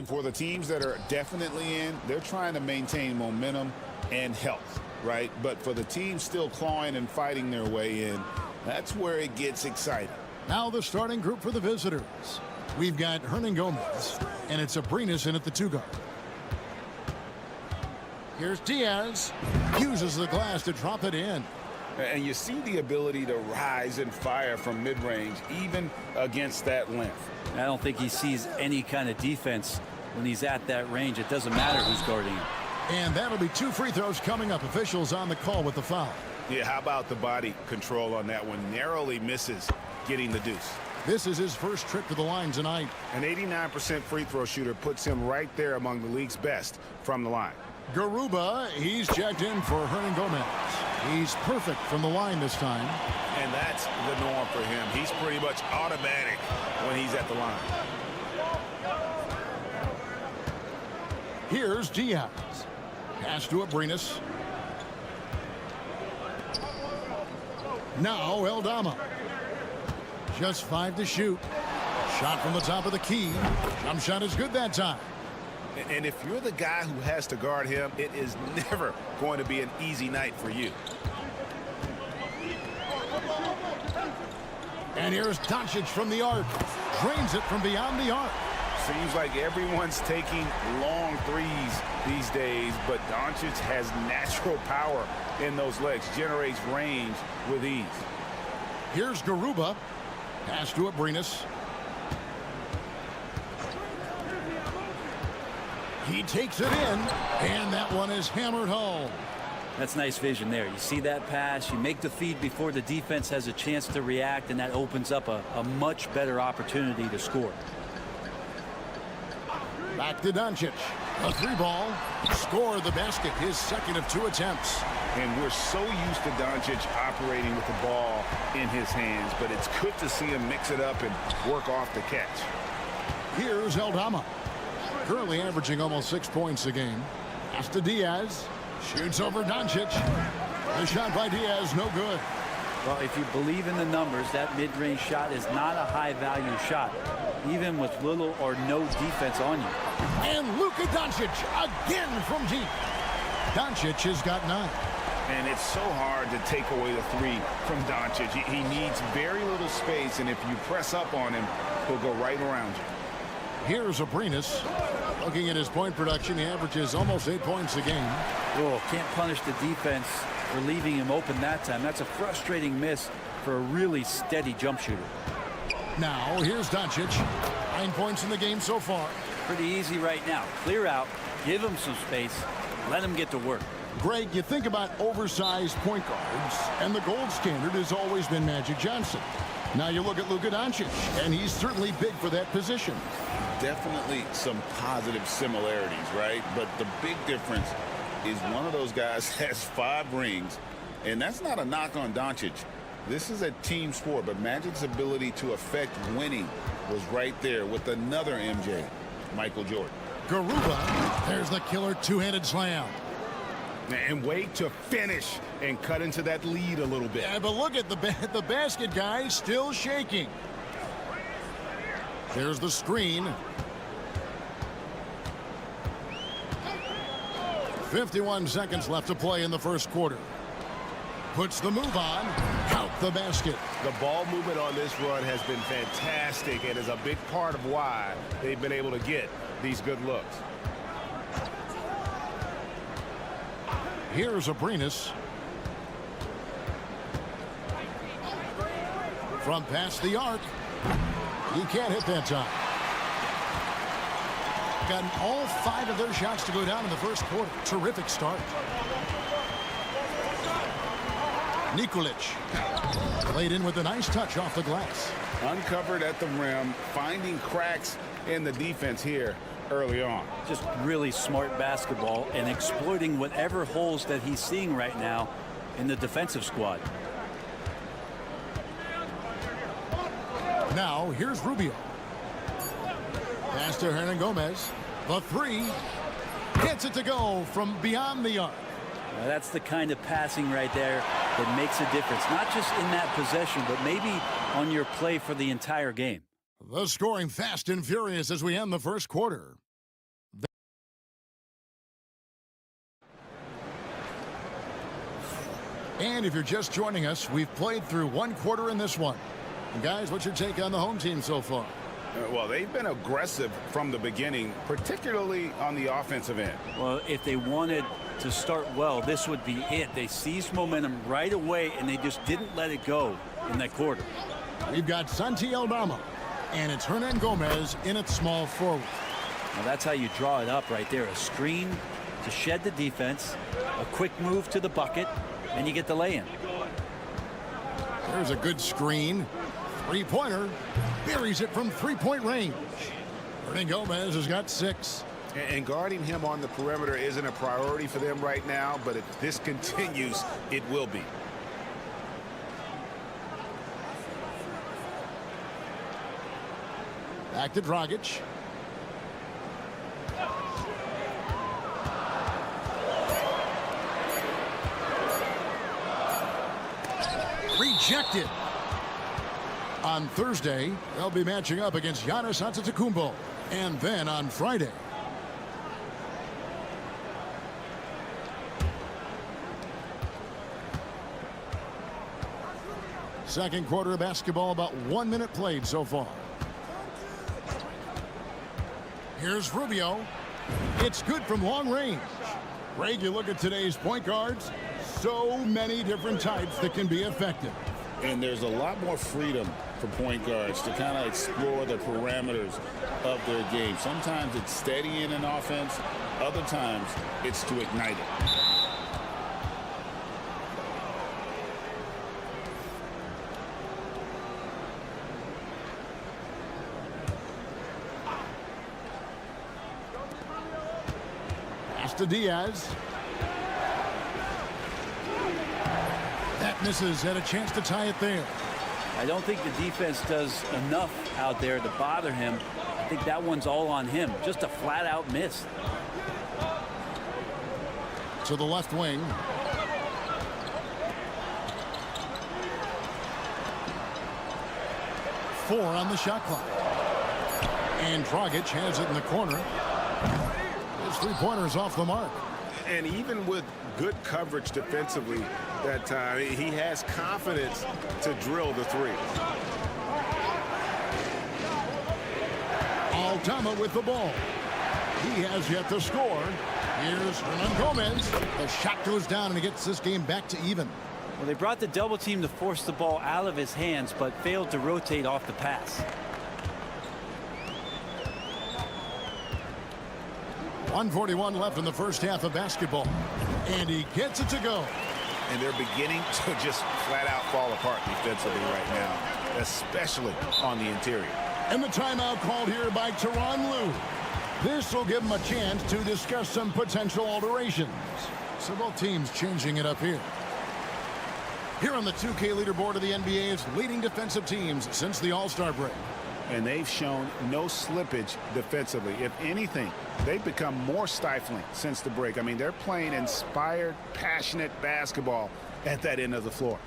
And for the teams that are definitely in, they're trying to maintain momentum and health, right? But for the teams still clawing and fighting their way in, that's where it gets exciting. Now the starting group for the visitors. We've got Hernan Gomez, and it's Abrinas in at the 2-guard. Here's Diaz. Uses the glass to drop it in. And you see the ability to rise and fire from mid-range, even against that length. I don't think he sees any kind of defense when he's at that range. It doesn't matter who's guarding him. And that'll be 2 free throws coming up. Officials on the call with the foul. Yeah, how about the body control on that one? Narrowly misses getting the deuce. This is his first trip to the line tonight. An 89% free throw shooter puts him right there among the league's best from the line. Garuba, he's checked in for Hernan Gomez. He's perfect from the line this time. And that's the norm for him. He's pretty much automatic when he's at the line. Here's Diaz. Pass to Abrinas. Now Eldama. Just 5 to shoot. Shot from the top of the key. Jump shot is good that time. And if you're the guy who has to guard him, it is never going to be an easy night for you. And here's Doncic from the arc. Drains it from beyond the arc. Seems like everyone's taking long threes these days, but Doncic has natural power in those legs, generates range with ease. Here's Garuba. Pass to Abrinas. He takes it in, and that one is hammered home. That's nice vision there. You see that pass, you make the feed before the defense has a chance to react, and that opens up a much better opportunity to score. Back to Doncic. A 3-ball. Score the basket, his second of 2 attempts. And we're so used to Doncic operating with the ball in his hands, but it's good to see him mix it up and work off the catch. Here's Eldama. Currently averaging almost 6 points a game. Pass to Diaz. Shoots over Doncic. The shot by Diaz, no good. Well, if you believe in the numbers, that mid-range shot is not a high-value shot, even with little or no defense on you. And Luka Doncic again from deep. Doncic has got 9. And it's so hard to take away the 3 from Doncic. He needs very little space, and if you press up on him, he'll go right around you. Here's Abrinas. Looking at his point production, he averages almost 8 points a game. Oh, can't punish the defense for leaving him open that time. That's a frustrating miss for a really steady jump shooter. Now, here's Doncic. 9 points in the game so far. Pretty easy right now. Clear out, give him some space, let him get to work. Greg, you think about oversized point guards, and the gold standard has always been Magic Johnson. Now you look at Luka Doncic, and he's certainly big for that position. Definitely some positive similarities, right? But the big difference is one of those guys has 5 rings, and that's not a knock on Doncic. This is a team sport, but Magic's ability to affect winning was right there with another MJ, Michael Jordan. Garuba, there's the killer 2-handed slam. And wait to finish and cut into that lead a little bit. Yeah, but look at the basket guy still shaking. There's the screen. 51 seconds left to play in the first quarter. Puts the move on. Count the basket. The ball movement on this run has been fantastic and is a big part of why they've been able to get these good looks. Here's Abrinas. From past the arc. He can't hit that time. Gotten all 5 of their shots to go down in the first quarter. Terrific start. Nikolic played in with a nice touch off the glass. Uncovered at the rim, finding cracks in the defense here early on. Just really smart basketball and exploiting whatever holes that he's seeing right now in the defensive squad. Now, here's Rubio. Pass to Hernan Gomez. The 3. Gets it to go from beyond the arc. Now that's the kind of passing right there that makes a difference. Not just in that possession, but maybe on your play for the entire game. The scoring fast and furious as we end the first quarter. And if you're just joining us, we've played through one quarter in this one. And guys, what's your take on the home team so far? Well, they've been aggressive from the beginning, particularly on the offensive end. Well, if they wanted to start well, this would be it. They seized momentum right away, and they just didn't let it go in that quarter. We've got Santi Aldama, and it's Hernan Gomez in at small forward. Now that's how you draw it up right there. A screen to shed the defense, a quick move to the bucket, and you get the lay-in. There's a good screen. Three-pointer. Buries it from three-point range. Hernan Gomez has got 6. And guarding him on the perimeter isn't a priority for them right now, but if this continues, it will be. Back to Dragic. Rejected. On Thursday, they'll be matching up against Giannis Antetokounmpo. And then on Friday. Second quarter of basketball, about 1 minute played so far. Here's Rubio. It's good from long range. Greg, you look at today's point guards, so many different types that can be effective. And there's a lot more freedom for point guards to kind of explore the parameters of their game. Sometimes it's steadying an offense. Other times it's to ignite it. Pass to Diaz. That misses. Had a chance to tie it there. I don't think the defense does enough out there to bother him. I think that one's all on him. Just a flat-out miss. To the left wing. Four on the shot clock. And Dragic has it in the corner. His three-pointer's off the mark. And even with good coverage defensively that time, he has confidence to drill the three. Aldama with the ball. He has yet to score. Here's Hernan Gomez. The shot goes down and he gets this game back to even. Well, they brought the double team to force the ball out of his hands, but failed to rotate off the pass. 1:41 left in the first half of basketball. And he gets it to go. And they're beginning to just flat out fall apart defensively right now, especially on the interior. And the timeout called here by Tyronn Lue. This will give him a chance to discuss some potential alterations. So both teams changing it up here. Here on the 2K leaderboard of the NBA's leading defensive teams since the All-Star break. And they've shown no slippage defensively. If anything, they've become more stifling since the break. I mean, they're playing inspired, passionate basketball at that end of the floor.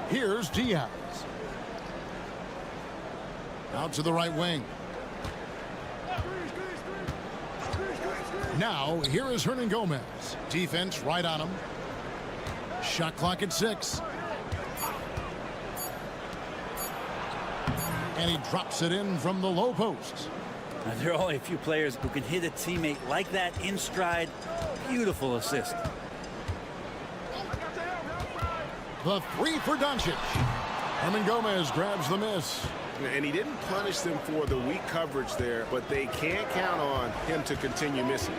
Here's Diaz. Out to the right wing. Now, here is Hernan Gomez. Defense right on him. Shot clock at 6. And he drops it in from the low post. Now, there are only a few players who can hit a teammate like that in stride. Beautiful assist. The three for Doncic. Hernan Gomez grabs the miss. And he didn't punish them for the weak coverage there, but they can't count on him to continue missing.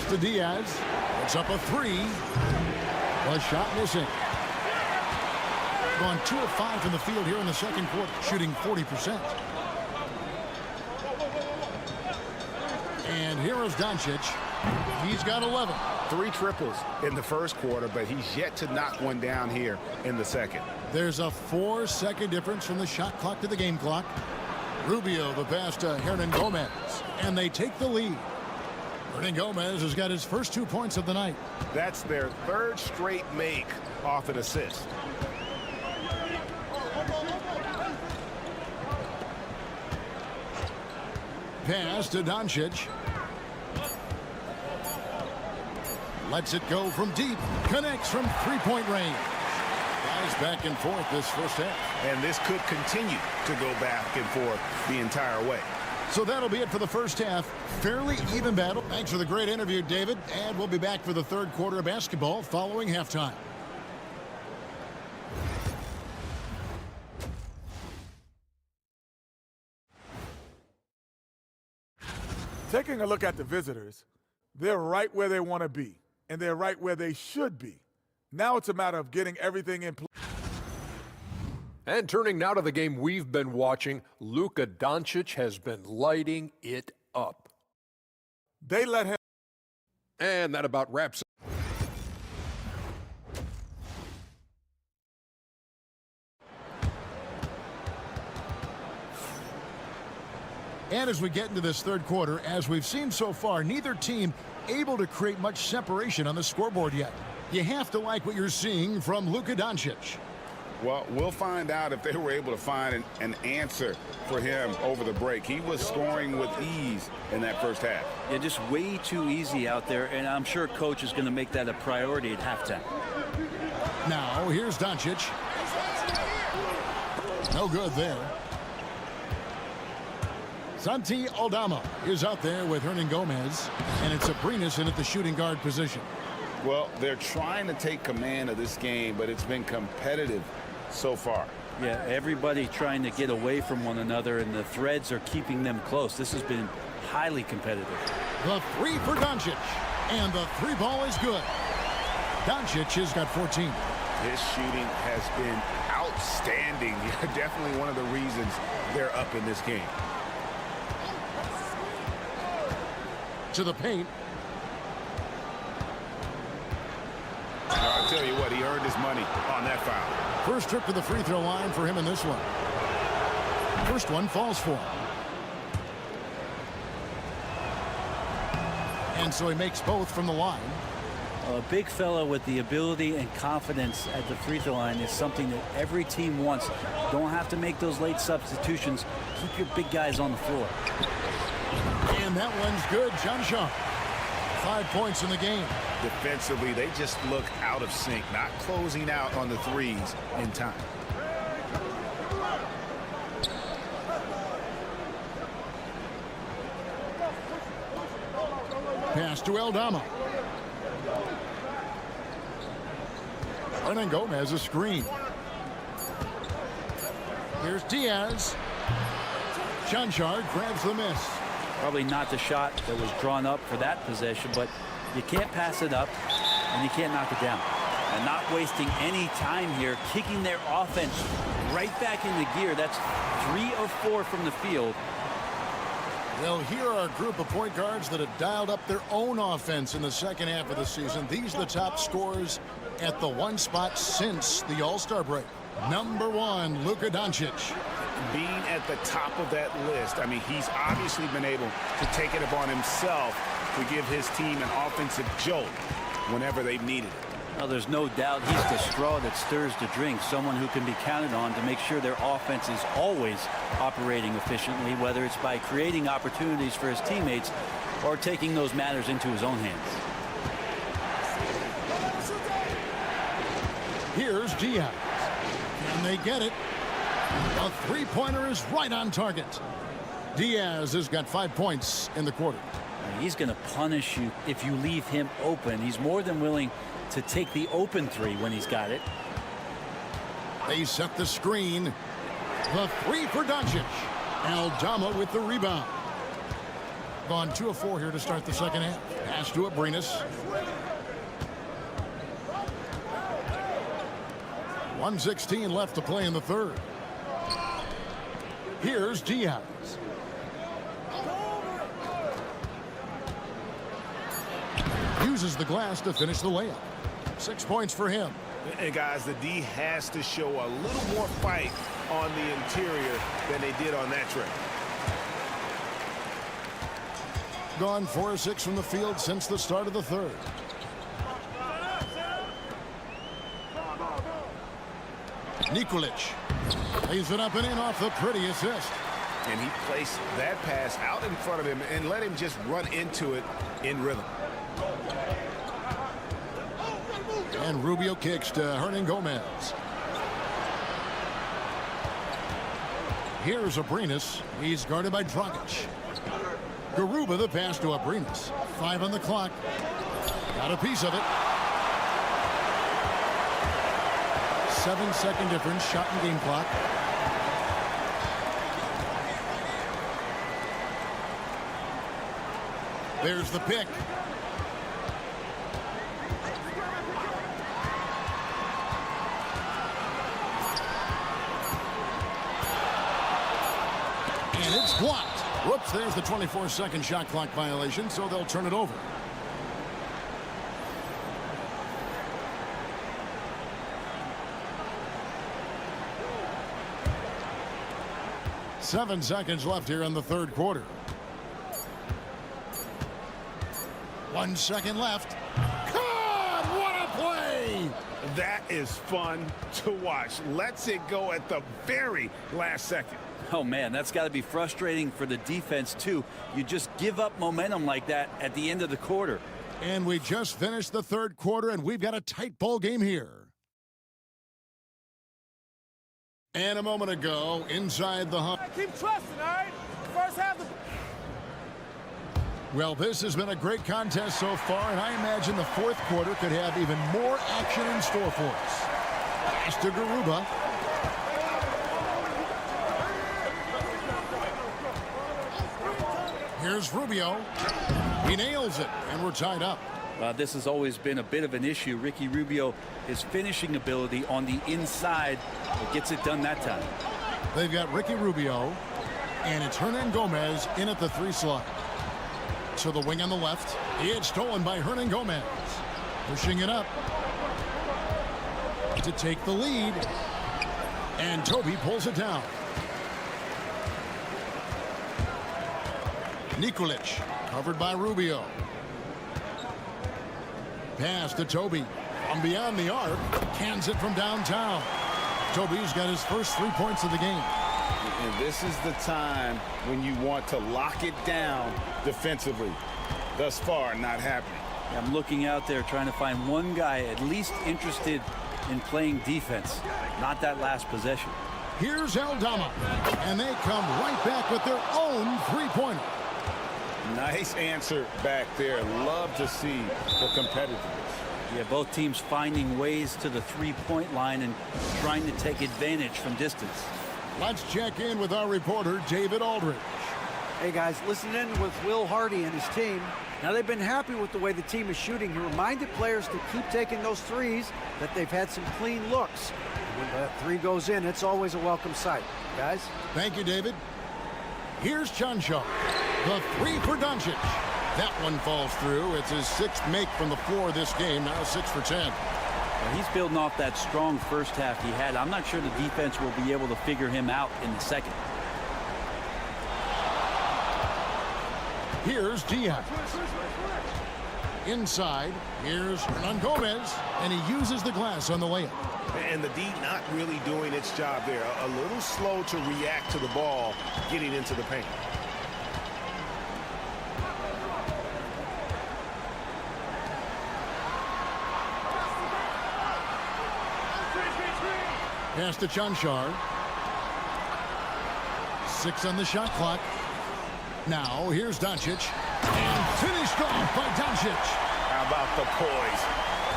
To Diaz. It's up a 3. The shot missing. Gone 2 of 5 from the field here in the second quarter, shooting 40%. And here is Doncic. He's got 11. 3 triples in the first quarter, but he's yet to knock one down here in the second. There's a 4-second difference from the shot clock to the game clock. Rubio the pass to Hernan Gomez, and they take the lead. Hernan Gomez has got his first 2 points of the night. That's their third straight make off an assist. Pass to Doncic. Lets it go from deep. Connects from three-point range. Guys back and forth this first half. And this could continue to go back and forth the entire way. So that'll be it for the first half. Fairly even battle. Thanks for the great interview, David. And we'll be back for the third quarter of basketball following halftime. Taking a look at the visitors, they're right where they want to be, and they're right where they should be. Now it's a matter of getting everything in place. And turning now to the game we've been watching, Luka Doncic has been lighting it up. They let him. And that about wraps up. And as we get into this third quarter, as we've seen so far, neither team able to create much separation on the scoreboard yet. You have to like what you're seeing from Luka Doncic. Well, we'll find out if they were able to find an answer for him over the break. He was scoring with ease in that first half. Yeah, just way too easy out there, and I'm sure coach is going to make that a priority at halftime. Now, here's Doncic. No good there. Santi Aldama is out there with Hernan Gomez, and it's Abrinas in at the shooting guard position. Well, they're trying to take command of this game, but it's been competitive so far. Yeah, everybody trying to get away from one another, and the threads are keeping them close. This has been highly competitive. The three for Doncic, and the three ball is good. Doncic has got 14. His shooting has been outstanding. Definitely one of the reasons they're up in this game. To the paint. I'll tell you what, he earned his money on that foul. First trip to the free throw line for him in this one. First one falls for him. And so he makes both from the line. A big fella with the ability and confidence at the free throw line is something that every team wants. Don't have to make those late substitutions. Keep your big guys on the floor. And that one's good. John Shaw. 5 points in the game. Defensively, they just look out of sync, not closing out on the threes in time. Pass to Aldama. Hernan Gomez a screen. Here's Diaz. Chanchar grabs the miss. Probably not the shot that was drawn up for that possession, but you can't pass it up and you can't knock it down. And not wasting any time here, kicking their offense right back into gear. That's 3 of 4 from the field. Well, here are a group of point guards that have dialed up their own offense in the second half of the season. These are the top scorers at the one spot since the All-Star break. Number 1, Luka Doncic. Being at the top of that list, I mean, he's obviously been able to take it upon himself to give his team an offensive jolt whenever they've needed it. Well, there's no doubt he's the straw that stirs the drink, someone who can be counted on to make sure their offense is always operating efficiently, whether it's by creating opportunities for his teammates or taking those matters into his own hands. Here's Diaz. And they get it. A three-pointer is right on target. Diaz has got 5 points in the quarter. He's going to punish you if you leave him open. He's more than willing to take the open three when he's got it. They set the screen. The three for Doncic. Aldama with the rebound. Gone 2 of 4 here to start the second half. Pass to Abrinas. 1:16 left to play in the third. Here's Diaz. Uses the glass to finish the layup. 6 points for him. And guys, the D has to show a little more fight on the interior than they did on that trip. Gone 4 of 6 from the field since the start of the third. Nikolic lays it up and in off the pretty assist. And he placed that pass out in front of him and let him just run into it in rhythm. And Rubio kicks to Hernan Gomez. Here's Abrinas. He's guarded by Dragic. Garuba the pass to Abrinas. 5 on the clock. Got a piece of it. 7-second difference. Shot and game clock. There's the pick. And it's blocked. Whoops, there's the 24-second shot clock violation, so they'll turn it over. Seven seconds left here in the third quarter. 1 second left. God, what a play! That is fun to watch. Lets it go at the very last second. Oh, man, that's got to be frustrating for the defense, too. You just give up momentum like that at the end of the quarter. And we just finished the third quarter, and we've got a tight ball game here. And a moment ago, inside the hump. Keep trusting, all right? First half. Well, this has been a great contest so far, and I imagine the fourth quarter could have even more action in store for us. Pass to Garuba. Here's Rubio. He nails it, and we're tied up. This has always been a bit of an issue. Ricky Rubio, his finishing ability on the inside, gets it done that time. They've got Ricky Rubio, and it's Hernan Gomez in at the 3 slot. To the wing on the left. It's stolen by Hernan Gomez. Pushing it up to take the lead. And Toby pulls it down. Nikolic, covered by Rubio. Pass to Toby. From beyond the arc, cans it from downtown. Toby's got his first 3 points of the game. And this is the time when you want to lock it down defensively. Thus far, not happening. I'm looking out there trying to find one guy at least interested in playing defense. Not that last possession. Here's Aldama. And they come right back with their own 3-pointer. Nice answer back there. Love to see the competitiveness. Yeah, both teams finding ways to the 3-point line and trying to take advantage from distance. Let's check in with our reporter, David Aldridge. Hey, guys, listen in with Will Hardy and his team. Now, they've been happy with the way the team is shooting. He reminded players to keep taking those threes, that they've had some clean looks. When that 3 goes in, it's always a welcome sight. Guys? Thank you, David. Here's Chanshaw. The 3 for Doncic. That one falls through. It's his 6th make from the floor this game. Now 6 for 10. Well, he's building off that strong first half he had. I'm not sure the defense will be able to figure him out in the second. Here's Diaz. Inside, here's Hernan Gomez, and he uses the glass on the layup. And the D not really doing its job there. A little slow to react to the ball getting into the paint. Pass to Chanchar. 6 on the shot clock. Now, here's Doncic. And finished off by Doncic. How about the poise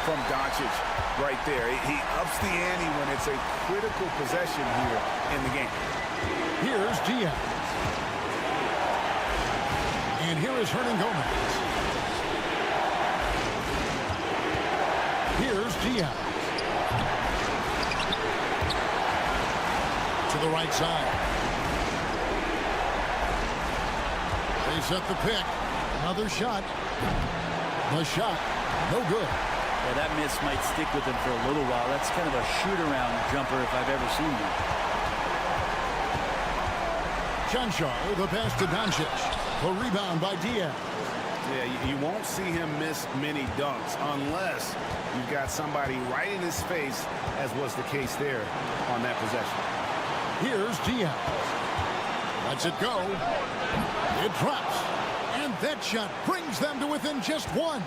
from Doncic right there? He ups the ante when it's a critical possession here in the game. Here's Diaz. And here is Hernan Gomez. Here's Diaz. To the right side. They set the pick. Another shot. The shot. No good. Well, that miss might stick with him for a little while. That's kind of a shoot-around jumper if I've ever seen one. Chanchar, the pass to Doncic. The rebound by Diaz. Yeah, you won't see him miss many dunks unless you've got somebody right in his face, as was the case there on that possession. Here's Diaz. Lets it go. It drops. And that shot brings them to within just 1.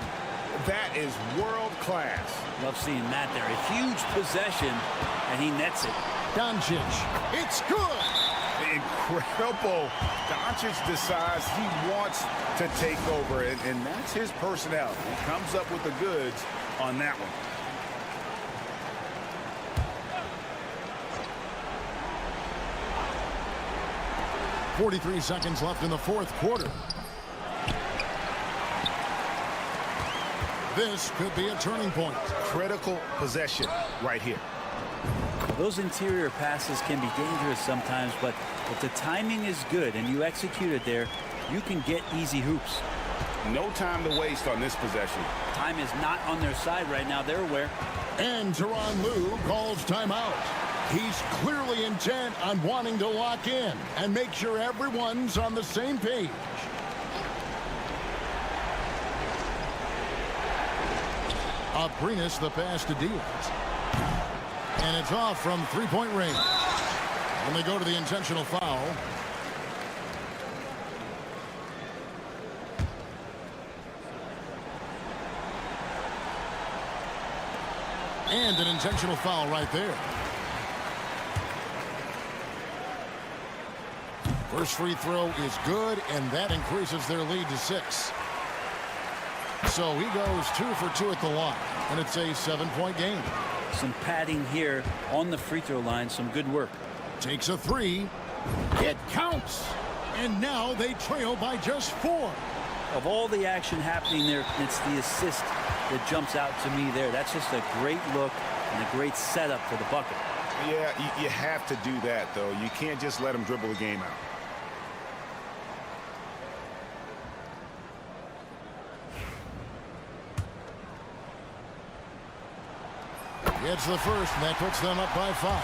That is world class. Love seeing that there. A huge possession, and he nets it. Doncic. It's good. Incredible. Doncic decides he wants to take over, and that's his personality. He comes up with the goods on that one. .43 seconds left in the fourth quarter. This could be a turning point. Critical possession right here. Those interior passes can be dangerous sometimes, but if the timing is good and you execute it there, you can get easy hoops. No time to waste on this possession. Time is not on their side right now. They're aware. And Tyronn Lue calls timeout. He's clearly intent on wanting to lock in and make sure everyone's on the same page. Aprinas the pass to Diaz. And it's off from three-point range. And they go to the intentional foul. And an intentional foul right there. First free throw is good, and that increases their lead to 6. So he goes 2 for 2 at the line, and it's a 7-point game. Some padding here on the free throw line. Some good work. Takes a 3. It counts. And now they trail by just 4. Of all the action happening there, it's the assist that jumps out to me there. That's just a great look and a great setup for the bucket. Yeah, you have to do that, though. You can't just let them dribble the game out. Gets the first, and that puts them up by 5.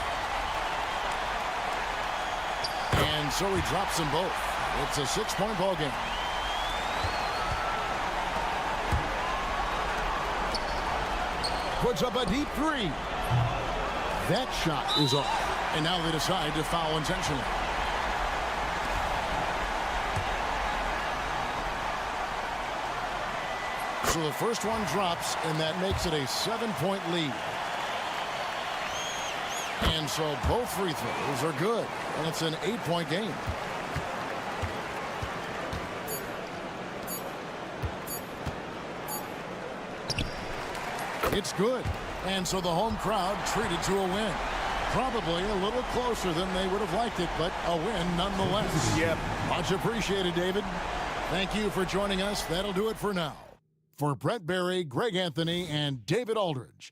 And so he drops them both. It's a 6-point ball game. Puts up a deep 3. That shot is off. And now they decide to foul intentionally. So the first one drops, and that makes it a 7-point lead. And so both free throws are good, and it's an 8-point game. It's good, and so the home crowd treated to a win. Probably a little closer than they would have liked it, but a win nonetheless. Yep. Much appreciated, David. Thank you for joining us. That'll do it for now. For Brett Berry, Greg Anthony, and David Aldridge,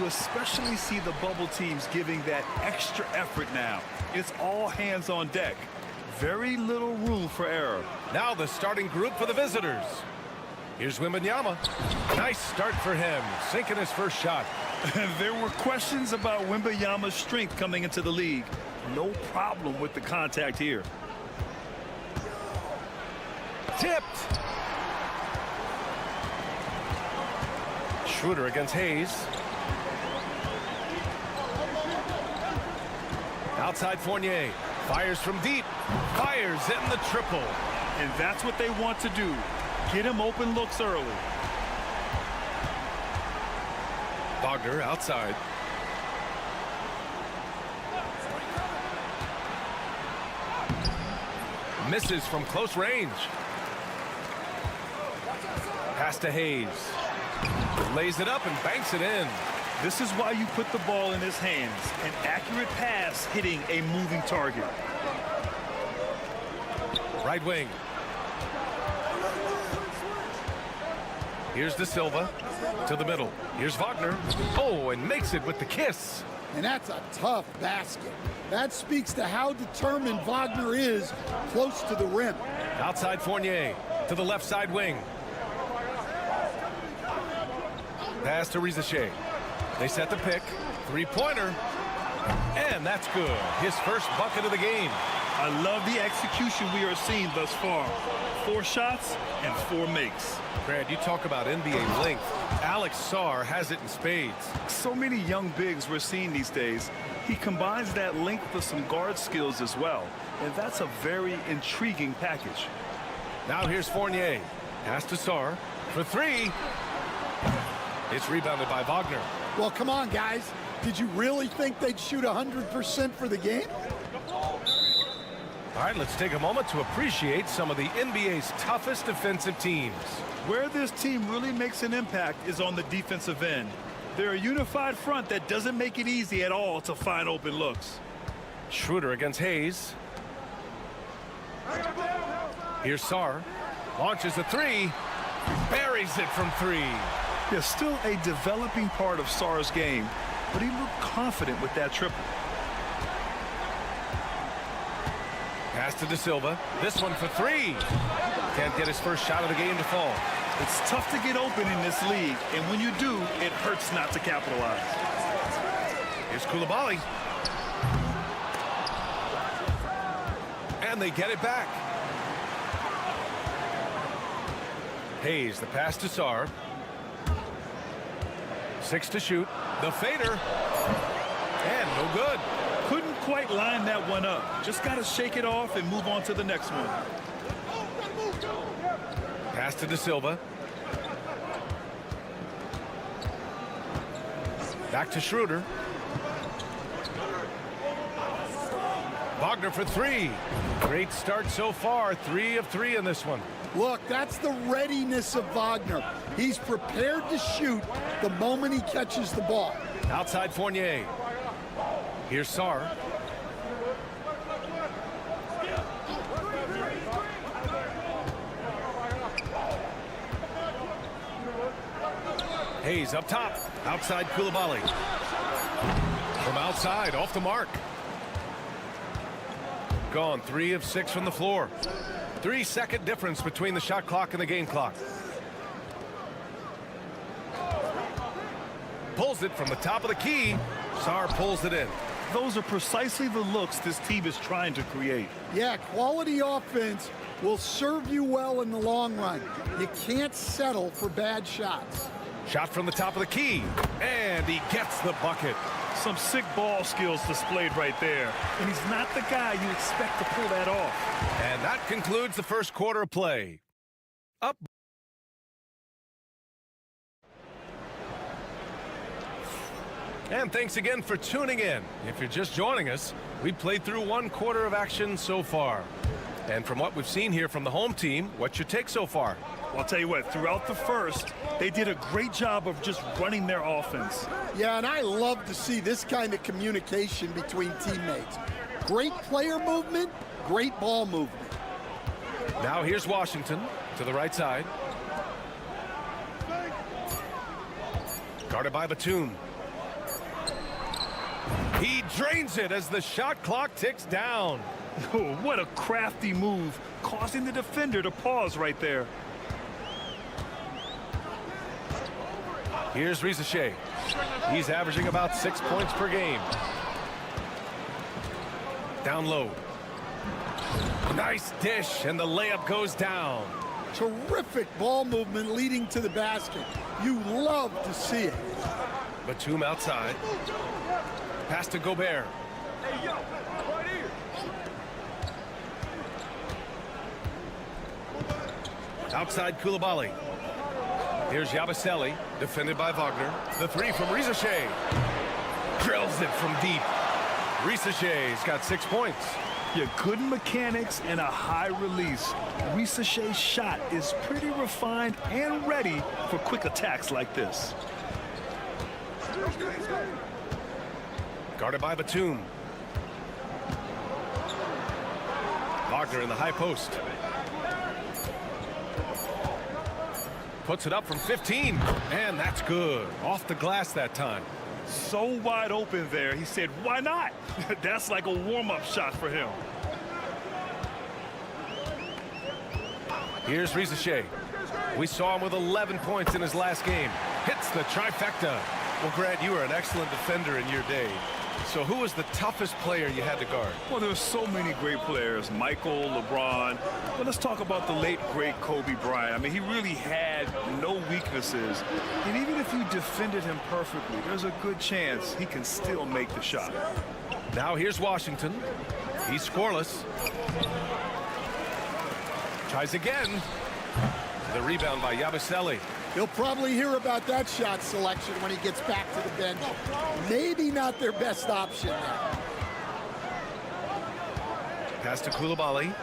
especially see the bubble teams giving that extra effort now. It's all hands on deck. Very little room for error. Now the starting group for the visitors. Here's Wembanyama. Nice start for him, sinking his first shot. There were questions about Wembanyama's strength coming into the league. No problem with the contact here. Tipped. Schroeder against Hayes. Outside Fournier. Fires from deep. Fires in the triple. And that's what they want to do. Get him open looks early. Wagner outside. Misses from close range. Pass to Hayes. Lays it up and banks it in. This is why you put the ball in his hands. An accurate pass hitting a moving target. Right wing. Here's De Silva to the middle. Here's Wagner. Oh, and makes it with the kiss. And that's a tough basket. That speaks to how determined Wagner is close to the rim. Outside Fournier to the left side wing. Pass to Rizachet. They set the pick. Three-pointer. And that's good. His first bucket of the game. I love the execution we are seeing thus far. 4 shots and 4 makes. Brad, you talk about NBA length. Alex Sarr has it in spades. So many young bigs we're seeing these days. He combines that length with some guard skills as well. And that's a very intriguing package. Now here's Fournier. Pass to Sarr for 3. It's rebounded by Wagner. Well, come on, guys. Did you really think they'd shoot 100% for the game? All right, let's take a moment to appreciate some of the NBA's toughest defensive teams. Where this team really makes an impact is on the defensive end. They're a unified front that doesn't make it easy at all to find open looks. Schroeder against Hayes. Here's Sarr. Launches a 3. Buries it from 3. Yeah, still a developing part of Sarr's game, but he looked confident with that triple. Pass to De Silva. This one for 3. Can't get his first shot of the game to fall. It's tough to get open in this league, and when you do, it hurts not to capitalize. Here's Koulibaly. And they get it back. Hayes, the pass to Sarr. 6 to shoot. The fader. And no good. Couldn't quite line that one up. Just got to shake it off and move on to the next one. Pass to De Silva. Back to Schroeder. Wagner for 3. Great start so far. 3 of 3 in this one. Look, that's the readiness of Wagner. He's prepared to shoot the moment he catches the ball. Outside Fournier. Here's Sarr. Hayes up top. Outside Koulibaly. From outside, off the mark. Gone 3 of 6 from the floor. 3-second difference between the shot clock and the game clock. Pulls it from the top of the key. Sarr pulls it in. Those are precisely the looks this team is trying to create. Yeah, quality offense will serve you well in the long run. You can't settle for bad shots. Shot from the top of the key. And he gets the bucket. Some sick ball skills displayed right there. And he's not the guy you expect to pull that off. And that concludes the first quarter of play. Up. And thanks again for tuning in. If you're just joining us, we played through 1 quarter of action so far. And from what we've seen here from the home team, what's your take so far? Well, I'll tell you what, throughout the first, they did a great job of just running their offense. Yeah, and I love to see this kind of communication between teammates. Great player movement, great ball movement. Now here's Washington to the right side. Guarded by Batum. He drains it as the shot clock ticks down. Oh, what a crafty move, causing the defender to pause right there. Here's Rizachet. He's averaging about 6 points per game. Down low. Nice dish, and the layup goes down. Terrific ball movement leading to the basket. You love to see it. Batum outside. Pass to Gobert. Outside Koulibaly. Here's Yabusele, defended by Wagner. The 3 from Rizachet. Drills it from deep. Rizachet's got 6 points. Yeah, good mechanics and a high release. Risachet's shot is pretty refined and ready for quick attacks like this. Guarded by Batum. Wagner in the high post. Puts it up from 15, and that's good. Off the glass that time. So wide open there. He said, why not? That's like a warm-up shot for him. Here's Risache. We saw him with 11 points in his last game. Hits the trifecta. Well, Grant, you were an excellent defender in your day. So who was the toughest player you had to guard? Well, there's so many great players. Michael, LeBron. But let's talk about the late, great Kobe Bryant. I mean, he really had no weaknesses. And even if you defended him perfectly, there's a good chance he can still make the shot. Now here's Washington. He's scoreless. Tries again. The rebound by Yabusele. He'll probably hear about that shot selection when he gets back to the bench. Maybe not their best option now. Pass to Koulibaly.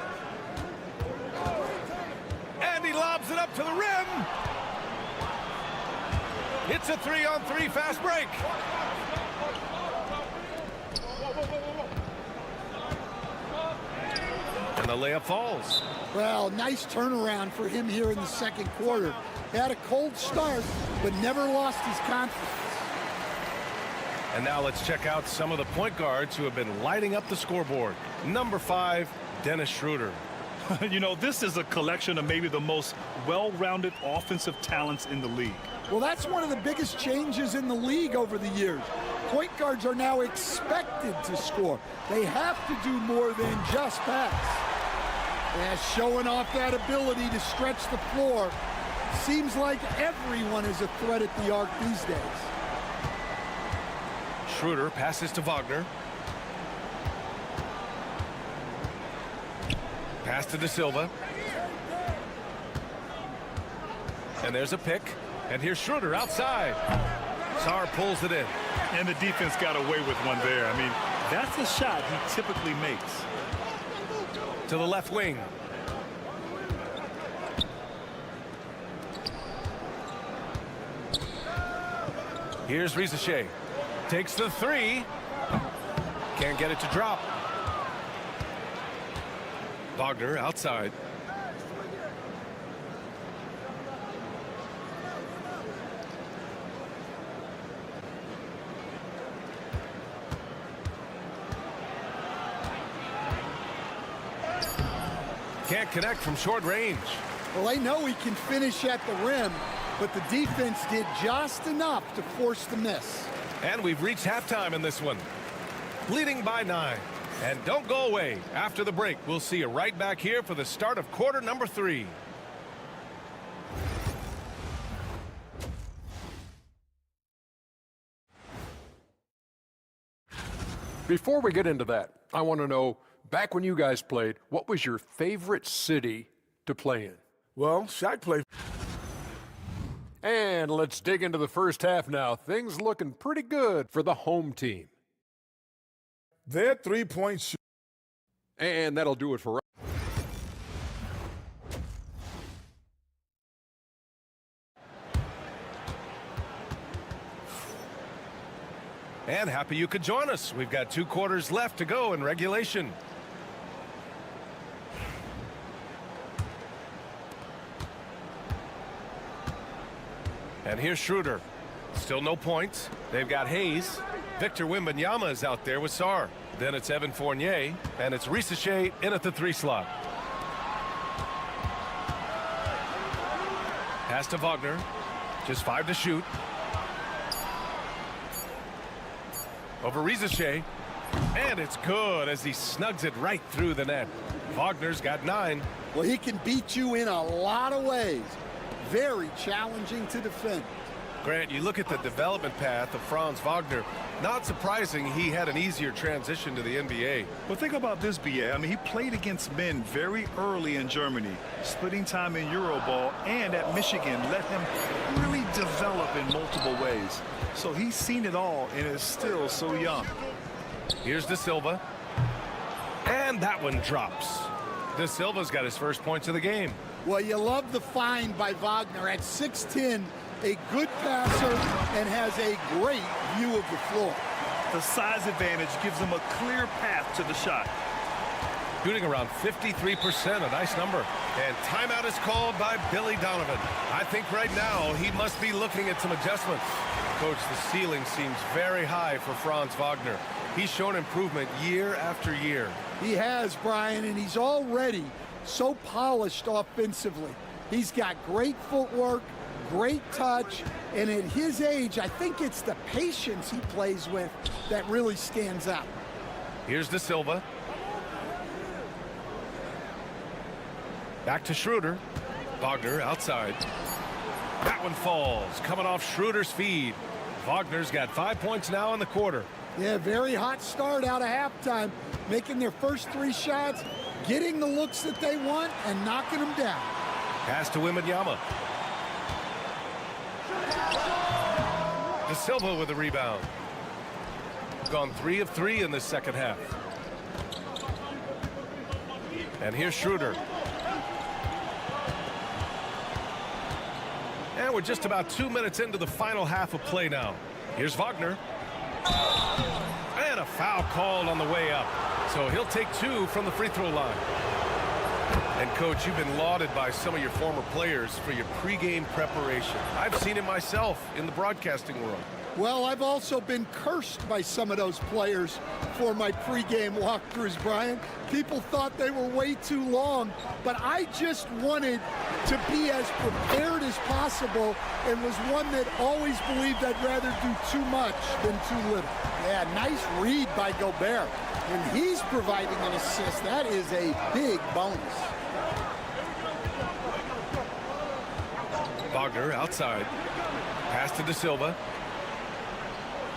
And he lobs it up to the rim. It's a 3-on-3 fast break. And the layup falls. Well, nice turnaround for him here in the second quarter. Had a cold start, but never lost his confidence. And now let's check out some of the point guards who have been lighting up the scoreboard. Number 5, Dennis Schroeder. You know, this is a collection of maybe the most well-rounded offensive talents in the league. Well, that's one of the biggest changes in the league over the years. Point guards are now expected to score. They have to do more than just pass. And showing off that ability to stretch the floor. Seems like everyone is a threat at the arc these days. Schroeder passes to Wagner. Pass to De Silva. And there's a pick. And here's Schroeder outside. Sarr pulls it in. And the defense got away with one there. I mean, that's a shot he typically makes. To the left wing. Here's Risache. Takes the 3. Can't get it to drop. Wagner outside. Can't connect from short range. Well, they know he can finish at the rim, but the defense did just enough to force the miss. And we've reached halftime in this one. Leading by 9. And don't go away. After the break, we'll see you right back here for the start of quarter number 3. Before we get into that, I want to know, back when you guys played, what was your favorite city to play in? Well, Shaq played. And let's dig into the first half now. Things looking pretty good for the home team. Their three-point shoot. And that'll do it for us. And happy you could join us. We've got 2 quarters left to go in regulation. And here's Schroeder. Still no points. They've got Hayes. Victor Wembanyama is out there with Sarr. Then it's Evan Fournier. And it's Risache in at the 3 slot. Pass to Wagner. Just 5 to shoot. Over Risache. And it's good as he snugs it right through the net. Wagner's got 9. Well, he can beat you in a lot of ways. Very challenging to defend. Grant, you look at the development path of Franz Wagner. Not surprising he had an easier transition to the NBA. But think about this, BA. I mean, he played against men very early in Germany, splitting time in Euroball, and at Michigan let him really develop in multiple ways. So he's seen it all and is still so young. Here's De Silva. And that one drops. De Silva's got his first points of the game. Well, you love the find by Wagner at 6'10", a good passer and has a great view of the floor. The size advantage gives him a clear path to the shot. shooting around 53%, a nice number. And timeout is called by Billy Donovan. I think right now he must be looking at some adjustments. Coach, the ceiling seems very high for Franz Wagner. He's shown improvement year after year. He has, Brian, and he's already so polished offensively. He's got great footwork, great touch, and at his age, I think it's the patience he plays with that really stands out. Here's De Silva. Back to Schroeder. Wagner outside. That one falls, coming off Schroeder's feed. Wagner's got 5 points now in the quarter. Yeah, very hot start out of halftime, making their first 3 shots, getting the looks that they want, and knocking them down. Pass to Wembanyama. De Silva with the rebound. Gone 3 of 3 in this second half. And here's Schroeder. And we're just about 2 minutes into the final half of play now. Here's Wagner. And a foul called on the way up. So he'll take 2 from the free throw line. And, Coach, you've been lauded by some of your former players for your pregame preparation. I've seen it myself in the broadcasting world. Well, I've also been cursed by some of those players for my pregame walkthroughs, Brian. People thought they were way too long, but I just wanted to be as prepared as possible and was one that always believed I'd rather do too much than too little. Yeah, nice read by Gobert. When he's providing an assist, that is a big bonus. Wagner outside. Pass to De Silva.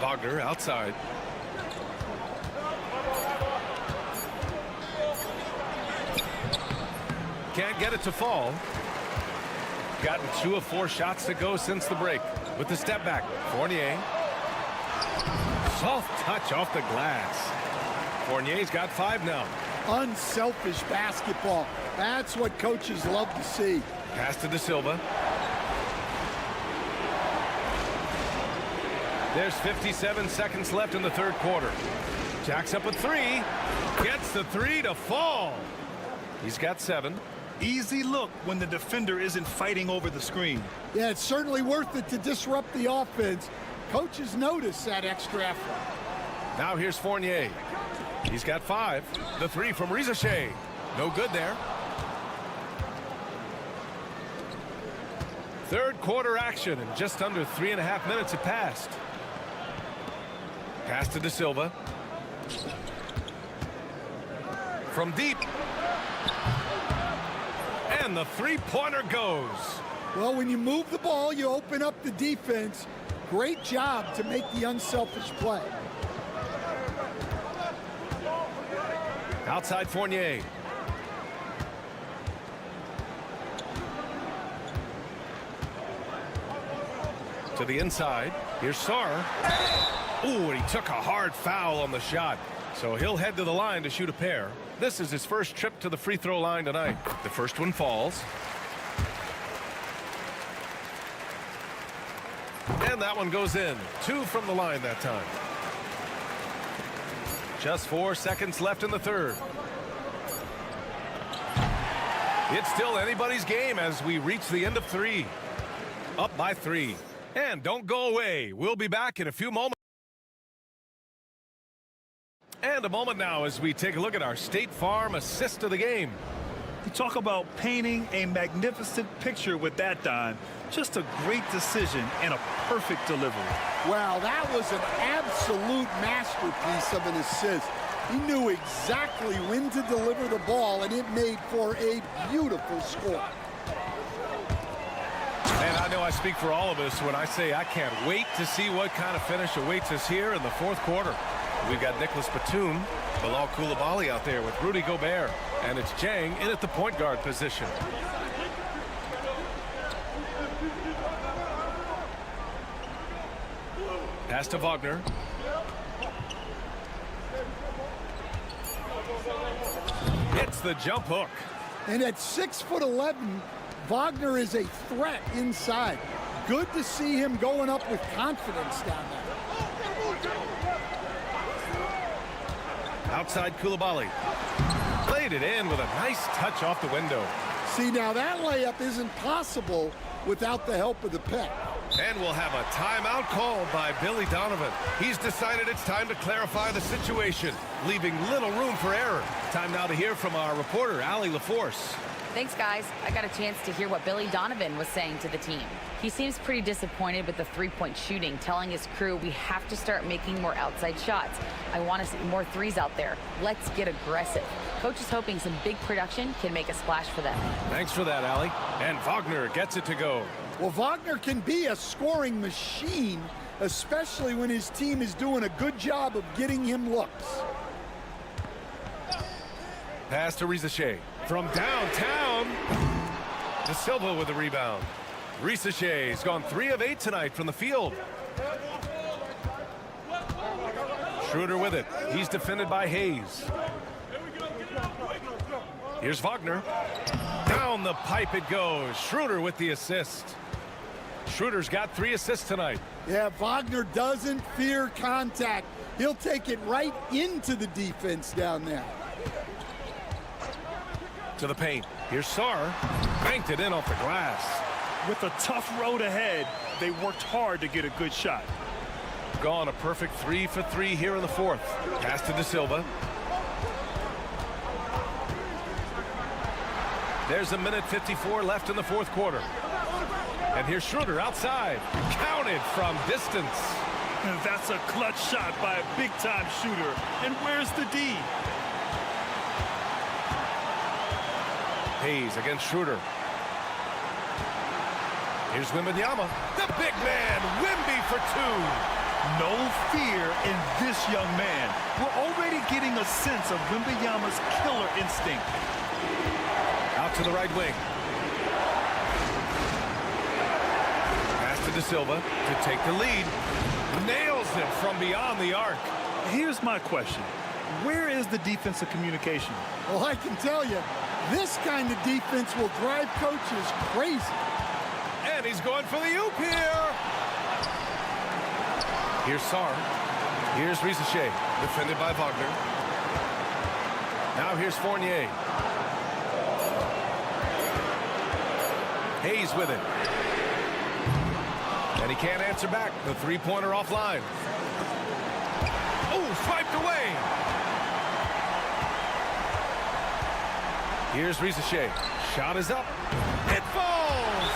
Wagner outside. Can't get it to fall. Gotten 2 of 4 shots to go since the break. With the step back, Fournier. Soft touch off the glass. Fournier's got 5 now. Unselfish basketball. That's what coaches love to see. Pass to De Silva. There's 57 seconds left in the third quarter. Jacks up with 3. Gets the 3 to fall. He's got 7. Easy look when the defender isn't fighting over the screen. Yeah, it's certainly worth it to disrupt the offense. Coaches notice that extra effort. Now here's Fournier. He's got 5. The 3 from Rizashe. No good there. Third quarter action, and just under 3.5 minutes have passed. Pass to De Silva. From deep. And the three-pointer goes. Well, when you move the ball, you open up the defense. Great job to make the unselfish play. Outside Fournier. To the inside. Here's Sarr. Ooh, and he took a hard foul on the shot. So he'll head to the line to shoot a pair. This is his first trip to the free throw line tonight. The first one falls. And that one goes in. 2 from the line that time. Just 4 seconds left in the third. It's still anybody's game as we reach the end of 3. Up by 3. And don't go away. We'll be back in a few moments. And a moment now as we take a look at our State Farm assist of the game. You talk about painting a magnificent picture with that dime. Just a great decision and a perfect delivery. Wow, that was an absolute masterpiece of an assist. He knew exactly when to deliver the ball, and it made for a beautiful score. And I know I speak for all of us when I say I can't wait to see what kind of finish awaits us here in the fourth quarter. We've got Nicholas Batum, Bilal Coulibaly out there with Rudy Gobert, and it's Jang in at the point guard position. Pass to Wagner. It's the jump hook. And at 6'11", Wagner is a threat inside. Good to see him going up with confidence down there. Outside Coulibaly. Laid it in with a nice touch off the window. See, now that layup isn't possible without the help of the pec. And we'll have a timeout called by Billy Donovan. He's decided it's time to clarify the situation, leaving little room for error. Time now to hear from our reporter, Allie LaForce. Thanks, guys. I got a chance to hear what Billy Donovan was saying to the team. He seems pretty disappointed with the three-point shooting, telling his crew we have to start making more outside shots. I want to see more threes out there. Let's get aggressive. Coach is hoping some big production can make a splash for them. Thanks for that, Allie. And Wagner gets it to go. Well, Wagner can be a scoring machine, especially when his team is doing a good job of getting him looks. Pass to Risache. From downtown, De Silva with the rebound. Risache's gone 3 of 8 tonight from the field. Schroeder with it. He's defended by Hayes. Here's Wagner. Down the pipe it goes. Schroeder with the assist. Schroeder's got 3 assists tonight. Yeah, Wagner doesn't fear contact. He'll take it right into the defense down there. To the paint. Here's Sarr. Banked it in off the glass. With a tough road ahead, they worked hard to get a good shot. Gone a perfect 3 for 3 here in the fourth. Pass to De Silva. There's a minute 54 left in the fourth quarter. And here's Schroeder outside. Counted from distance. That's a clutch shot by a big-time shooter. And where's the D? Hayes against Schroeder. Here's Wembanyama. The big man, Wemby for 2. No fear in this young man. We're already getting a sense of Wembanyama's killer instinct. Out to the right wing. Pass to De Silva to take the lead. Nails it from beyond the arc. Here's my question. Where is the defensive communication? Well, I can tell you, this kind of defense will drive coaches crazy. And he's going for the oop here. Here's Sarr. Here's Risache, defended by Wagner. Now here's Fournier. Hayes with it. And he can't answer back. The three-pointer offline. Oh, swiped away. Here's Risache. Shot is up. It falls.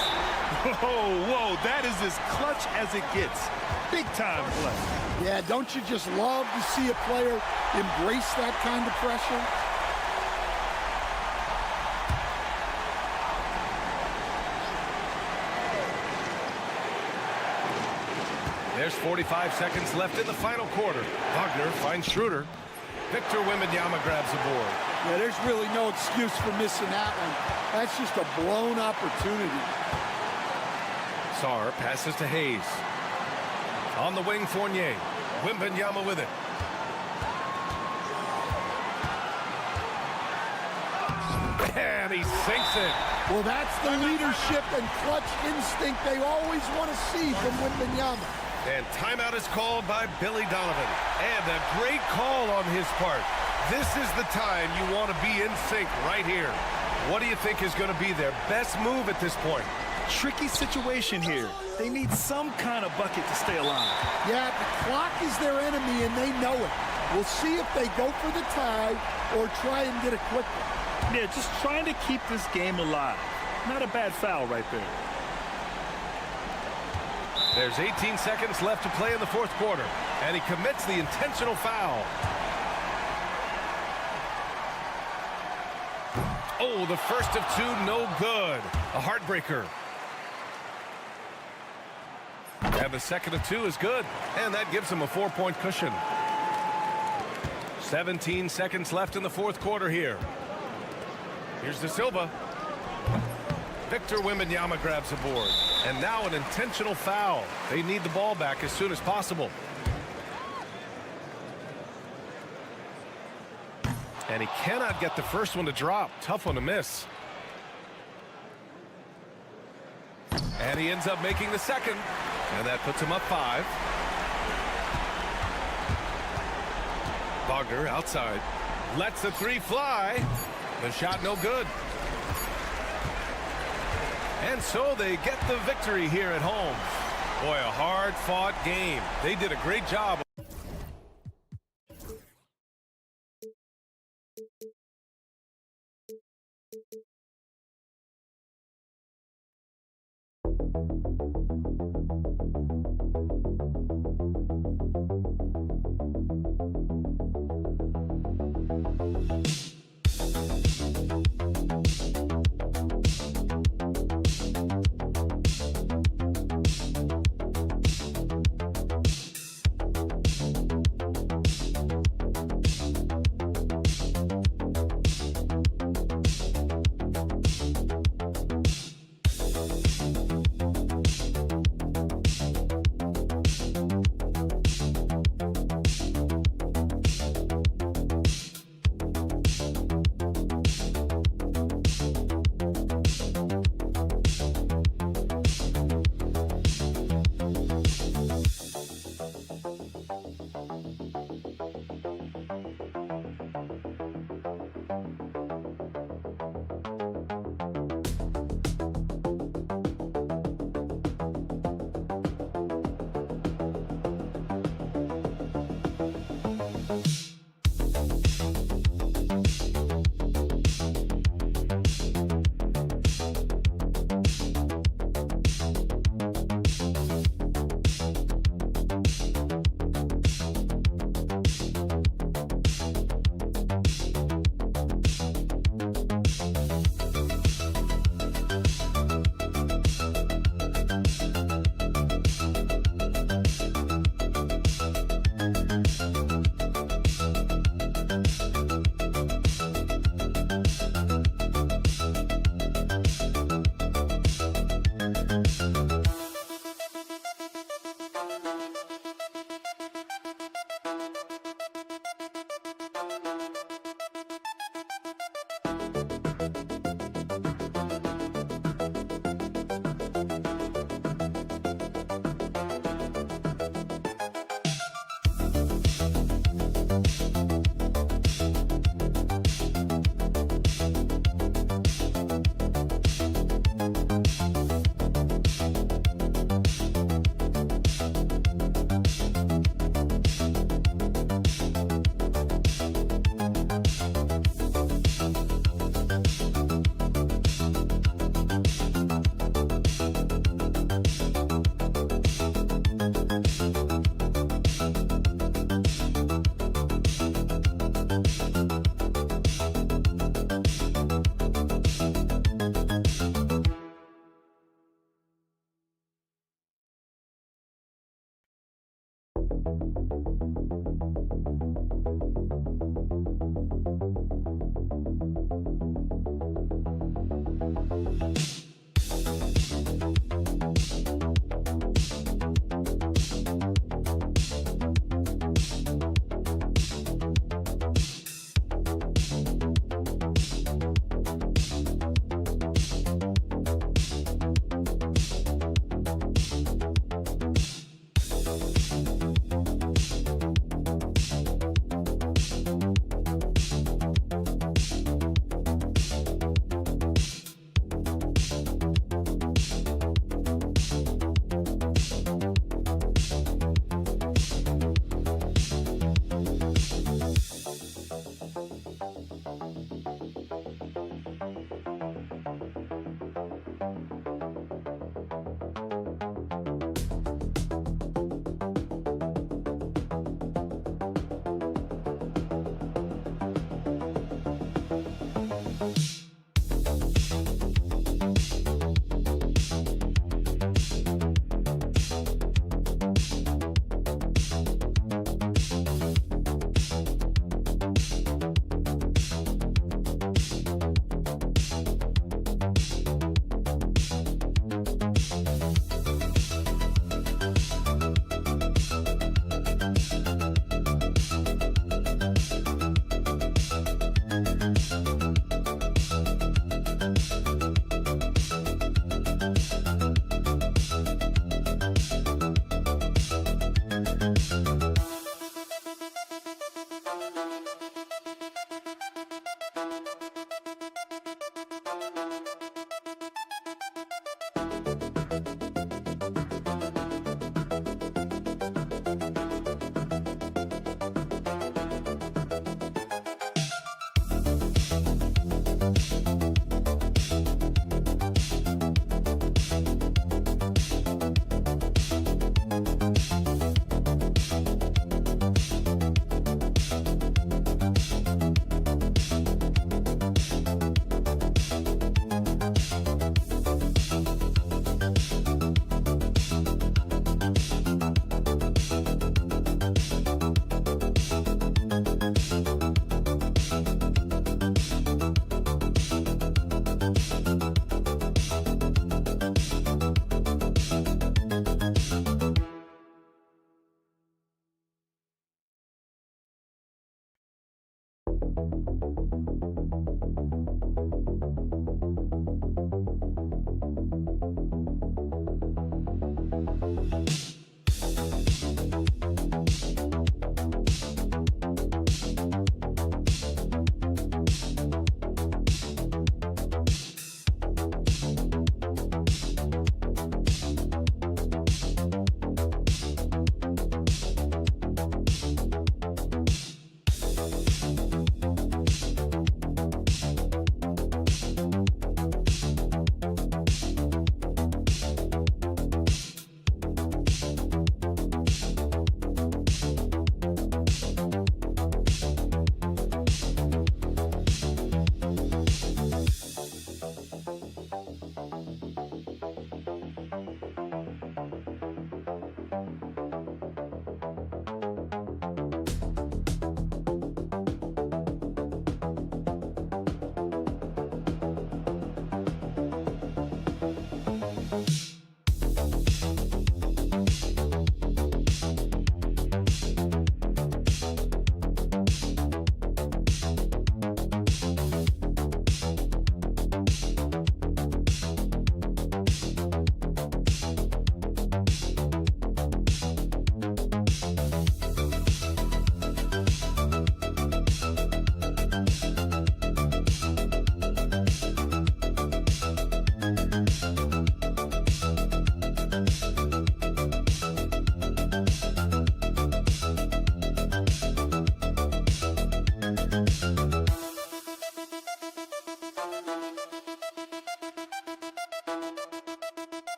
Whoa, that is as clutch as it gets. Big time play. Yeah, don't you just love to see a player embrace that kind of pressure? There's 45 seconds left in the final quarter. Wagner finds Schroeder. Victor Wembanyama grabs the board. Yeah, there's really no excuse for missing that one. That's just a blown opportunity. Sarr passes to Hayes. On the wing, Fournier. Wembanyama with it. And he sinks it. Well, that's the leadership and clutch instinct they always want to see from Wembanyama. And timeout is called by Billy Donovan. And a great call on his part. This is the time you want to be in sync right here. What do you think is going to be their best move at this point? Tricky situation here. They need some kind of bucket to stay alive. Yeah, the clock is their enemy and they know it. We'll see if they go for the tie or try and get a quick one. Yeah, just trying to keep this game alive. Not a bad foul right there. There's 18 seconds left to play in the fourth quarter, and he commits the intentional foul. Oh, the first of two, no good. A heartbreaker. And the second of two is good, and that gives him a 4-point cushion. 17 seconds left in the fourth quarter here. Here's De Silva. Victor Wembanyama grabs the board. And now an intentional foul. They need the ball back as soon as possible. And he cannot get the first one to drop. Tough one to miss. And he ends up making the second. And that puts him up 5. Wagner outside. Lets the three fly. The shot no good. And so they get the victory here at home. Boy, a hard-fought game. They did a great job.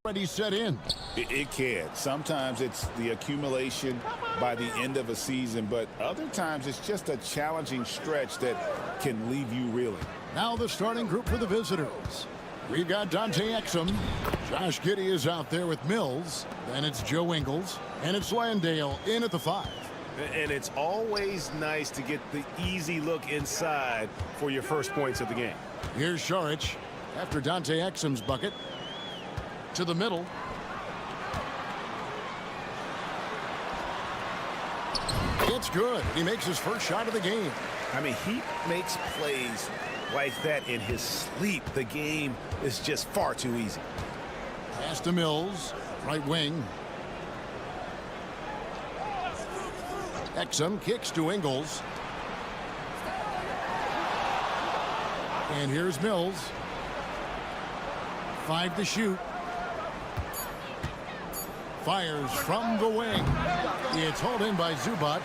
Already set in. It can. Sometimes it's the accumulation by the end of a season, but other times it's just a challenging stretch that can leave you reeling. Now the starting group for the visitors. We've got Dante Exum. Josh Giddey is out there with Mills. Then it's Joe Ingles. And it's Landale in at the 5. And it's always nice to get the easy look inside for your first points of the game. Here's Šarić after Dante Exum's bucket. To the middle. It's good. He makes his first shot of the game. I mean, he makes plays like that in his sleep. The game is just far too easy. Pass to Mills, right wing. Exum kicks to Ingles. And here's Mills. 5 to shoot. Fires from the wing. It's hauled in by Zubac.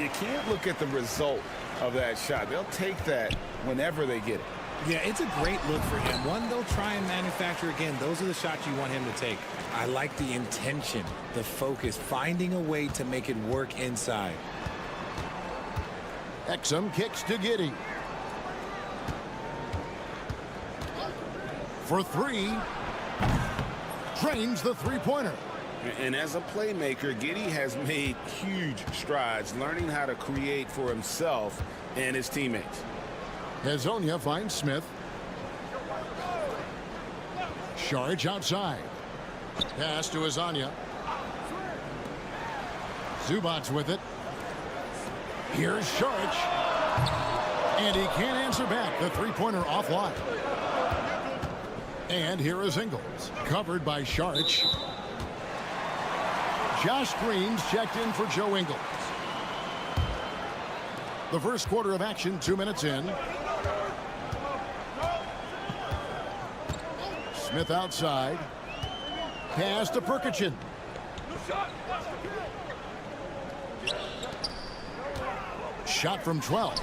You can't look at the result of that shot. They'll take that whenever they get it. Yeah, it's a great look for him. One they'll try and manufacture again. Those are the shots you want him to take. I like the intention, the focus, finding a way to make it work inside. Exum kicks to Giddey. For 3. Drains the three-pointer. And as a playmaker, Giddey has made huge strides learning how to create for himself and his teammates. Hezonja finds Smith. Šarić outside. Pass to Hezonja. Zubac with it. Here's Šarić. And he can't answer back. The three-pointer offline. And here is Ingles. Covered by Šarić. Josh Green's checked in for Joe Ingles. The first quarter of action, 2 minutes in. Smith outside. Pass to Perkichin. Shot from 12.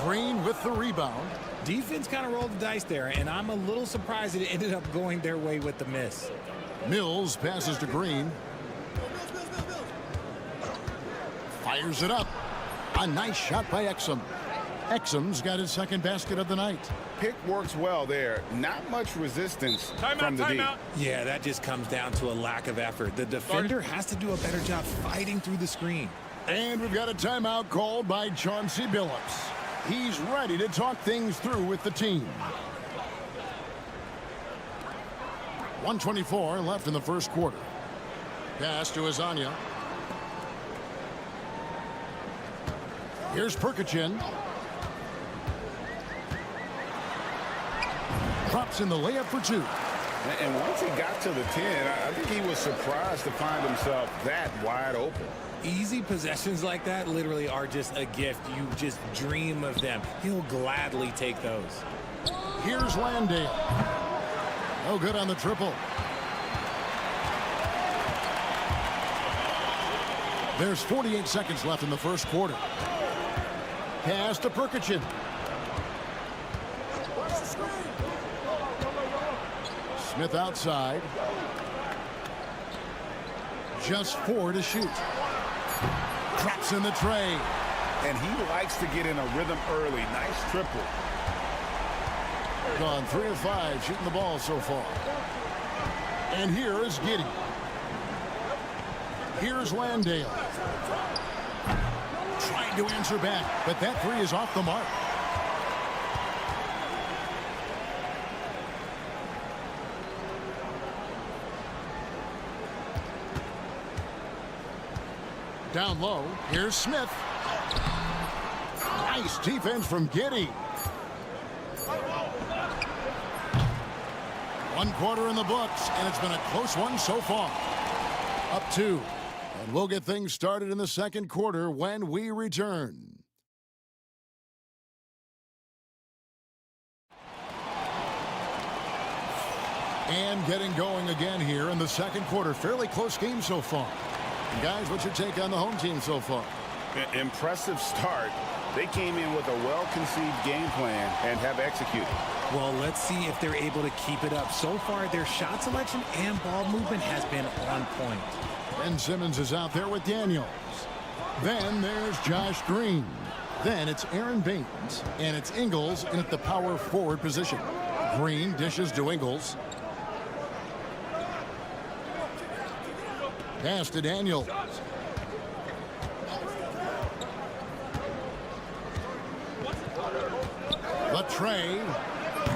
Green with the rebound. Defense kind of rolled the dice there, and I'm a little surprised it ended up going their way with the miss. Mills passes to Green. Fires it up. A nice shot by Exum. Exum's got his second basket of the night. Pick works well there. Not much resistance from the D. Yeah, that just comes down to a lack of effort. The defender has to do a better job fighting through the screen. And we've got a timeout called by Chauncey Billups. He's ready to talk things through with the team. 1:24 left in the first quarter. Pass to Azania. Here's Perkichin. Drops in the layup for 2. And once he got to the 10, I think he was surprised to find himself that wide open. Easy possessions like that literally are just a gift. You just dream of them. He'll gladly take those. Here's Landale. No good on the triple. There's 48 seconds left in the first quarter. Pass to Perkichin. Smith outside. Just 4 to shoot. Drops in the tray. And he likes to get in a rhythm early. Nice triple. Gone 3 of 5 shooting the ball so far. And here is Giddey. Here's Landale. Trying to answer back, but that 3 is off the mark. Down low, here's Smith. Nice defense from Giddey. 1 quarter in the books, and it's been a close one so far. Up 2. And we'll get things started in the second quarter when we return. And getting going again here in the second quarter. Fairly close game so far. And guys, what's your take on the home team so far? Impressive start. They came in with a well-conceived game plan and have executed. Well, let's see if they're able to keep it up. So far, their shot selection and ball movement has been on point. Ben Simmons is out there with Daniels. Then there's Josh Green. Then it's Aaron Baines. And it's Ingles in at the power forward position. Green dishes to Ingles. Pass to Daniels. The tray.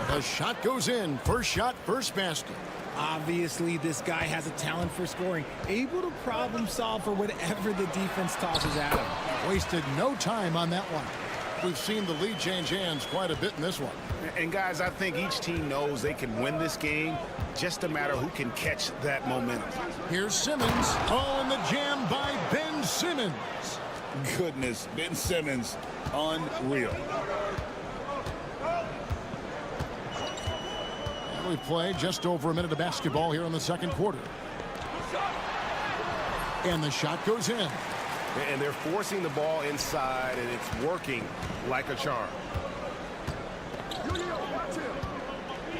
The shot goes in. First shot, first basket. Obviously, this guy has a talent for scoring, able to problem solve for whatever the defense tosses at him. Wasted no time on that one. We've seen the lead change hands quite a bit in this one. And guys, I think each team knows they can win this game. Just a matter who can catch that momentum. Here's Simmons. Oh, and the jam by Ben Simmons. Goodness, Ben Simmons, unreal. We've played just over a minute of basketball here in the second quarter. And the shot goes in. And they're forcing the ball inside, and it's working like a charm.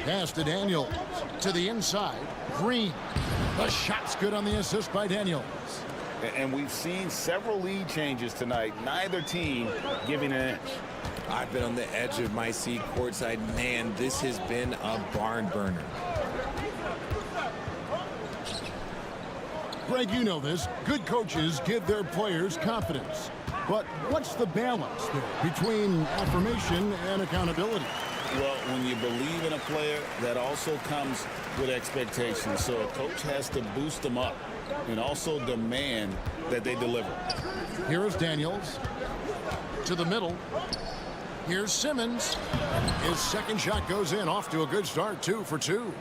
Pass to Daniels. To the inside. Green. The shot's good on the assist by Daniels. And we've seen several lead changes tonight. Neither team giving an inch. I've been on the edge of my seat courtside. Man, this has been a barn burner. Greg, you know this. Good coaches give their players confidence. But what's the balance there between affirmation and accountability? Well, when you believe in a player, that also comes with expectations. So a coach has to boost them up and also demand that they deliver. Here is Daniels. To the middle. Here's Simmons. His second shot goes in, off to a good start, 2 for 2.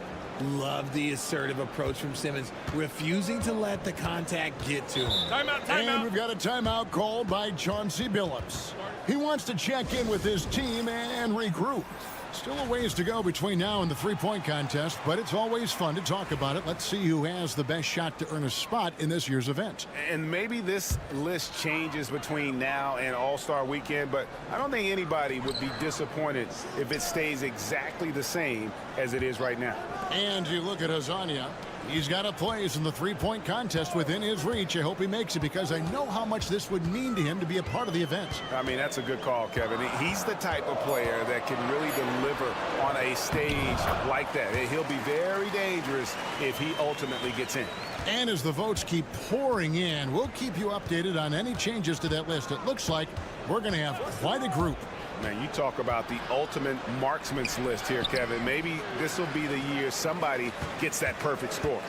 Love the assertive approach from Simmons, refusing to let the contact get to him. And we've got a timeout called by Chauncey Billups. He wants to check in with his team and regroup. Still a ways to go between now and the three-point contest, but it's always fun to talk about it. Let's see who has the best shot to earn a spot in this year's event. And maybe this list changes between now and All-Star Weekend, but I don't think anybody would be disappointed if it stays exactly the same as it is right now. And you look at Hezonja. He's got a place in the three-point contest within his reach. I hope he makes it because I know how much this would mean to him to be a part of the event. I mean, that's a good call, Kevin. He's the type of player that can really deliver on a stage like that. He'll be very dangerous if he ultimately gets in. And as the votes keep pouring in, we'll keep you updated on any changes to that list. It looks like we're going to have quite a group. Man, you talk about the ultimate marksman's list here, Kevin. Maybe this will be the year somebody gets that perfect score.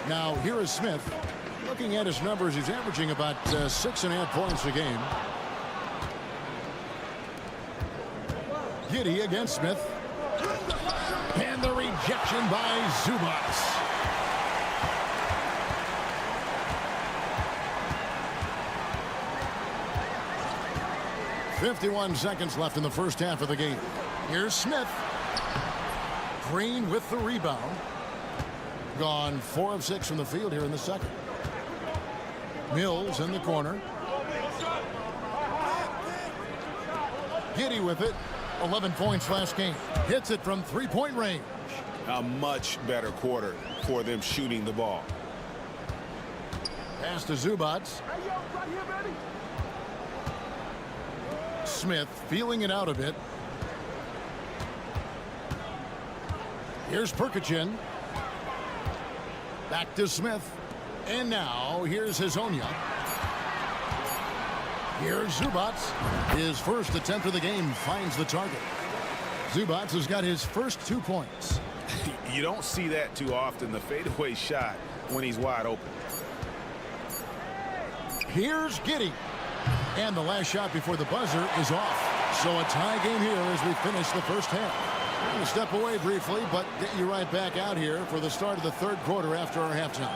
Now, here is Smith. Looking at his numbers, he's averaging about 6.5 points a game. Giddey against Smith. And the rejection by Zubats. .51 seconds left in the first half of the game. Here's Smith. Green with the rebound. Gone 4 of 6 from the field here in the second. Mills in the corner. Giddey with it. 11 points last game. Hits it from three-point range. A much better quarter for them shooting the ball. Pass to Zubats. Smith feeling it out a bit. Here's Perkachin. Back to Smith. And now here's Hezonja. Here's Zubats. His first attempt of the game finds the target. Zubats has got his first 2 points. You don't see that too often, the fadeaway shot when he's wide open. Here's Giddey. And the last shot before the buzzer is off. So a tie game here as we finish the first half. We're going to step away briefly, but get you right back out here for the start of the third quarter after our halftime.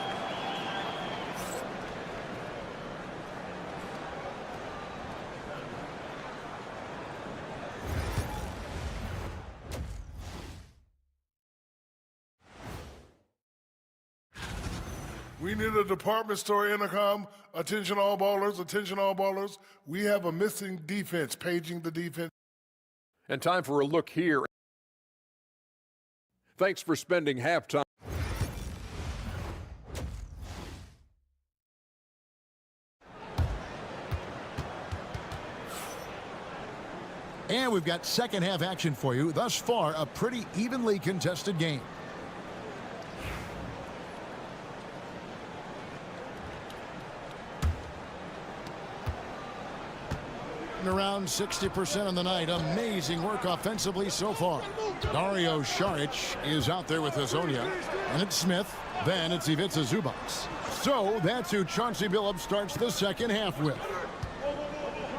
We need a department store intercom. Attention all ballers, attention all ballers. We have a missing defense, paging the defense. And time for a look here. Thanks for spending halftime. And we've got second half action for you. Thus far, a pretty evenly contested game. Around 60% on the night. Amazing work offensively so far. Dario Saric is out there with Hezonja. And it's Smith. Then it's Ivica Zubats. So that's who Chauncey Billups starts the second half with.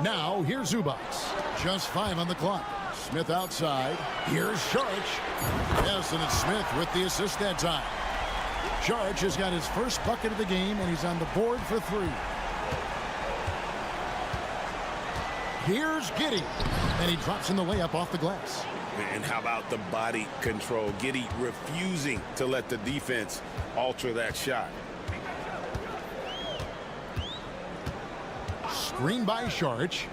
Now here's Zubats. Just 5 on the clock. Smith outside. Here's Saric. Yes, and it's Smith with the assist that time. Saric has got his first bucket of the game, and he's on the board for 3. Here's Giddey, and he drops in the layup off the glass. And how about the body control? Giddey refusing to let the defense alter that shot. Screen by Saric.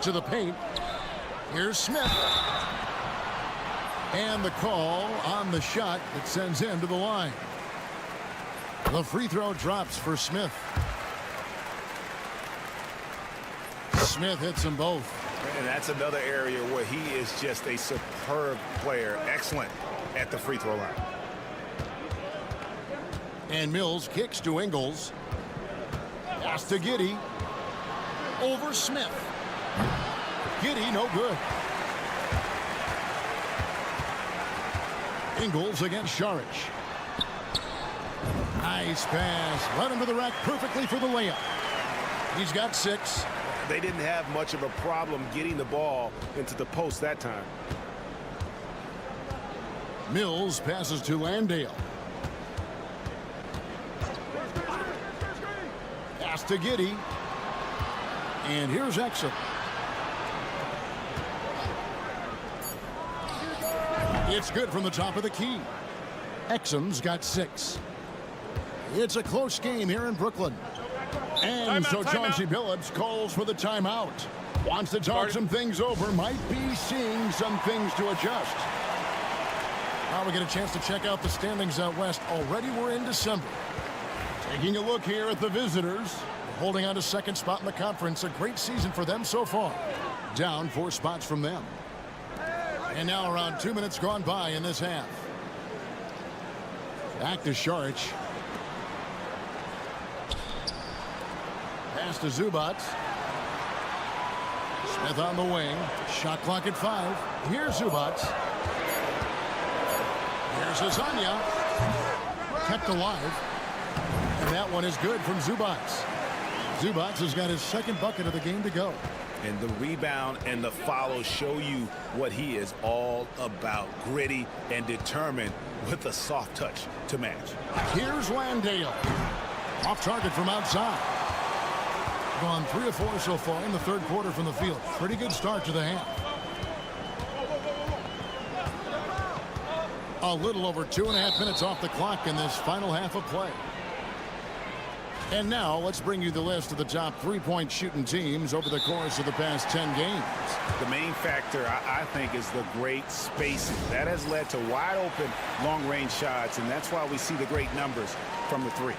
To the paint. Here's Smith. And the call on the shot that sends him to the line. The free throw drops for Smith. Smith hits them both. And that's another area where he is just a superb player. Excellent at the free throw line. And Mills kicks to Ingles. Pass to Giddey. Over Smith. Giddey no good. Ingles against Saric. Nice pass. Led him to the rack perfectly for the layup. He's got 6. They didn't have much of a problem getting the ball into the post that time. Mills passes to Landale. Pass to Giddey. And here's Exum. It's good from the top of the key. Exum's got 6. It's a close game here in Brooklyn. And so Chauncey Billups calls for the timeout. Wants to talk some things over. Might be seeing some things to adjust. Now we get a chance to check out the standings out west. Already we're in December. Taking a look here at the visitors. Holding on to second spot in the conference. A great season for them so far. Down 4 spots from them. And now around 2 minutes gone by in this half. Back to Saric. Pass to Zubac. Smith on the wing. Shot clock at 5. Here's Zubac. Here's Azania. Kept alive. And that one is good from Zubac. Zubac has got his second bucket of the game to go. And the rebound and the follow show you what he is all about. Gritty and determined with a soft touch to match. Here's Landale. Off target from outside. Gone 3 of 4 so far in the third quarter from the field. Pretty good start to the half. A little over 2.5 minutes off the clock in this final half of play. And now let's bring you the list of the top 3-point shooting teams over the course of the past 10 games. The main factor, I think, is the great spacing. That has led to wide open long-range shots, and that's why we see the great numbers from the 3.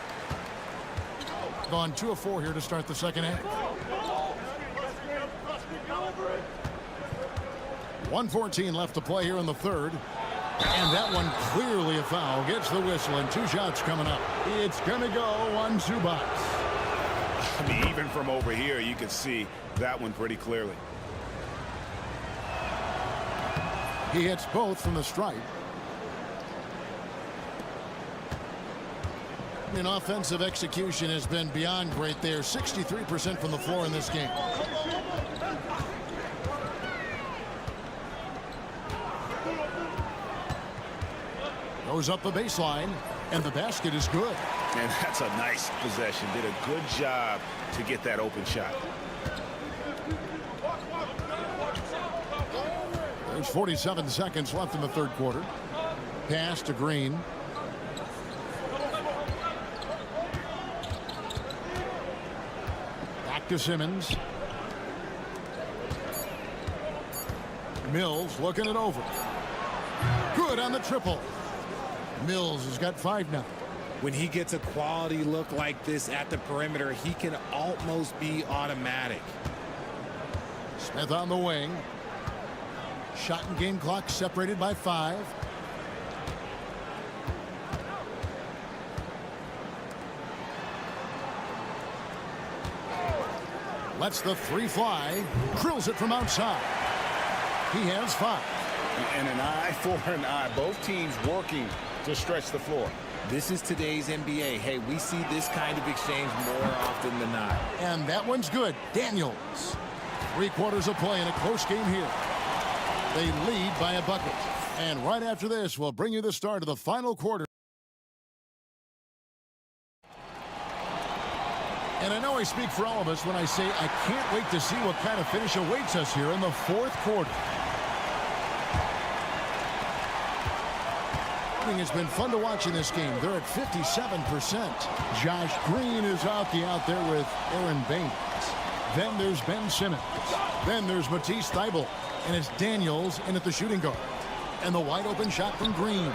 Gone 2 of 4 here to start the second half. 1:14 left to play here in the third. And that one clearly a foul. Gets the whistle and 2 shots coming up. It's going to go on Zubac. I mean, even from over here, you can see that one pretty clearly. He hits both from the stripe. And offensive execution has been beyond great there. 63% from the floor in this game. Goes up the baseline, and the basket is good. And that's a nice possession. Did a good job to get that open shot. There's 47 seconds left in the third quarter. Pass to Green. Back to Simmons. Mills looking it over. Good on the triple. Mills has got 5 now. When he gets a quality look like this at the perimeter, he can almost be automatic. Smith on the wing. Shot and game clock separated by 5. Lets the 3 fly. Drills it from outside. He has 5. And an eye for an eye. Both teams working to stretch the floor. This is today's NBA. Hey, we see this kind of exchange more often than not. And that one's good. Daniels. 3 quarters of play in a close game here. They lead by a bucket. And right after this, we'll bring you the start of the final quarter. And I know I speak for all of us when I say I can't wait to see what kind of finish awaits us here in the fourth quarter. It's been fun to watch in this game. They're at 57%. Josh Green is out there with Aaron Baines. Then there's Ben Simmons. Then there's Matisse Thybulle. And it's Daniels in at the shooting guard. And the wide open shot from Green.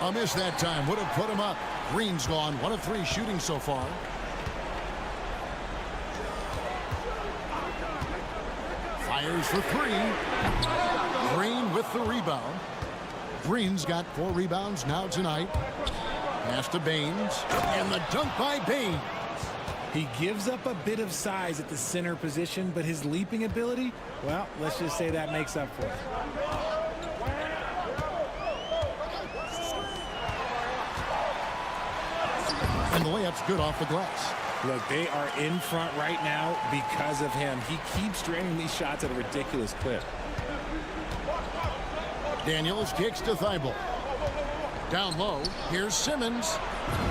A miss that time would have put him up. Green's gone 1 of 3 shooting so far. Fires for 3. Green with the rebound. Green's got 4 rebounds now tonight. Pass to Baines. And the dunk by Baines. He gives up a bit of size at the center position, but his leaping ability, well, let's just say that makes up for it. And the layup's good off the glass. Look, they are in front right now because of him. He keeps draining these shots at a ridiculous clip. Daniels kicks to Thibault. Down low, here's Simmons.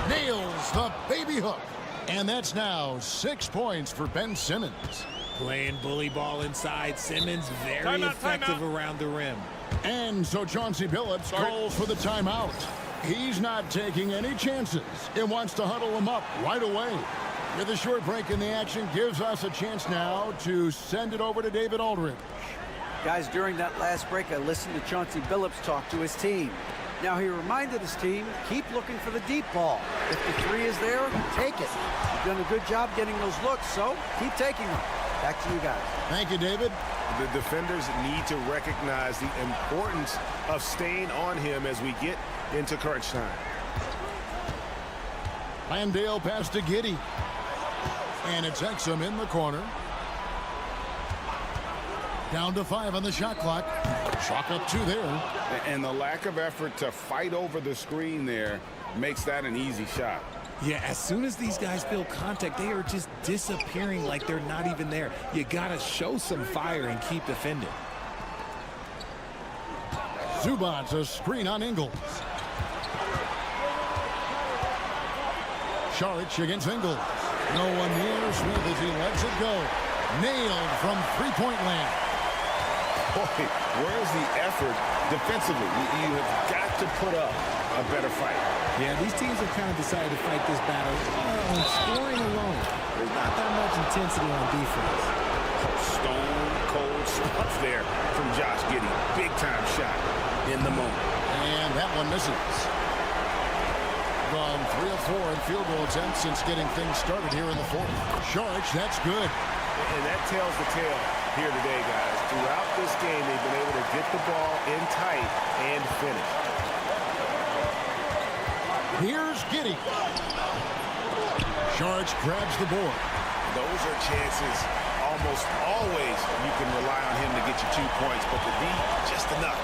Nails the baby hook. And that's now 6 points for Ben Simmons. Playing bully ball inside. Simmons very effective around the rim. And so Chauncey Billups calls for the timeout. He's not taking any chances and wants to huddle them up right away. With a short break in the action, gives us a chance now to send it over to David Aldridge. Guys, during that last break, I listened to Chauncey Billups talk to his team. Now, he reminded his team, keep looking for the deep ball. If the three is there, take it. You've done a good job getting those looks, so keep taking them. Back to you guys. Thank you, David. The defenders need to recognize the importance of staying on him as we get into crunch time. Landale pass to Giddey. And it's Exum in the corner. Down to 5 on the shot clock. Chalk up 2 there. And the lack of effort to fight over the screen there makes that an easy shot. Yeah, as soon as these guys feel contact, they are just disappearing like they're not even there. You got to show some fire and keep defending. Zubac's a screen on Ingles. Saric against Ingles. No one near Smith as he lets it go. Nailed from three-point land. Boy, where's the effort defensively? You have got to put up a better fight. Yeah, these teams have kind of decided to fight this battle on scoring alone. There's not that much intensity on defense. Stone cold stuff there from Josh Giddey. Big time shot in the moment. And that one misses. From 3 of 4 in field goal attempts since getting things started here in the fourth. Saric, that's good. And that tells the tale here today, guys. Throughout this game, they've been able to get the ball in tight and finish. Here's Giddey. Saric grabs the board. Those are chances almost always you can rely on him to get you 2 points, but the D, just enough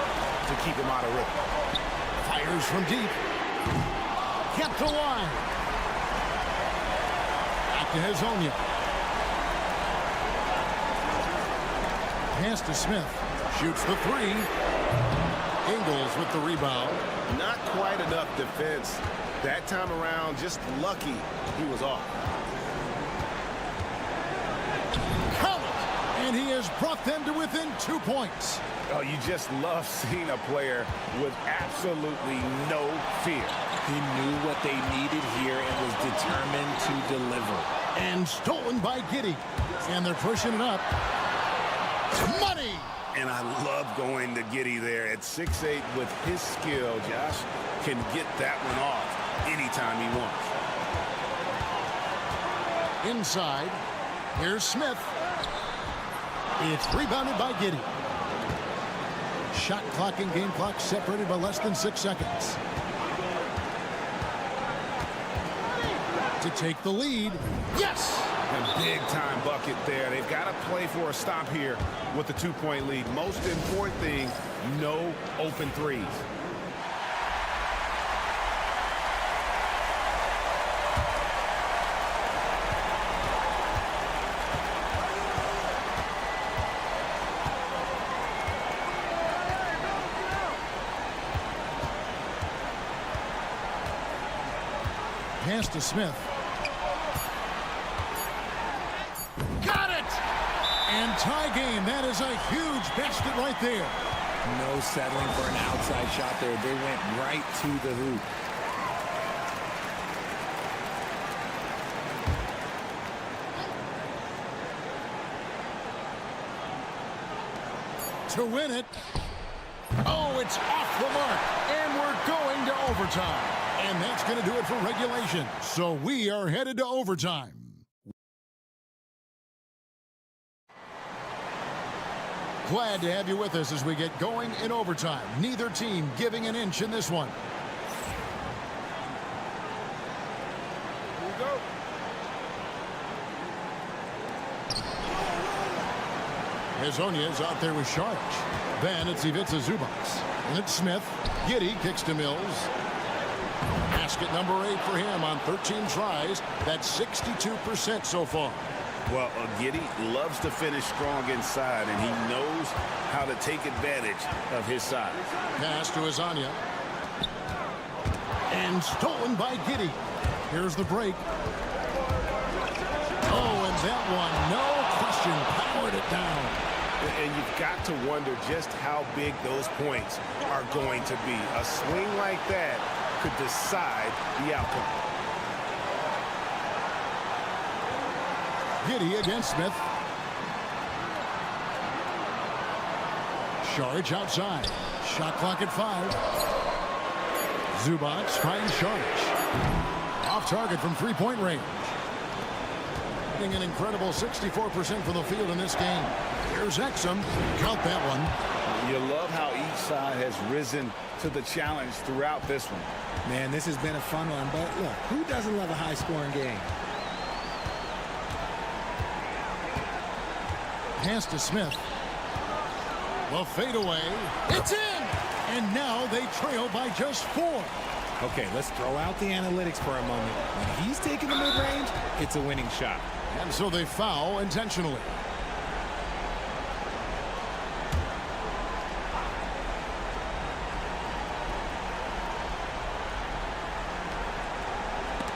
to keep him out of rhythm. Fires from deep. Kept the line. Back to Hezonja. Pass to Smith. Shoots the 3. Ingles with the rebound. Not quite enough defense. That time around, just lucky he was off. Count it! And he has brought them to within 2 points. Oh, you just love seeing a player with absolutely no fear. He knew what they needed here and was determined to deliver. And stolen by Giddey. And they're pushing it up. Money! And I love going to Giddey there at 6'8" with his skill. Josh can get that one off anytime he wants. Inside, here's Smith. It's rebounded by Giddey. Shot clock and game clock separated by less than 6 seconds. To take the lead. Yes! A big-time bucket there. They've got to play for a stop here with the 2-point lead. Most important thing, no open threes. Pass to Smith. Got it! And tie game. That is a huge basket right there. No settling for an outside shot there. They went right to the hoop. To win it. Oh, it's off the mark. And we're going to overtime. And that's going to do it for regulation. So we are headed to overtime. Glad to have you with us as we get going in overtime. Neither team giving an inch in this one. Here we go. Hezonja is out there with Saric. Then it's Ivica Zubac. And it's Smith. Giddey kicks to Mills. Basket number 8 for him on 13 tries. That's 62% so far. Well, Giddey loves to finish strong inside, and he knows how to take advantage of his size. Pass to Azania. And stolen by Giddey. Here's the break. Oh, and that one, no question, powered it down. And you've got to wonder just how big those points are going to be. A swing like that could decide the outcome. Giddey against Smith. Sharge outside. Shot clock at 5. Zubac finds Sharge. Off target from three-point range. Hitting an incredible 64% from the field in this game. Here's Exum. Count that one. You love how each side has risen to the challenge throughout this one. Man, this has been a fun one, but look, who doesn't love a high-scoring game? Pass to Smith. The fadeaway. It's in! And now they trail by just 4. Okay, let's throw out the analytics for a moment. When he's taking the mid-range, it's a winning shot. And so they foul intentionally.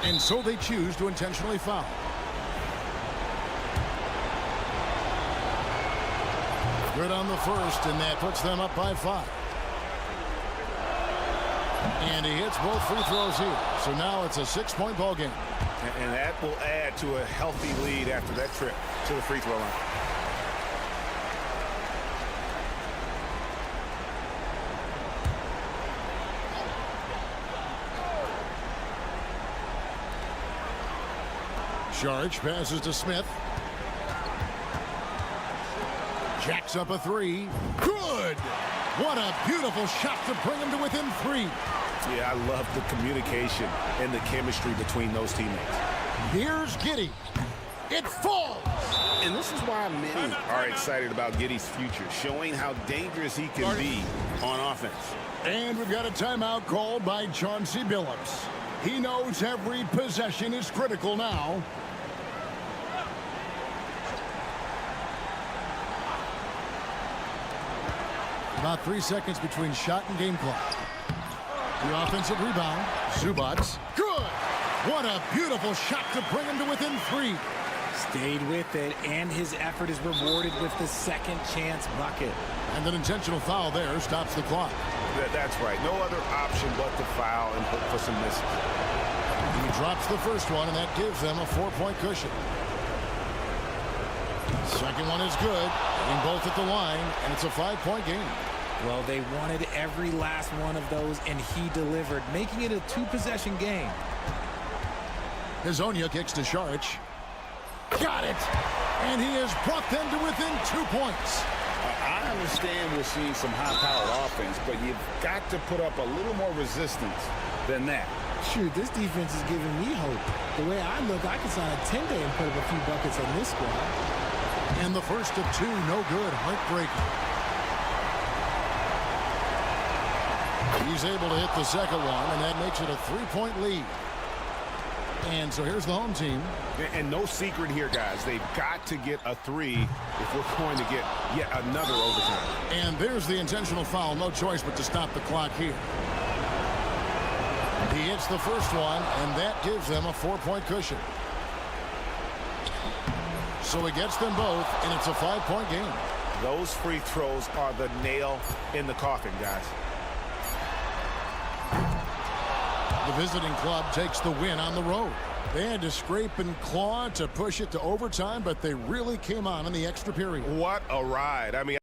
And so they choose to intentionally foul. Good on the first, and that puts them up by 5. And he hits both free throws here. So now it's a 6-point ball game. And that will add to a healthy lead after that trip to the free throw line. Sharge passes to Smith. Jacks up a 3. Good! What a beautiful shot to bring him to within 3. Yeah, I love the communication and the chemistry between those teammates. Here's Giddey. It falls! And this is why many are excited about Giddey's future, showing how dangerous he can be on offense. And we've got a timeout called by Chauncey Billups. He knows every possession is critical now. About 3 seconds between shot and game clock. The offensive rebound. Zubac. Good! What a beautiful shot to bring him to within 3. Stayed with it, and his effort is rewarded with the second chance bucket. And an intentional foul there stops the clock. That's right. No other option but to foul and hope for some misses. He drops the first one, and that gives them a 4-point cushion. Second one is good. Hitting both at the line, and it's a 5-point game. Well, they wanted every last one of those, and he delivered, making it a 2-possession game. Hazonia kicks to Sharge. Got it! And he has brought them to within 2 points. I understand we're seeing some high-powered offense, but you've got to put up a little more resistance than that. Shoot, this defense is giving me hope. The way I look, I could sign a 10-day and put up a few buckets on this squad. And the first of 2, no good. Heartbreaker. He's able to hit the second one, and that makes it a 3-point lead. And so here's the home team. And no secret here, guys. They've got to get a 3 if we're going to get yet another overtime. And there's the intentional foul. No choice but to stop the clock here. He hits the first one, and that gives them a 4-point cushion. So he gets them both, and it's a 5-point game. Those free throws are the nail in the coffin, guys. The visiting club takes the win on the road. They had to scrape and claw to push it to overtime, but they really came on in the extra period. What a ride. I mean,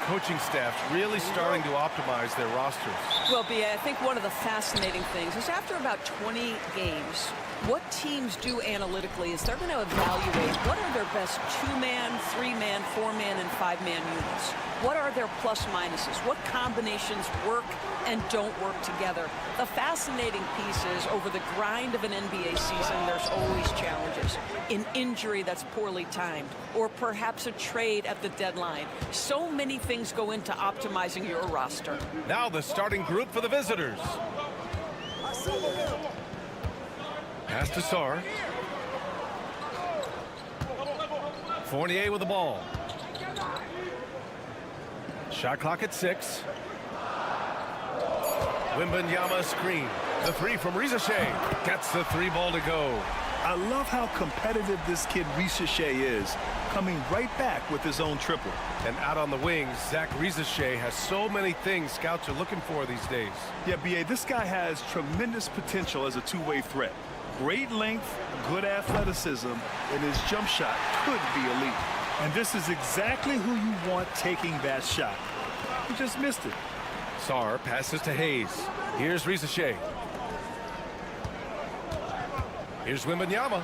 Coaching staff's really starting to optimize their rosters. Well, B.A., I think one of the fascinating things is after about 20 games, what teams do analytically is they're going to evaluate what are their best 2-man, 3-man, 4-man, and 5-man units. What are their plus minuses? What combinations work and don't work together? The fascinating piece is over the grind of an NBA season, there's always challenges. An injury that's poorly timed, or perhaps a trade at the deadline. So many things go into optimizing your roster. Now the starting group for the visitors. Pass to Sarr. Fournier with the ball. Shot clock at 6. Wembanyama screen. The 3 from Rizachet. Gets the 3 ball to go. I love how competitive this kid Rizachet is, coming right back with his own triple. And out on the wings, Zach Rizachet has so many things scouts are looking for these days. Yeah, B.A., this guy has tremendous potential as a two-way threat. Great length, good athleticism, and his jump shot could be elite. And this is exactly who you want taking that shot. He just missed it. Sarr passes to Hayes. Here's Rizachet. Here's Wembanyama.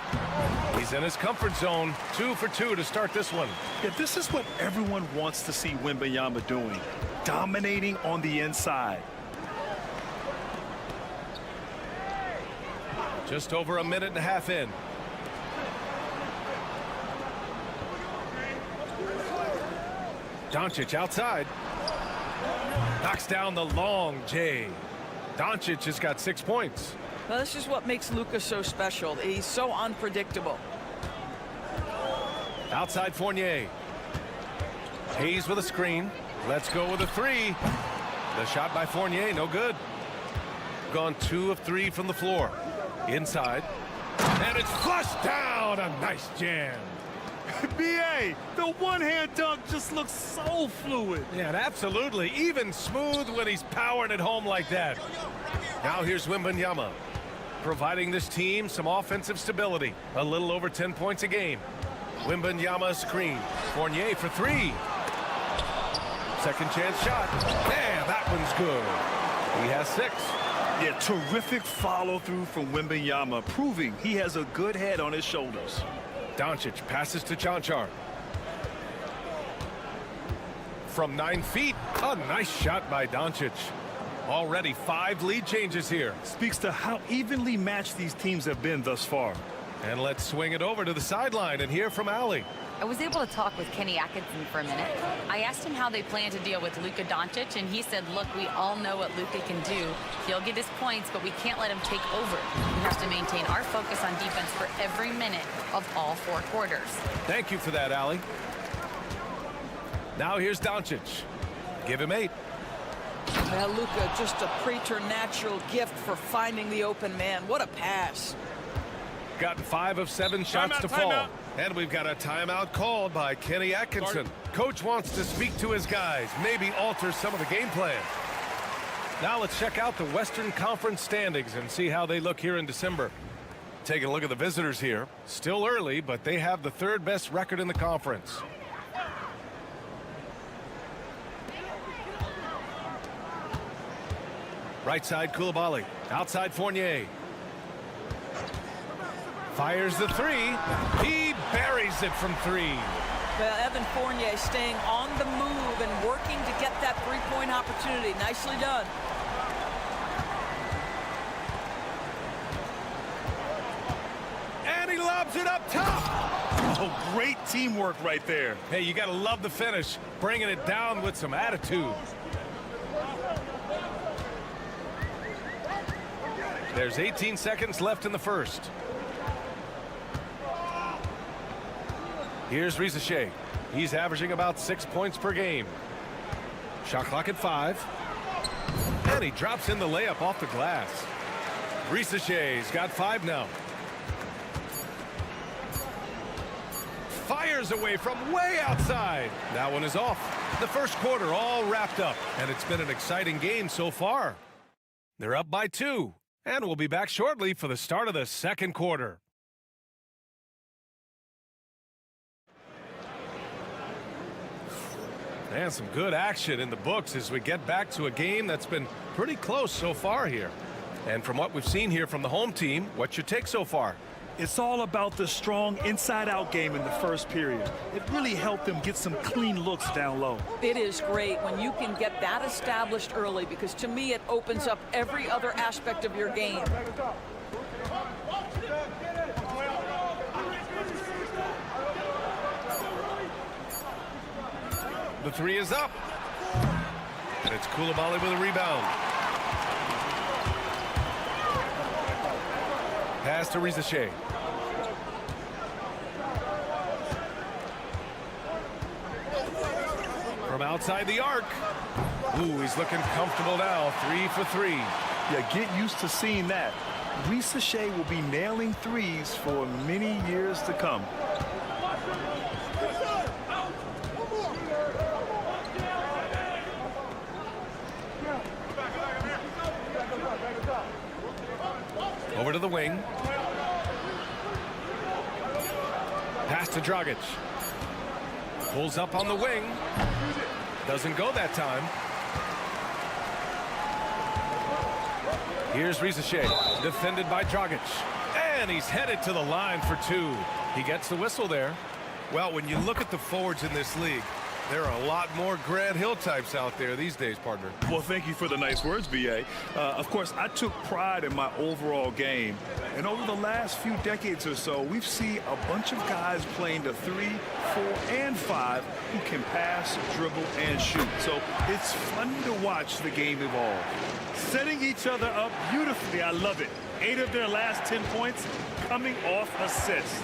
He's in his comfort zone. 2 for 2 to start this one. Yeah, this is what everyone wants to see Wembanyama doing. Dominating on the inside. Just over a minute and a half in. Doncic outside. Knocks down the long J. Doncic has got 6 points. Well, this is what makes Luka so special. He's so unpredictable. Outside Fournier. Hayes with a screen. Let's go with a three. The shot by Fournier, no good. Gone 2 of 3 from the floor. Inside. And it's flushed down. A nice jam. B.A., the one-hand dunk just looks so fluid. Yeah, and absolutely. Even smooth when he's powering it home like that. Now here's Wembanyama, providing this team some offensive stability. A little over 10 points a game. Wembanyama screen. Fournier for 3. Second chance shot. Damn, that one's good. He has 6. Yeah, terrific follow-through from Wembanyama, proving he has a good head on his shoulders. Doncic passes to Chanchar. From 9 feet, a nice shot by Doncic. Already 5 lead changes here. Speaks to how evenly matched these teams have been thus far. And let's swing it over to the sideline and hear from Allie. I was able to talk with Kenny Atkinson for a minute. I asked him how they plan to deal with Luka Doncic, and he said, look, we all know what Luka can do. He'll get his points, but we can't let him take over. We have to maintain our focus on defense for every minute of all 4 quarters. Thank you for that, Allie. Now here's Doncic. Give him 8. Well, Luka, just a preternatural gift for finding the open man. What a pass. Gotten 5 of 7 shots to fall. And we've got a timeout called by Kenny Atkinson. Coach wants to speak to his guys, maybe alter some of the game plan. Now let's check out the Western Conference standings and see how they look here in December. Taking a look at the visitors here. Still early, but they have the 3rd best record in the conference. Right side, Koulibaly. Outside, Fournier. Fires the 3. He buries it from 3. Well, Evan Fournier staying on the move and working to get that 3-point opportunity. Nicely done. And he lobs it up top. Oh, great teamwork right there. Hey, you got to love the finish. Bringing it down with some attitude. There's 18 seconds left in the first. Here's Risacher. He's averaging about 6 points per game. Shot clock at 5. And he drops in the layup off the glass. Risacher's got 5 now. Fires away from way outside. That one is off. The first quarter all wrapped up, and it's been an exciting game so far. They're up by 2, and we'll be back shortly for the start of the second quarter. And some good action in the books as we get back to a game that's been pretty close so far here. And from what we've seen here from the home team, what's your take so far? It's all about the strong inside-out game in the first period. It really helped them get some clean looks down low. It is great when you can get that established early, because to me it opens up every other aspect of your game. The 3 is up. And it's Koulibaly with a rebound. Pass to Risacher. From outside the arc. Ooh, he's looking comfortable now. 3 for 3. Yeah, get used to seeing that. Risacher will be nailing threes for many years to come. Over to the wing. Pass to Dragic. Pulls up on the wing. Doesn't go that time. Here's Risacher, defended by Dragic. And he's headed to the line for 2. He gets the whistle there. Well, when you look at the forwards in this league, there are a lot more Grant Hill types out there these days, partner. Well, thank you for the nice words, B.A. Of course, I took pride in my overall game. And over the last few decades or so, we've seen a bunch of guys playing the 3, 4, and 5 who can pass, dribble, and shoot. So it's fun to watch the game evolve. Setting each other up beautifully. I love it. 8 of their last 10 points coming off assists.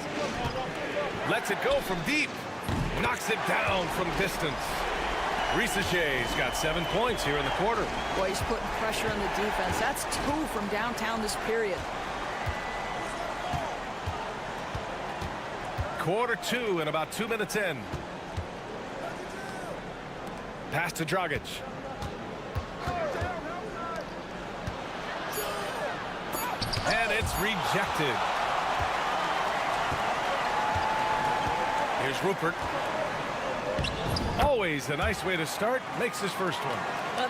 Lets it go from deep. Knocks it down from distance. Risache's got 7 points here in the quarter. Boy, he's putting pressure on the defense. That's 2 from downtown this period. Quarter 2 and about 2 minutes in. Pass to Dragic. And it's rejected. Here's Rupert. Always a nice way to start. Makes his first one.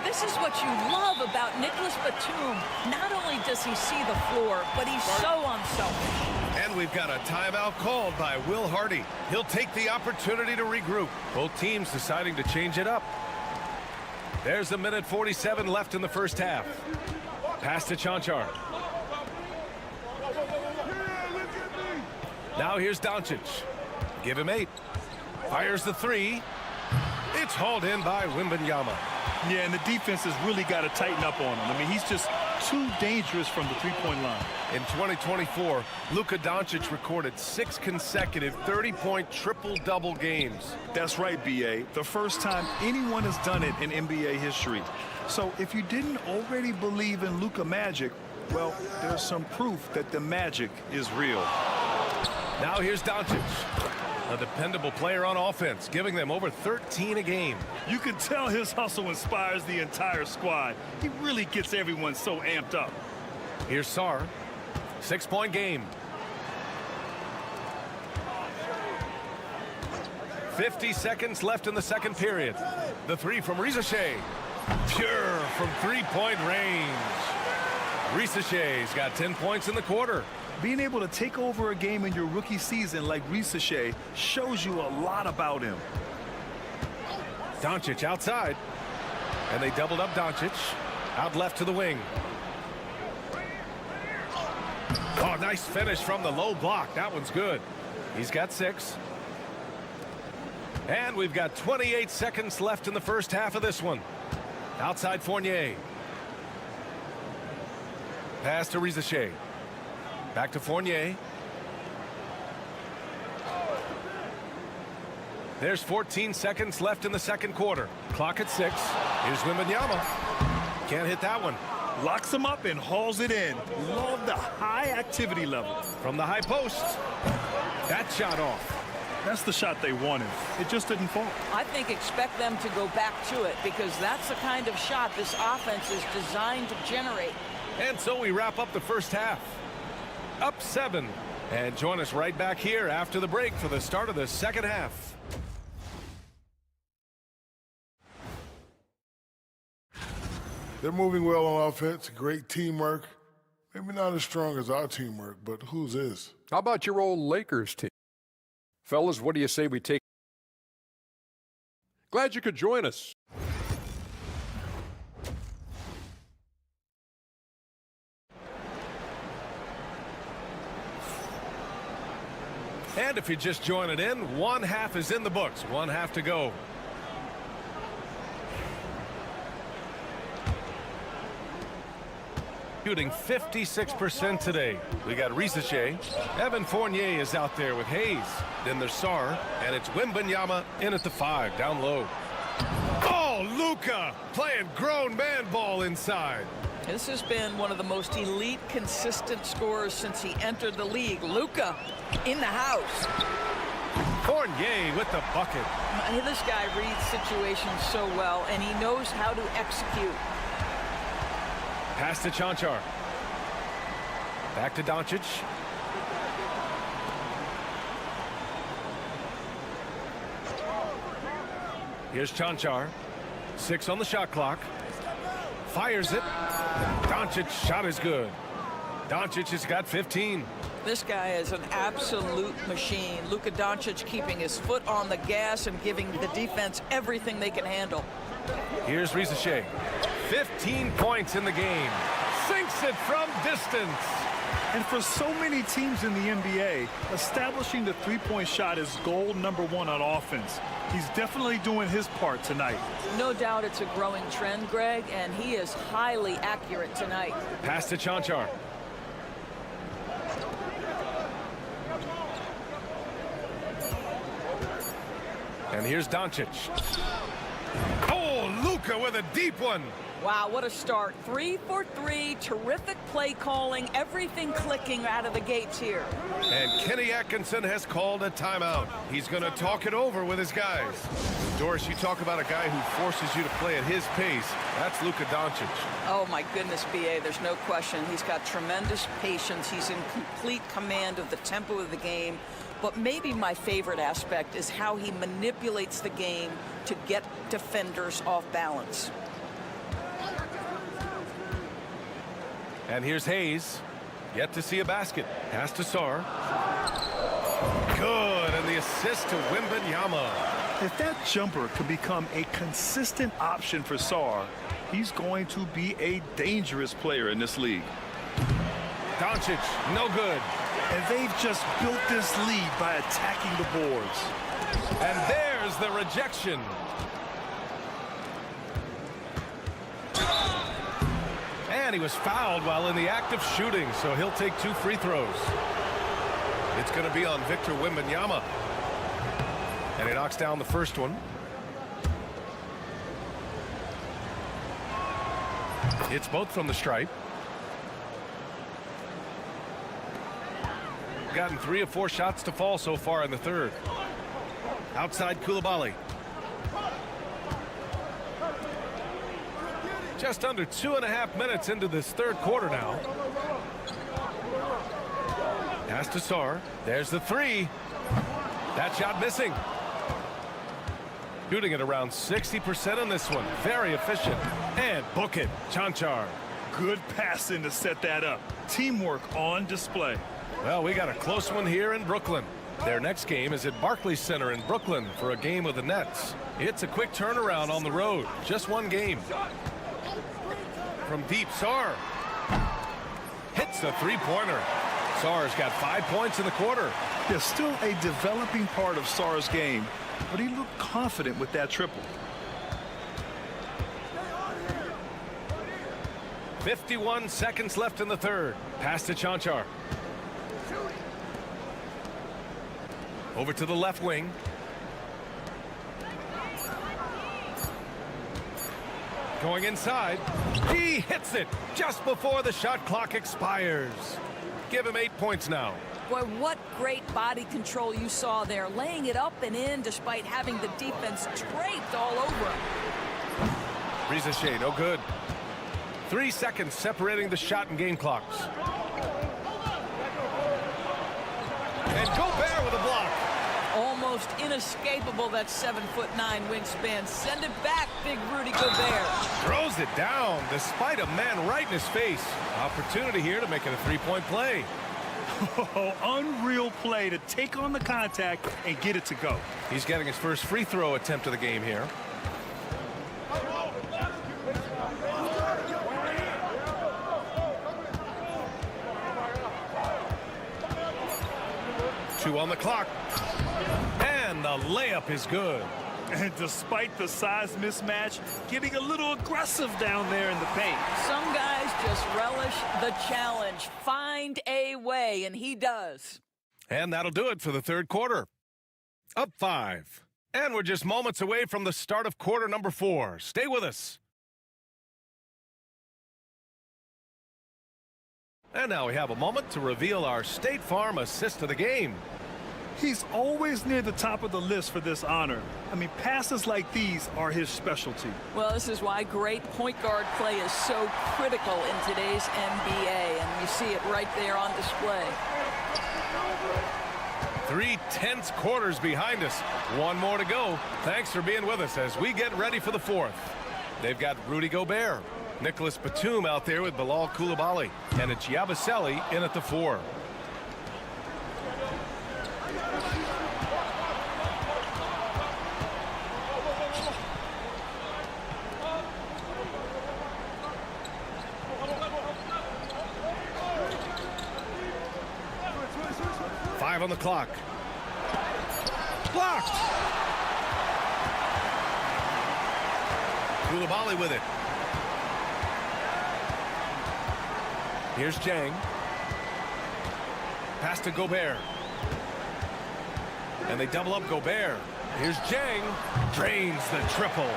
This is what you love about Nicholas Batum. Not only does he see the floor, but he's so unselfish. And we've got a timeout called by Will Hardy. He'll take the opportunity to regroup. Both teams deciding to change it up. There's a minute 47 left in the first half. Pass to Chanchar. Now here's Doncic. Give him 8. Fires the 3. It's hauled in by Wembanyama. Yeah, and the defense has really got to tighten up on him. I mean, he's just too dangerous from the three-point line. In 2024, Luka Doncic recorded 6 consecutive 30-point triple-double games. That's right, B.A. The first time anyone has done it in NBA history. So if you didn't already believe in Luka Magic, well, there's some proof that the magic is real. Now here's Doncic. A dependable player on offense, giving them over 13 a game. You can tell his hustle inspires the entire squad. He really gets everyone so amped up. Here's Sarr. 6-point game. 50 seconds left in the second period. The 3 from Risache. Pure from 3-point range. Risache's got 10 points in the quarter. Being able to take over a game in your rookie season like Risache shows you a lot about him. Doncic outside. And they doubled up Doncic. Out left to the wing. Oh, nice finish from the low block. That one's good. He's got 6. And we've got 28 seconds left in the first half of this one. Outside Fournier. Pass to Risache. Back to Fournier. There's 14 seconds left in the second quarter. Clock at 6. Here's Wembanyama. Can't hit that one. Locks him up and hauls it in. Love the high activity level. From the high post. That shot off. That's the shot they wanted. It just didn't fall. I think expect them to go back to it because that's the kind of shot this offense is designed to generate. And so we wrap up the first half. Up 7. And join us right back here after the break for the start of the second half. They're moving well on offense. Great teamwork. Maybe not as strong as our teamwork, but whose is? How about your old Lakers team? Fellas, what do you say we take? Glad you could join us. And if you're just joining in, one half is in the books. One half to go. Shooting 56% today. We got Risache. Evan Fournier is out there with Hayes. Then there's Sarr. And it's Wembanyama in at the 5, down low. Oh, Luka playing grown man ball inside. This has been one of the most elite, consistent scorers since he entered the league. Luka in the house. Fournier with the bucket. This guy reads situations so well, and he knows how to execute. Pass to Chanchar. Back to Doncic. Here's Chanchar. 6 on the shot clock. Fires it. Doncic's shot is good. Doncic has got 15. This guy is an absolute machine. Luka Doncic keeping his foot on the gas and giving the defense everything they can handle. Here's Risache. 15 points in the game. Sinks it from distance. And for so many teams in the NBA, establishing the three-point shot is goal number 1 on offense. He's definitely doing his part tonight. No doubt it's a growing trend, Greg, and he is highly accurate tonight. Pass to Chanchar. And here's Doncic. Oh, Luka with a deep one. Wow, what a start. 3 for 3, terrific play calling, everything clicking out of the gates here. And Kenny Atkinson has called a timeout. He's going to talk it over with his guys. Doris, you talk about a guy who forces you to play at his pace. That's Luka Doncic. Oh, my goodness, B.A., there's no question. He's got tremendous patience. He's in complete command of the tempo of the game. But maybe my favorite aspect is how he manipulates the game to get defenders off balance. And here's Hayes. Yet to see a basket. Pass to Sarr. Good, and the assist to Wembanyama. If that jumper could become a consistent option for Sarr, he's going to be a dangerous player in this league. Doncic, no good. And they've just built this lead by attacking the boards. And there's the rejection. And he was fouled while in the act of shooting, so he'll take 2 free throws. It's going to be on Victor Wembanyama. And he knocks down the first one. It's both from the stripe. Gotten 3 of 4 shots to fall so far in the third. Outside Coulibaly. Just under 2.5 minutes into this third quarter now. Pass to Sarr. There's the 3. That shot missing. Shooting at around 60% on this one. Very efficient. And book it. Chanchar. Good passing to set that up. Teamwork on display. Well, we got a close one here in Brooklyn. Their next game is at Barclays Center in Brooklyn for a game with the Nets. It's a quick turnaround on the road. Just one game. From deep, Sarr hits the three-pointer. Sarr's got 5 points in the quarter. There's still a developing part of Sarr's game, but he looked confident with that triple. 51 seconds left in the third. Pass to Chanchar. Over to the left wing. Going inside. He hits it just before the shot clock expires. Give him 8 points now. Boy, what great body control you saw there, laying it up and in despite having the defense draped all over him. Rizachet, no good. 3 seconds separating the shot and game clocks. And Gobert with a block. Almost inescapable, that 7'9" wingspan. Send it back, big Rudy Gobert. Throws it down despite a man right in his face. Opportunity here to make it a three-point play. Oh, unreal play to take on the contact and get it to go. He's getting his first free throw attempt of the game here. Two on the clock. And the layup is good. And despite the size mismatch, getting a little aggressive down there in the paint. Some guys just relish the challenge. Find a way, and he does. And that'll do it for the third quarter. Up 5. And we're just moments away from the start of quarter number 4. Stay with us. And now we have a moment to reveal our State Farm assist of the game. He's always near the top of the list for this honor. I mean, passes like these are his specialty. Well, this is why great point guard play is so critical in today's NBA, and you see it right there on display. 3 tense quarters behind us. One more to go. Thanks for being with us as we get ready for the fourth. They've got Rudy Gobert, Nicholas Batum out there with Bilal Coulibaly, and it's Yabusele in at the 4. On the clock. Blocked. Coulibaly with it. Here's Jang. Pass to Gobert. And they double up Gobert. Here's Jang. Drains the triple.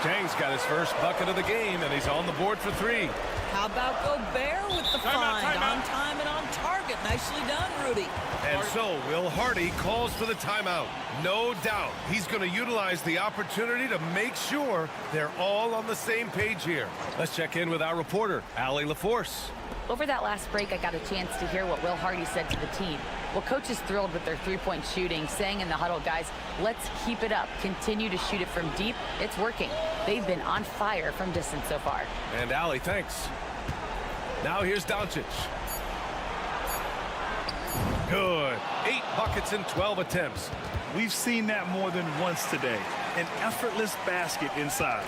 Jang's got his first bucket of the game, and he's on the board for 3. How about Gobert with the find? On time and on target. Nicely done, Rudy. And so Will Hardy calls for the timeout. No doubt he's going to utilize the opportunity to make sure they're all on the same page here. Let's check in with our reporter, Allie LaForce. Over that last break, I got a chance to hear what Will Hardy said to the team. Well, coach is thrilled with their three-point shooting, saying in the huddle, guys, let's keep it up. Continue to shoot it from deep. It's working. They've been on fire from distance so far. And Allie, thanks. Now here's Doncic. Good. 8 buckets in 12 attempts. We've seen that more than once today. An effortless basket inside.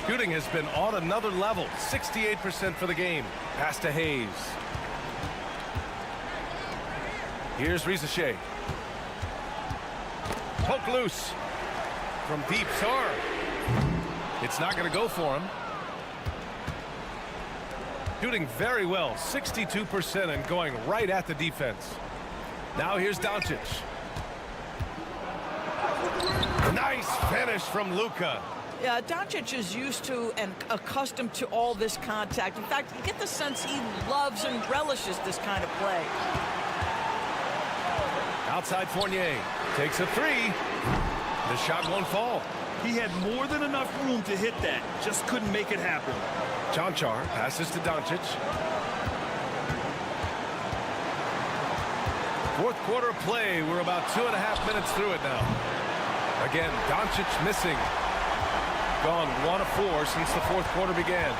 Shooting has been on another level. 68% for the game. Pass to Hayes. Here's Risache. Poke loose. From deep, Sarr. It's not going to go for him. Shooting very well. 62% and going right at the defense. Now here's Doncic. Nice finish from Luka. Yeah, Doncic is used to and accustomed to all this contact. In fact, you get the sense he loves and relishes this kind of play. Outside Fournier. Takes a 3. The shot won't fall. He had more than enough room to hit that. Just couldn't make it happen. Chanchar passes to Doncic. Fourth quarter of play. We're about 2.5 minutes through it now. Again, Doncic missing. Gone 1 of 4 since the fourth quarter began.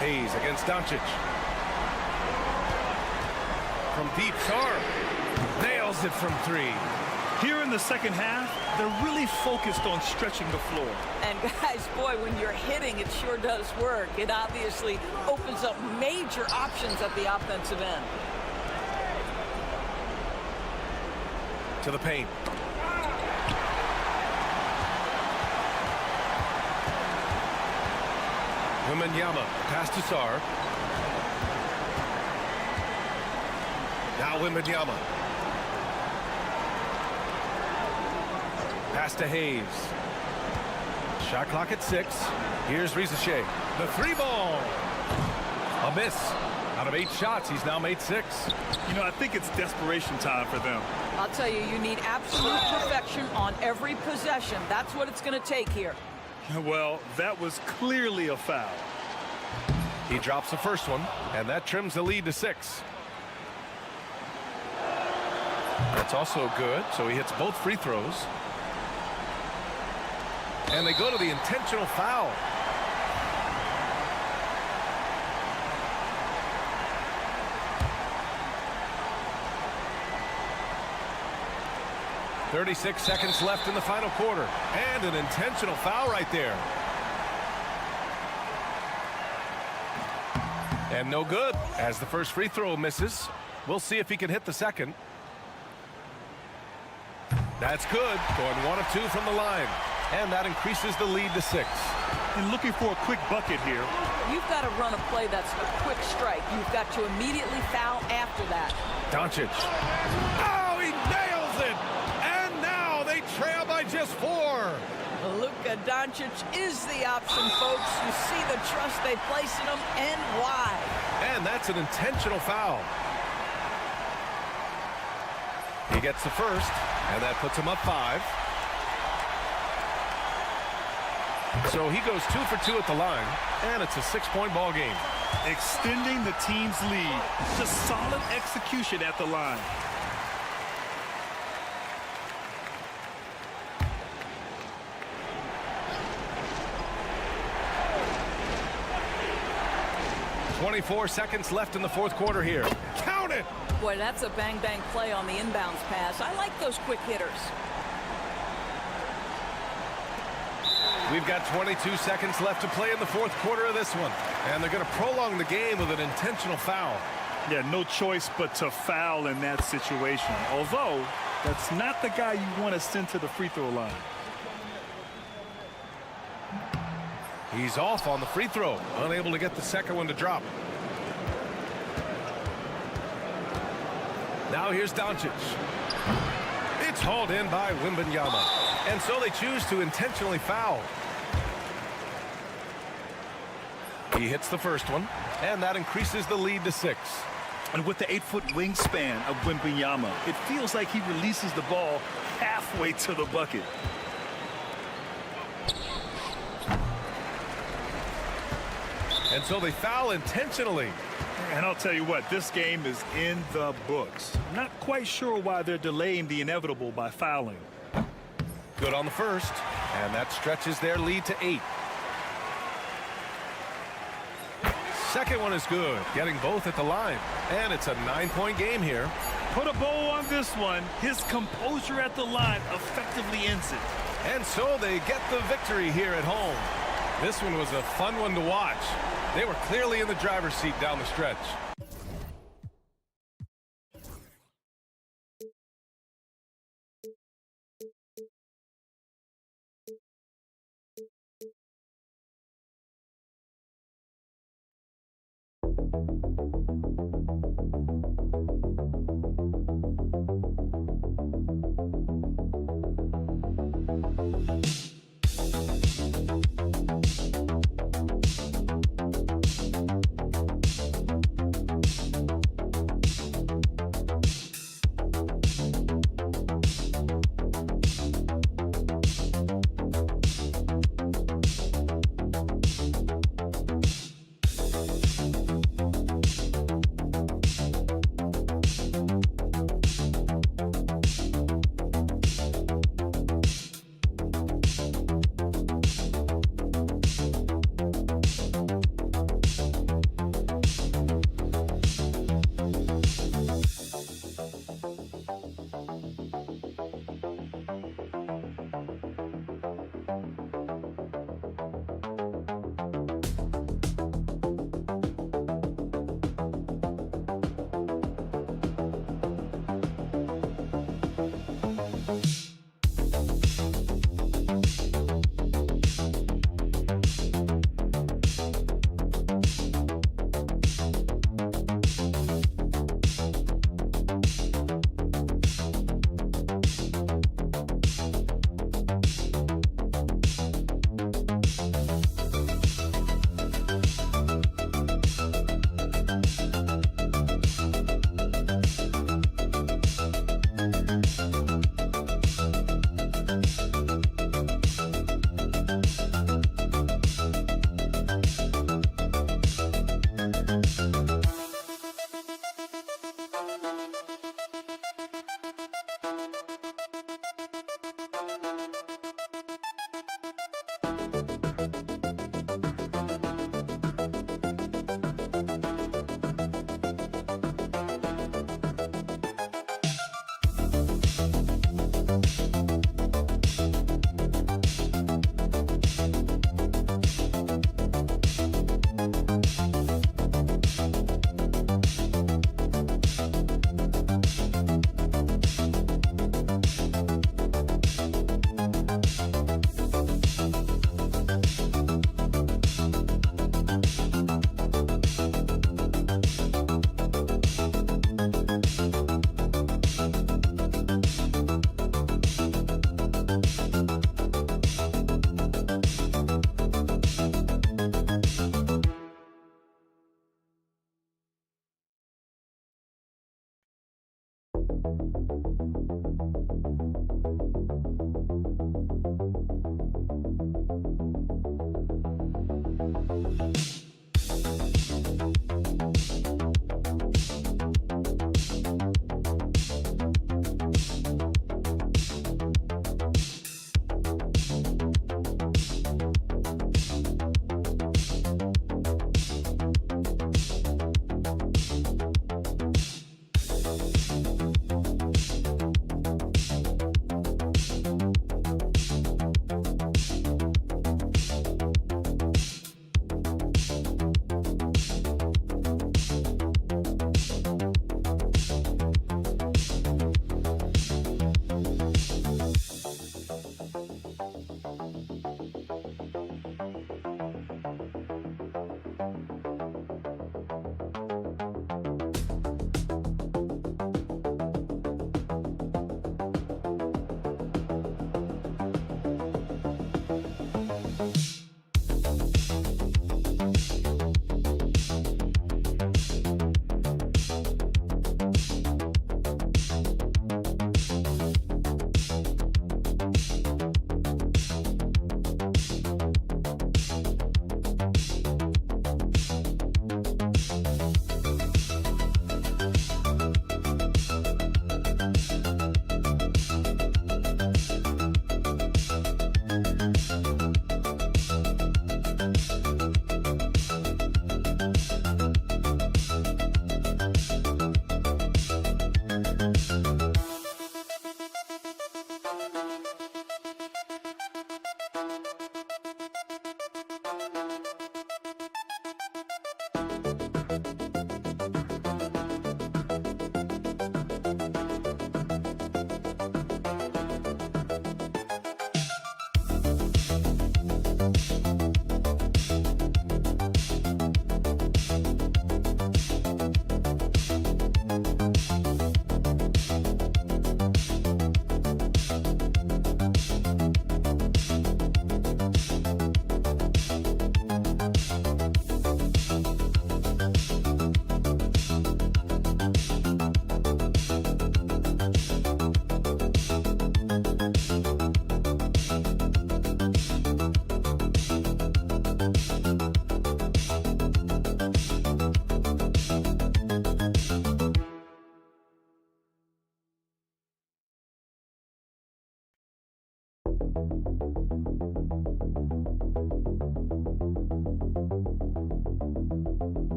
Hayes against Doncic. From deep, Sarr nails it from 3. Here in the second half, they're really focused on stretching the floor. And guys, boy, when you're hitting, it sure does work. It obviously opens up major options at the offensive end. To the paint. Wembanyama, pass to Sarr. Now Wembanyama. Pass to Hayes. Shot clock at 6. Here's Risache. The 3-ball. A miss. Out of 8 shots, he's now made 6. You know, I think it's desperation time for them. I'll tell you, you need absolute perfection on every possession. That's what it's going to take here. Well, that was clearly a foul. He drops the first one, and that trims the lead to 6. That's also good, so he hits both free throws. And they go to the intentional foul. .36 seconds left in the final quarter. And an intentional foul right there. And no good, as the first free throw misses. We'll see if he can hit the second. That's good, going 1 of 2 from the line. And that increases the lead to 6. And looking for a quick bucket here. You've got to run a play that's a quick strike. You've got to immediately foul after that. Doncic. Oh, he nails it! And now they trail by just 4. Luka Doncic is the option, folks. You see the trust they place in him and why. And that's an intentional foul. He gets the first, and that puts him up 5. So he goes 2 for 2 at the line, and it's a 6-point ball game. Extending the team's lead. Just solid execution at the line. .24 seconds left in the fourth quarter here. Count it! Boy, that's a bang-bang play on the inbounds pass. I like those quick hitters. We've got 22 seconds left to play in the fourth quarter of this one. And they're going to prolong the game with an intentional foul. Yeah, no choice but to foul in that situation. Although, that's not the guy you want to send to the free throw line. He's off on the free throw, unable to get the second one to drop. Now here's Doncic. It's hauled in by Wembanyama. And so they choose to intentionally foul. He hits the first one, and that increases the lead to 6. And with the 8-foot wingspan of Wembanyama, it feels like he releases the ball halfway to the bucket. And so they foul intentionally. And I'll tell you what, this game is in the books. Not quite sure why they're delaying the inevitable by fouling. Good on the first, and that stretches their lead to 8. Second one is good, getting both at the line. And it's a 9-point game here. Put a bow on this one. His composure at the line effectively ends it. And so they get the victory here at home. This one was a fun one to watch. They were clearly in the driver's seat down the stretch.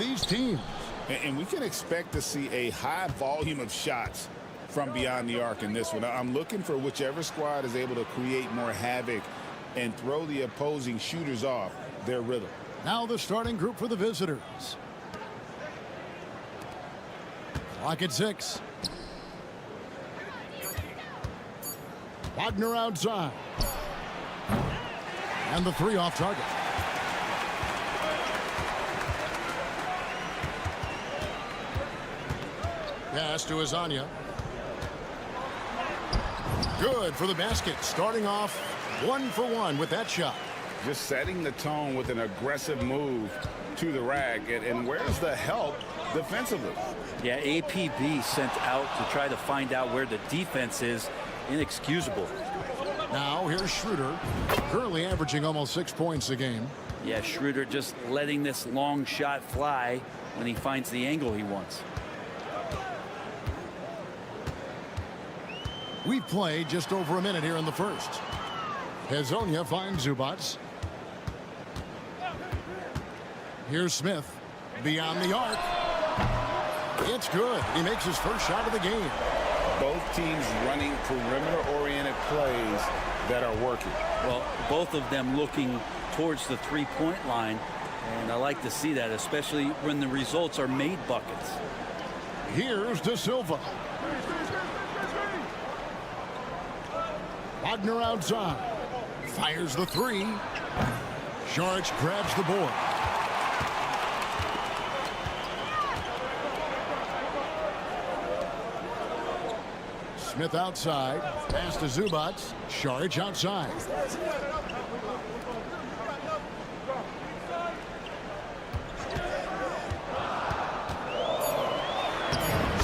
these teams. And we can expect to see a high volume of shots from beyond the arc in this one. I'm looking for whichever squad is able to create more havoc and throw the opposing shooters off their rhythm. Now the starting group for the visitors. Clock at 6. Wagner outside. And the 3 off target. Pass to Azania. Good for the basket. Starting off 1 for 1 with that shot. Just setting the tone with an aggressive move to the rack. And where's the help defensively? Yeah, APB sent out to try to find out where the defense is. Inexcusable. Now here's Schroeder, currently averaging almost 6 points a game. Yeah, Schroeder just letting this long shot fly when he finds the angle he wants. We've played just over a minute here in the first. Hazonia finds Zubats. Here's Smith. Beyond the arc. It's good. He makes his first shot of the game. Both teams running perimeter-oriented plays that are working. Well, both of them looking towards the three-point line, and I like to see that, especially when the results are made buckets. Here's De Silva. Wagner outside. Fires the 3. Saric grabs the board. Smith outside. Pass to Zubats. Saric outside.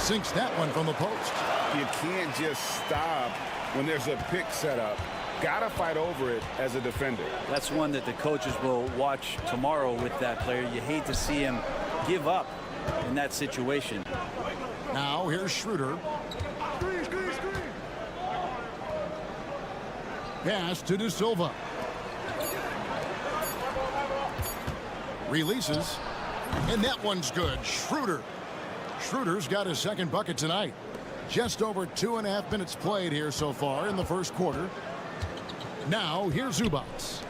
Sinks that one from the post. You can't just stop when there's a pick set up. Gotta fight over it as a defender. That's one that the coaches will watch tomorrow with that player. You hate to see him give up in that situation. Now here's Schroeder. Pass to De Silva. Releases. And that one's good. Schroeder. Schroeder's got his second bucket tonight. Just over 2.5 minutes played here so far in the first quarter. Now here's Zubats.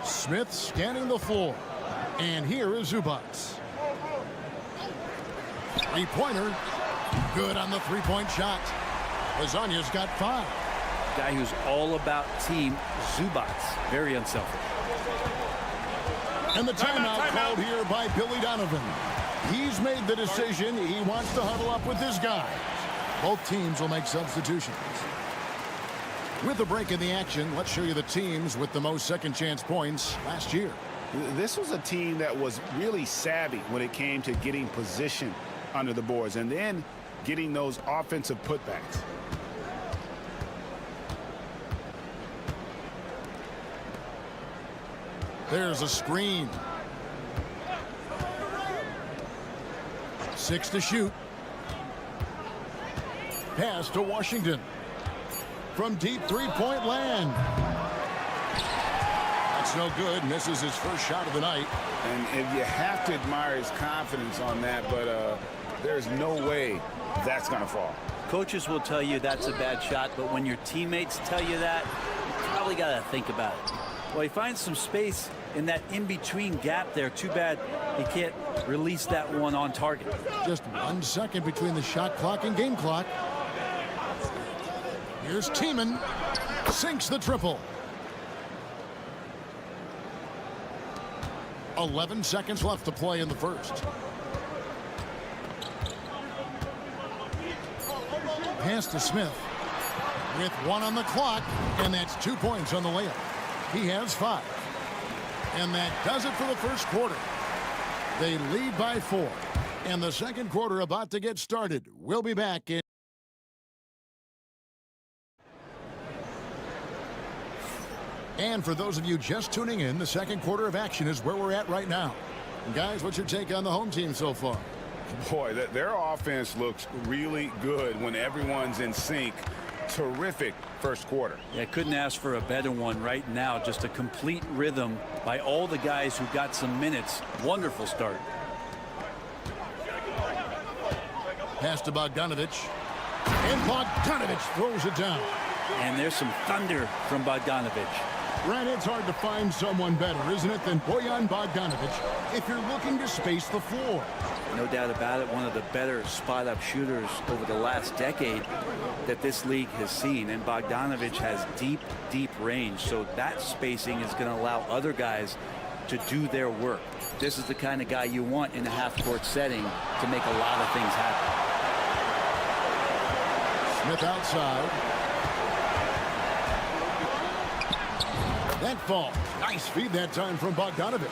Smith scanning the floor. And here is Zubats. Three-pointer. Good on the three-point shot. Lasagna's got 5. Guy who's all about team, Zubats. Very unselfish. And the timeout called here by Billy Donovan. He's made the decision. He wants to huddle up with his guys. Both teams will make substitutions. With a break in the action, let's show you the teams with the most second chance points last year. This was a team that was really savvy when it came to getting position under the boards and then getting those offensive putbacks. There's a screen. 6 to shoot. Pass to Washington. From deep three-point land. That's no good. Misses his first shot of the night. And you have to admire his confidence on that, but there's no way that's going to fall. Coaches will tell you that's a bad shot, but when your teammates tell you that, you probably got to think about it. Well, he finds some space in that in-between gap there. Too bad he can't release that one on target. Just 1 second between the shot clock and game clock. Here's Tiemann. Sinks the triple. 11 seconds left to play in the first. Pass to Smith. With 1 on the clock, and that's 2 points on the layup. He has 5. And that does it for the first quarter. They lead by 4. And the second quarter about to get started. We'll be back in. And for those of you just tuning in, the second quarter of action is where we're at right now. And guys, what's your take on the home team so far? Boy, their offense looks really good when everyone's in sync. Terrific first quarter. Yeah, couldn't ask for a better one right now. Just a complete rhythm by all the guys who got some minutes. Wonderful start. Pass to Bogdanovic. And Bogdanovic throws it down. And there's some thunder from Bogdanovic. Brad, it's hard to find someone better, isn't it, than Bojan Bogdanovic if you're looking to space the floor. No doubt about it, one of the better spot-up shooters over the last decade that this league has seen. And Bogdanovic has deep, deep range, so that spacing is going to allow other guys to do their work. This is the kind of guy you want in a half-court setting to make a lot of things happen. Smith outside. That fall. Nice feed that time from Bogdanovic.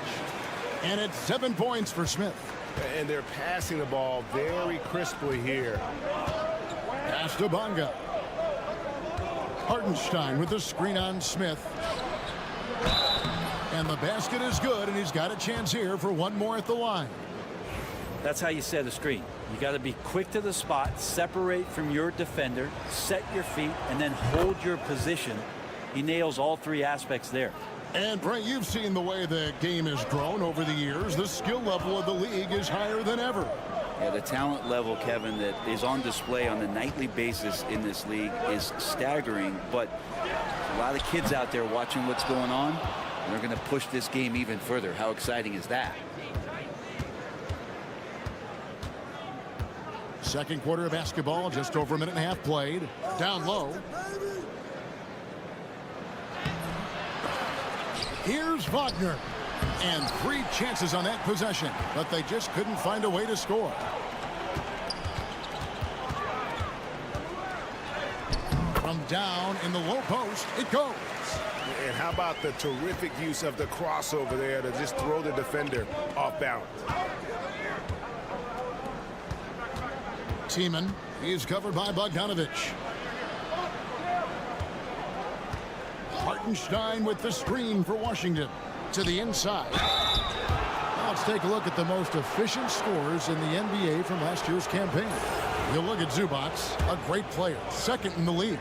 And it's 7 points for Smith. And they're passing the ball very crisply here. Pass to Bonga. Hartenstein with the screen on Smith. And the basket is good, and he's got a chance here for one more at the line. That's how you set a screen. You got to be quick to the spot, separate from your defender, set your feet, and then hold your position. He nails all 3 aspects there. And Brent, you've seen the way the game has grown over the years. The skill level of the league is higher than ever. Yeah, the talent level, Kevin, that is on display on a nightly basis in this league is staggering. But a lot of kids out there watching what's going on, and they're going to push this game even further. How exciting is that? Second quarter of basketball, just over a minute and a half played. Down low. Here's Wagner. And 3 chances on that possession, but they just couldn't find a way to score. From down in the low post, it goes. And how about the terrific use of the crossover there to just throw the defender off balance? Tiemann, he's covered by Bogdanovich. Hartenstein with the screen for Washington. To the inside. Now let's take a look at the most efficient scorers in the NBA from last year's campaign. You look at Zubac, a great player, second in the league.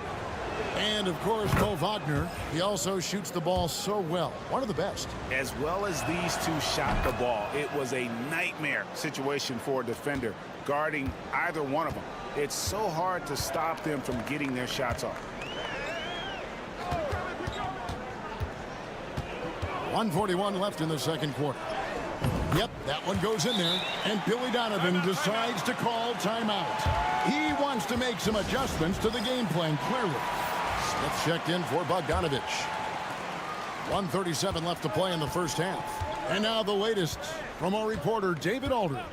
And, of course, Mo Wagner, he also shoots the ball so well. One of the best. As well as these two shot the ball, it was a nightmare situation for a defender guarding either one of them. It's so hard to stop them from getting their shots off. 1:41 left in the second quarter. Yep, that one goes in there. And Billy Donovan decides to call timeout. He wants to make some adjustments to the game plan, clearly. Smith checked in for Bogdanovich. 1:37 left to play in the first half. And now the latest from our reporter, David Aldridge.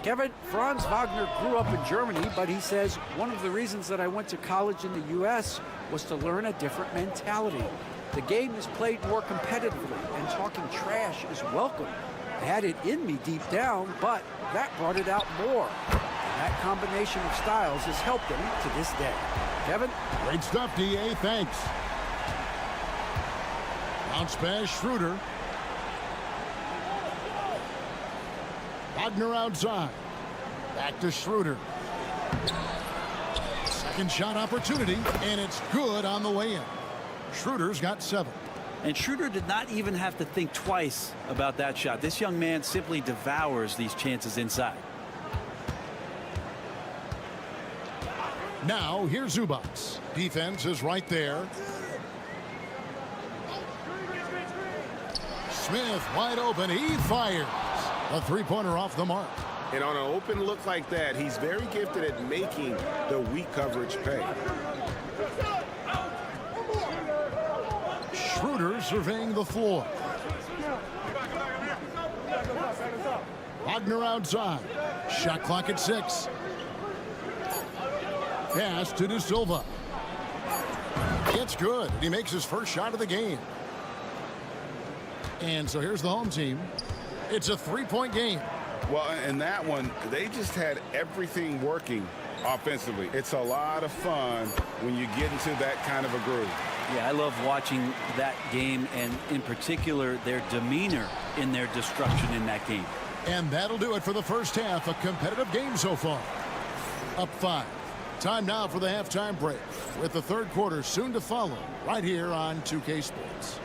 Kevin, Franz Wagner grew up in Germany, but he says one of the reasons that I went to college in the U.S. was to learn a different mentality. The game is played more competitively, and talking trash is welcome. I had it in me deep down, but that brought it out more. And that combination of styles has helped him to this day. Kevin? Great stuff, D.A. Thanks. Bounce pass, Schroeder. Wagner outside. Back to Schroeder. Second shot opportunity, and it's good on the way in. Schroeder's got 7. And Schroeder did not even have to think twice about that shot. This young man simply devours these chances inside. Now, here's Zubac. Defense is right there. Smith wide open. He fires. A three-pointer off the mark. And on an open look like that, he's very gifted at making the weak coverage pay. Schroeder surveying the floor. Wagner outside. Shot clock at 6. Pass to De Silva. It's good. He makes his first shot of the game. And so here's the home team. It's a 3-point game. Well, in that one, they just had everything working offensively. It's a lot of fun when you get into that kind of a groove. Yeah, I love watching that game, and in particular, their demeanor in their destruction in that game. And that'll do it for the first half. A competitive game so far. Up 5. Time now for the halftime break, with the third quarter soon to follow right here on 2K Sports.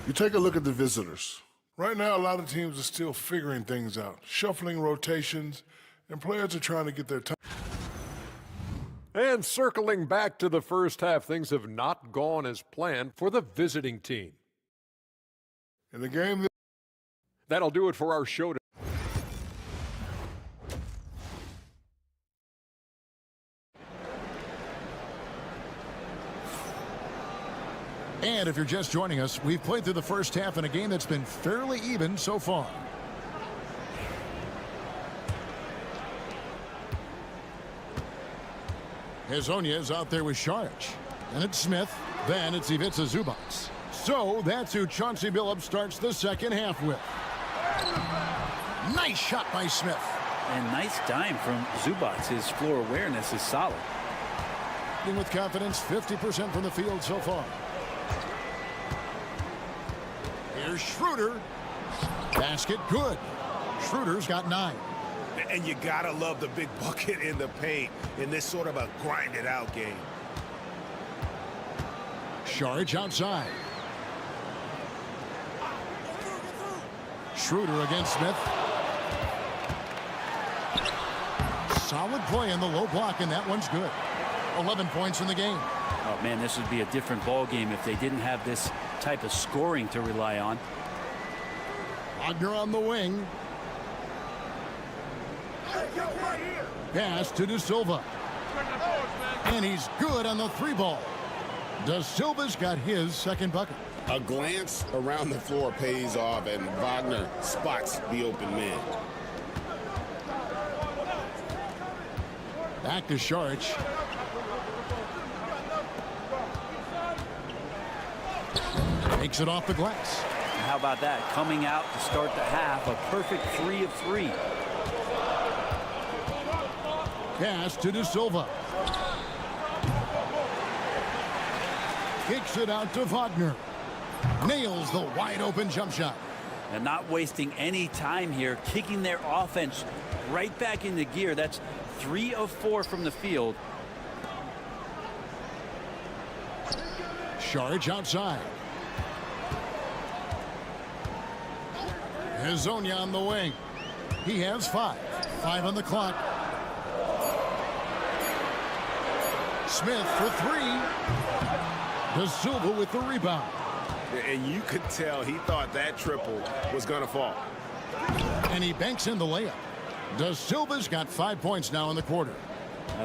You take a look at the visitors. Right now, a lot of teams are still figuring things out, shuffling rotations, and players are trying to get their time. And circling back to the first half, things have not gone as planned for the visiting team. In the game, that'll do it for our show today. And if you're just joining us, we've played through the first half in a game that's been fairly even so far. Hezonja is out there with Saric. And it's Smith. Then it's Ivica Zubac. So that's who Chauncey Billups starts the second half with. Nice shot by Smith. And nice dime from Zubac. His floor awareness is solid. With confidence, 50% from the field so far. Here's Schroeder. Basket good. Schroeder's got 9. And you gotta love the big bucket in the paint in this sort of a grinded out game. Saric outside. Schroeder against Smith. Solid play in the low block, and that one's good. 11 points in the game. Oh, man, this would be a different ball game if they didn't have this type of scoring to rely on. Wagner on the wing. Pass to De Silva. And he's good on the 3-ball. De Silva's got his second bucket. A glance around the floor pays off, and Wagner spots the open man. Back to Saric. Takes it off the glass. And how about that? Coming out to start the half, a perfect 3 of 3. Pass to De Silva. Kicks it out to Wagner. Nails the wide open jump shot. And not wasting any time here, kicking their offense right back into gear. That's 3 of 4 from the field. Saric outside. Hezonja on the wing. He has 5. 5 on the clock. Smith for 3. De Silva with the rebound. And you could tell he thought that triple was going to fall. And he banks in the layup. De Silva's got 5 points now in the quarter.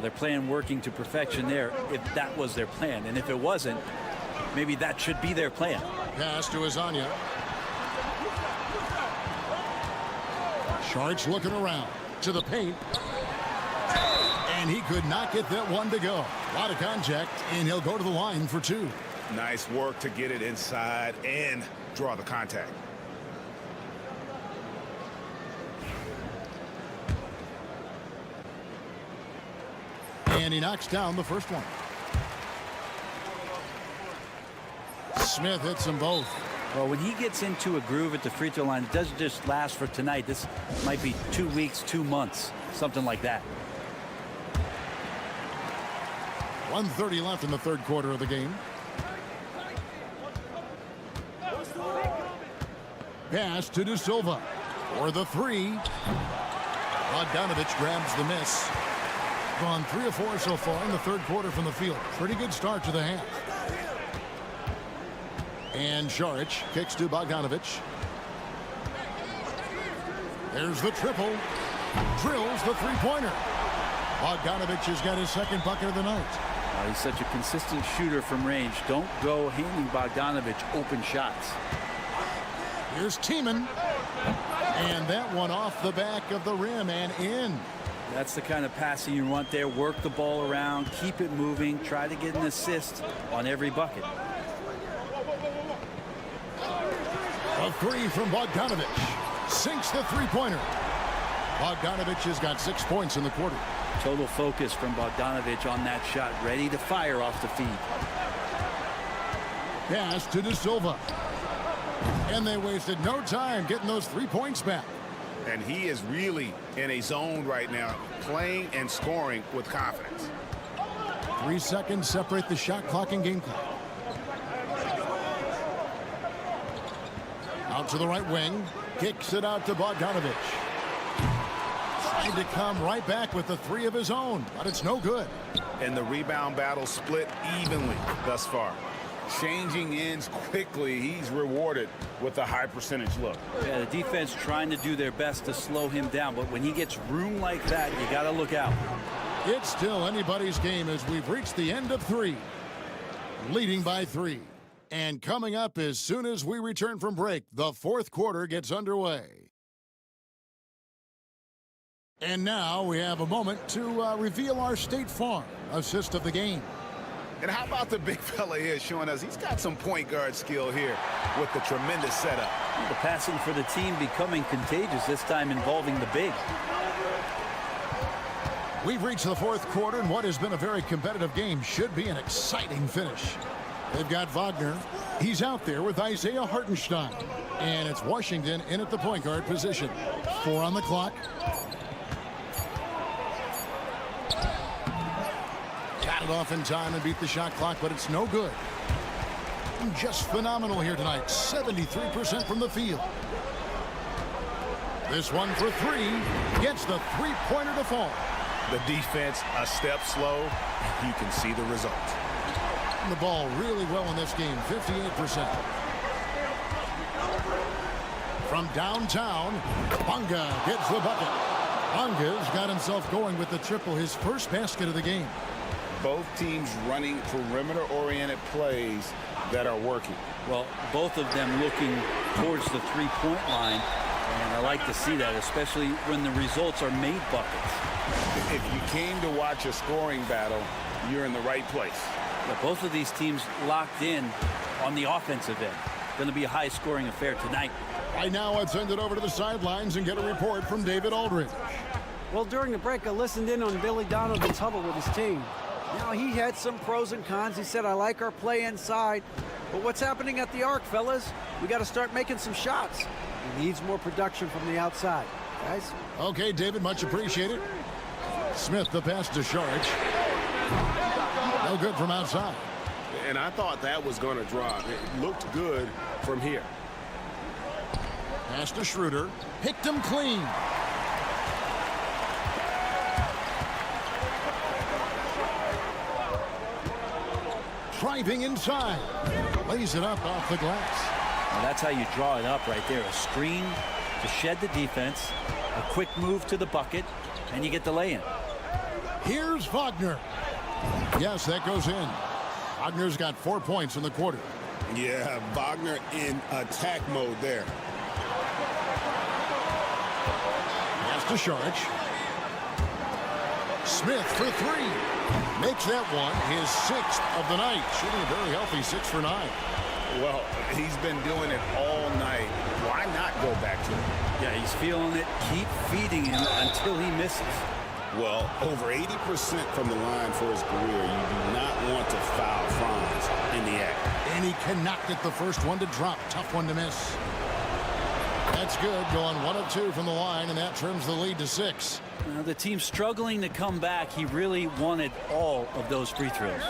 Their plan working to perfection there, if that was their plan. And if it wasn't, maybe that should be their plan. Pass to Hezonja. Saric looking around to the paint. And he could not get that one to go. A lot of contact, and he'll go to the line for 2. Nice work to get it inside and draw the contact. And he knocks down the first one. Smith hits them both. Well, when he gets into a groove at the free throw line, it doesn't just last for tonight. This might be 2 weeks, 2 months, something like that. 1:30 left in the third quarter of the game. Pass to De Silva for the 3. Bogdanovic grabs the miss. Gone 3 of 4 so far in the third quarter from the field. Pretty good start to the half. And Saric kicks to Bogdanovic. There's the triple. Drills the three-pointer. Bogdanovic has got his second bucket of the night. He's such a consistent shooter from range. Don't go handing Bogdanovic open shots. Here's Tiemann. And that one off the back of the rim and in. That's the kind of passing you want there. Work the ball around, keep it moving, try to get an assist on every bucket. A 3 from Bogdanovic. Sinks the three-pointer. Bogdanovic has got 6 points in the quarter. Total focus from Bogdanovic on that shot, ready to fire off the feed. Pass to De Silva. And they wasted no time getting those 3 points back. And he is really in a zone right now, playing and scoring with confidence. 3 seconds separate the shot clock and game clock. Out to the right wing. Kicks it out to Bogdanovic. Trying to come right back with the 3 of his own, but it's no good. And the rebound battle split evenly thus far. Changing ends quickly. He's rewarded with a high percentage look. Yeah, the defense trying to do their best to slow him down, but when he gets room like that, you got to look out. It's still anybody's game as we've reached the end of 3. Leading by 3. And coming up as soon as we return from break, the fourth quarter gets underway. And now we have a moment to reveal our State Farm assist of the game. And how about the big fella here showing us he's got some point guard skill here with the tremendous setup. The passing for the team becoming contagious, this time involving the big. We've reached the fourth quarter, and what has been a very competitive game should be an exciting finish. They've got Wagner. He's out there with Isaiah Hartenstein. And it's Washington in at the point guard position. 4 on the clock. Got it off in time and beat the shot clock, but it's no good. Just phenomenal here tonight. 73% from the field. This one for 3. Gets the three-pointer to fall. The defense a step slow. You can see the result. The ball really well in this game, 58%. From downtown, Bonga gets the bucket. Bonga's got himself going with the triple, his first basket of the game. Both teams running perimeter-oriented plays that are working. Well, both of them looking towards the three-point line, and I like to see that, especially when the results are made buckets. If you came to watch a scoring battle, you're in the right place. Yeah, both of these teams locked in on the offensive end. going to be a high-scoring affair tonight. Right now, let's send it over to the sidelines and get a report from David Aldridge. Well, during the break, I listened in on Billy Donovan's huddle with his team. Now, he had some pros and cons. He said, I like our play inside. But what's happening at the arc, fellas? We got to start making some shots. He needs more production from the outside. Guys? Okay, David, much appreciated. Smith, the pass to Saric. No good from outside. And I thought that was going to drop. It looked good from here. Pass to Schroeder. Picked him clean. Driving inside. Lays it up off the glass. Well, that's how you draw it up right there. A screen to shed the defense, a quick move to the bucket, and you get the lay-in. Here's Wagner. Yes, that goes in. Wagner's got 4 points in the quarter. Yeah, Wagner in attack mode there. Pass to Saric. Smith for three. Makes that one his 6th of the night. Shooting a very healthy 6 for 9. Well, he's been doing it all night. Why not go back to it? Yeah, he's feeling it. Keep feeding him until he misses. Well, over 80% from the line for his career. You do not want to foul Franz in the act. And he cannot get the first one to drop. Tough one to miss. That's good. Going 1 of 2 from the line, and that trims the lead to 6. Now, the team's struggling to come back. He really wanted all of those free throws.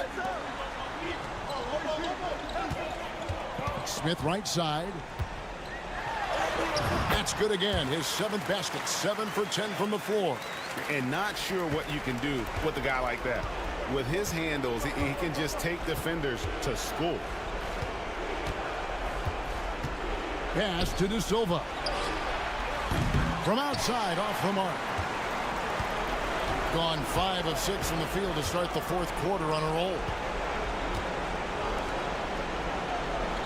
Smith right side. That's good again. His 7th basket. 7 for 10 from the floor. And not sure what you can do with a guy like that. With his handles, he can just take defenders to school. Pass to De Silva. From outside, off the mark. Gone 5 of 6 from the field to start the 4th quarter on a roll.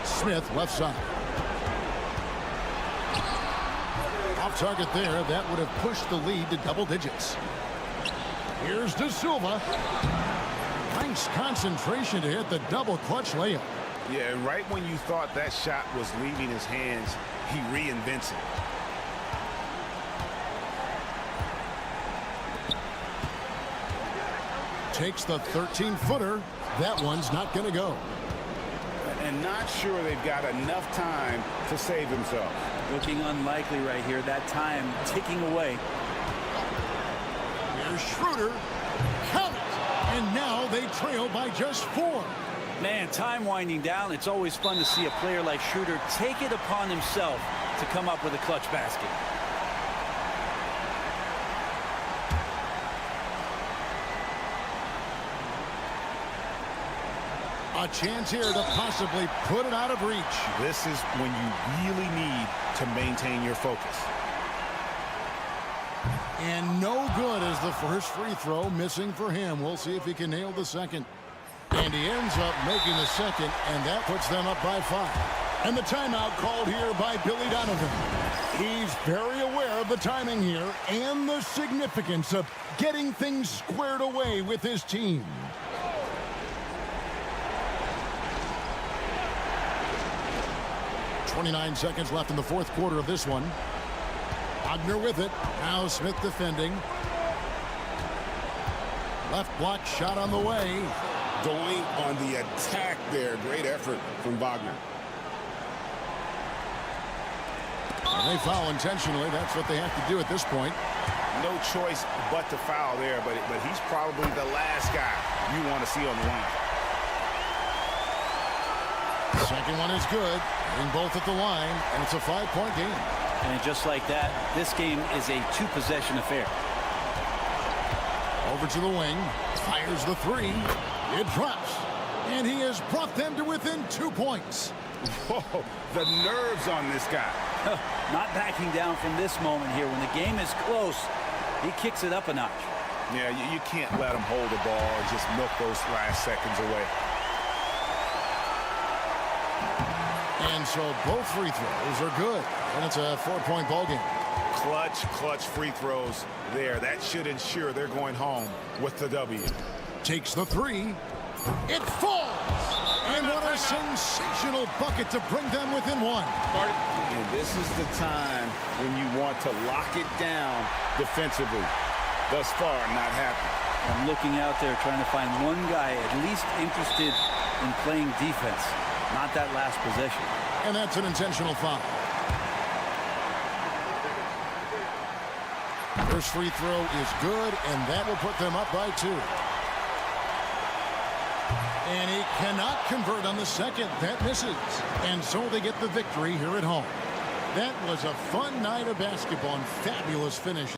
Smith, left side. Off target there. That would have pushed the lead to double digits. Here's De Silva. Nice concentration to hit the double clutch layup. Yeah, and right when you thought that shot was leaving his hands, he reinvents it. Takes the 13-footer. That one's not going to go. And not sure they've got enough time to save themselves. Looking unlikely right here. That time ticking away. Here's Schroeder. Count it. And now they trail by just 4. Man, time winding down. It's always fun to see a player like Schroeder take it upon himself to come up with a clutch basket. A chance here to possibly put it out of reach. This is when you really need to maintain your focus. And no good as the first free throw missing for him. We'll see if he can nail the second. And he ends up making the second, and that puts them up by 5. And the timeout called here by Billy Donovan. He's very aware of the timing here and the significance of getting things squared away with his team. .29 seconds left in the 4th quarter of this one. Wagner with it. Now Smith defending. Left block shot on the way. Going on the attack there. Great effort from Wagner. And they foul intentionally. That's what they have to do at this point. No choice but to foul there, but he's probably the last guy you want to see on the line. Second one is good. Hitting both at the line, and it's a 5-point game. And just like that, this game is a 2-possession affair. Over to the wing. Fires the 3. It drops. And he has brought them to within 2 points. Whoa, the nerves on this guy. Not backing down from this moment here. When the game is close, he kicks it up a notch. Yeah, you can't let him hold the ball and just milk those last seconds away. And so both free throws are good. And it's a 4-point ball game. Clutch free throws there. That should ensure they're going home with the W. Takes the 3. It falls. And what a sensational bucket to bring them within one. And this is the time when you want to lock it down defensively. Thus far, not happening. I'm looking out there trying to find one guy at least interested in playing defense, not that last possession. And that's an intentional foul. First free throw is good, and that will put them up by 2. And he cannot convert on the second. That misses. And so they get the victory here at home. That was a fun night of basketball and fabulous finish.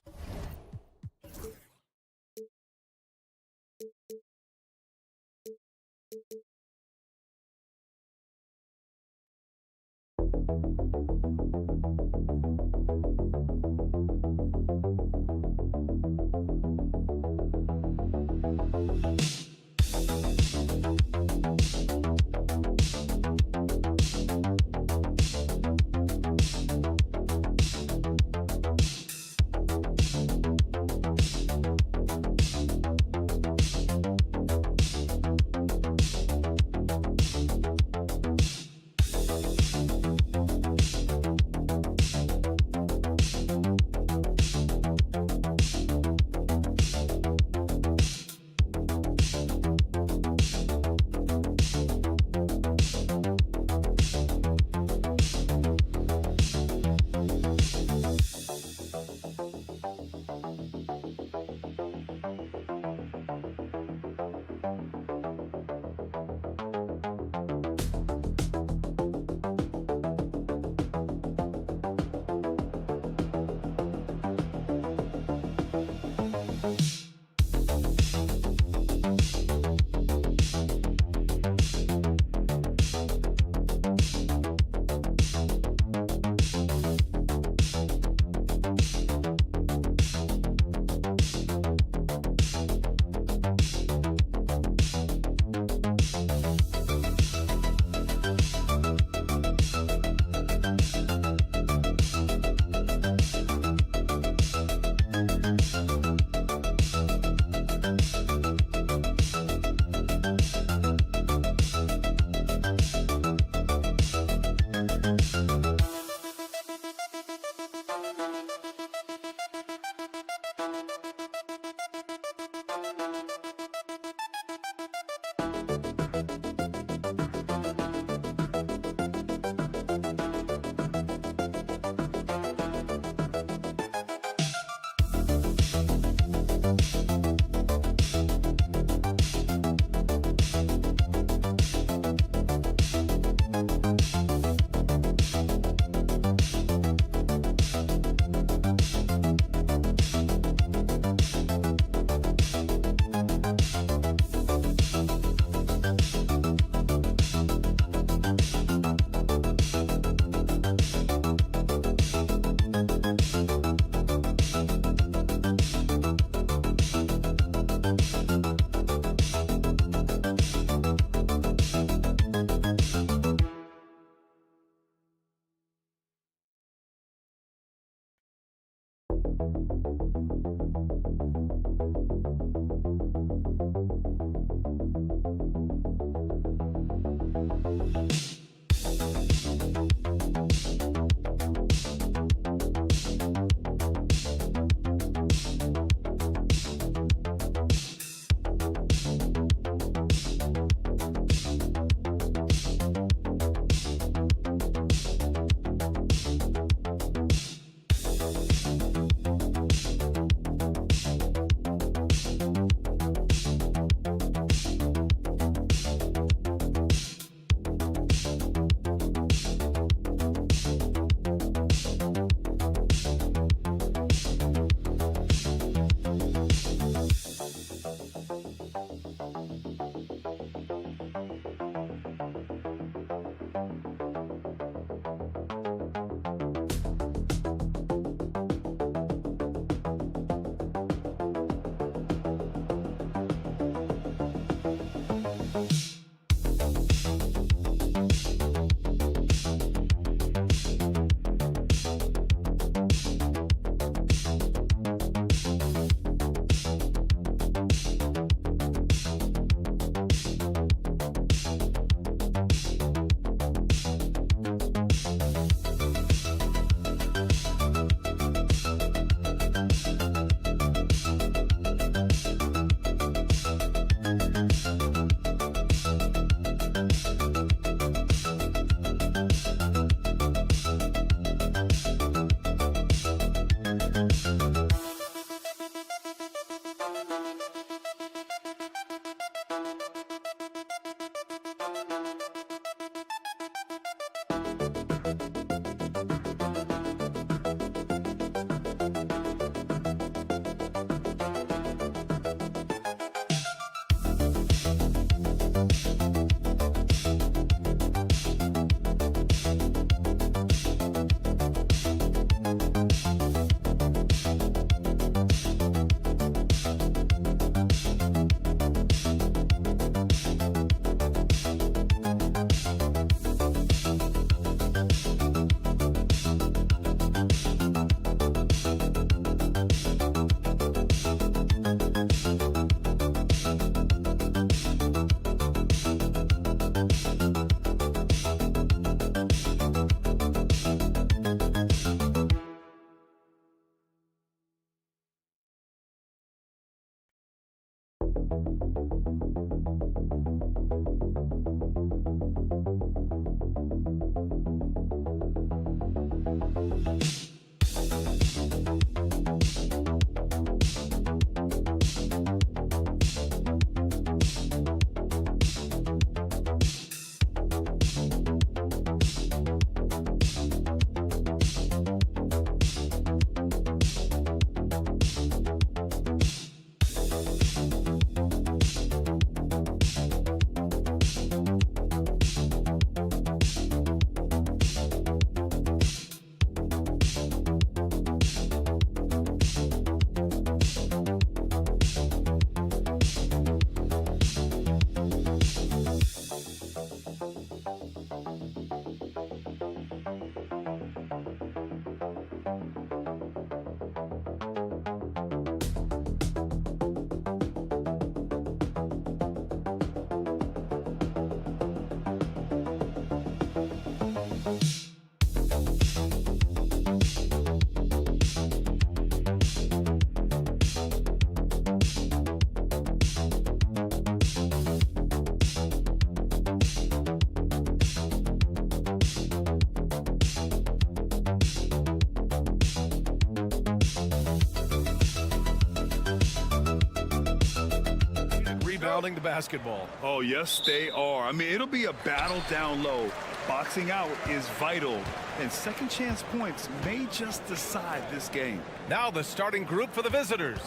Rebounding the basketball. Oh, yes, they are. I mean, it'll be a battle down low. Boxing out is vital, and second chance points may just decide this game. Now the starting group for the visitors.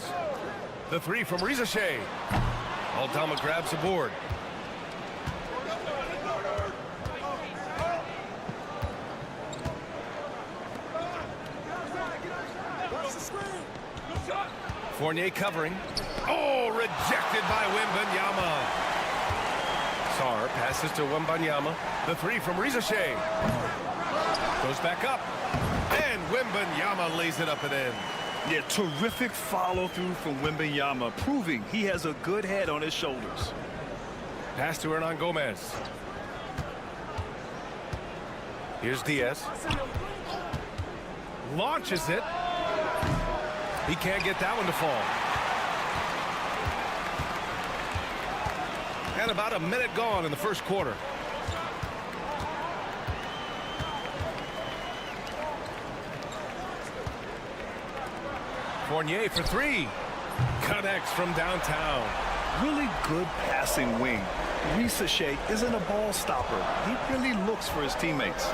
The three from Rizashe. Aldama grabs the board. Fournier covering. Oh, rejected by Wembanyama. Sarr passes to Wembanyama. The three from Rizashe. Goes back up. And Wembanyama lays it up and in. Yeah, terrific follow-through from Wembanyama, proving he has a good head on his shoulders. Pass to Hernan Gomez. Here's Diaz. Launches it. He can't get that one to fall. And about a minute gone in the first quarter. Fournier for three. Connects from downtown. Really good passing wing. Rizashe isn't a ball stopper. He really looks for his teammates.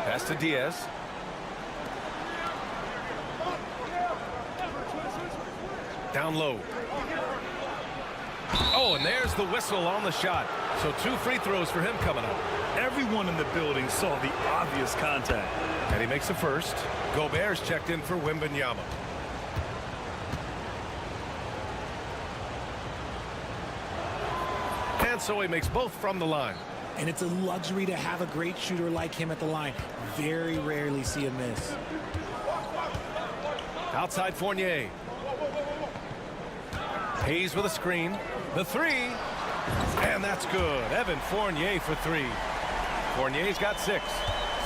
Pass to Diaz. Down low. Oh, and there's the whistle on the shot. So 2 free throws for him coming up. Everyone in the building saw the obvious contact. And he makes the first. Gobert's checked in for Wembanyama. And so he makes both from the line. And it's a luxury to have a great shooter like him at the line. Very rarely see him miss. Outside Fournier. Hayes with a screen. The three. And that's good. Evan Fournier for three. Fournier's got 6.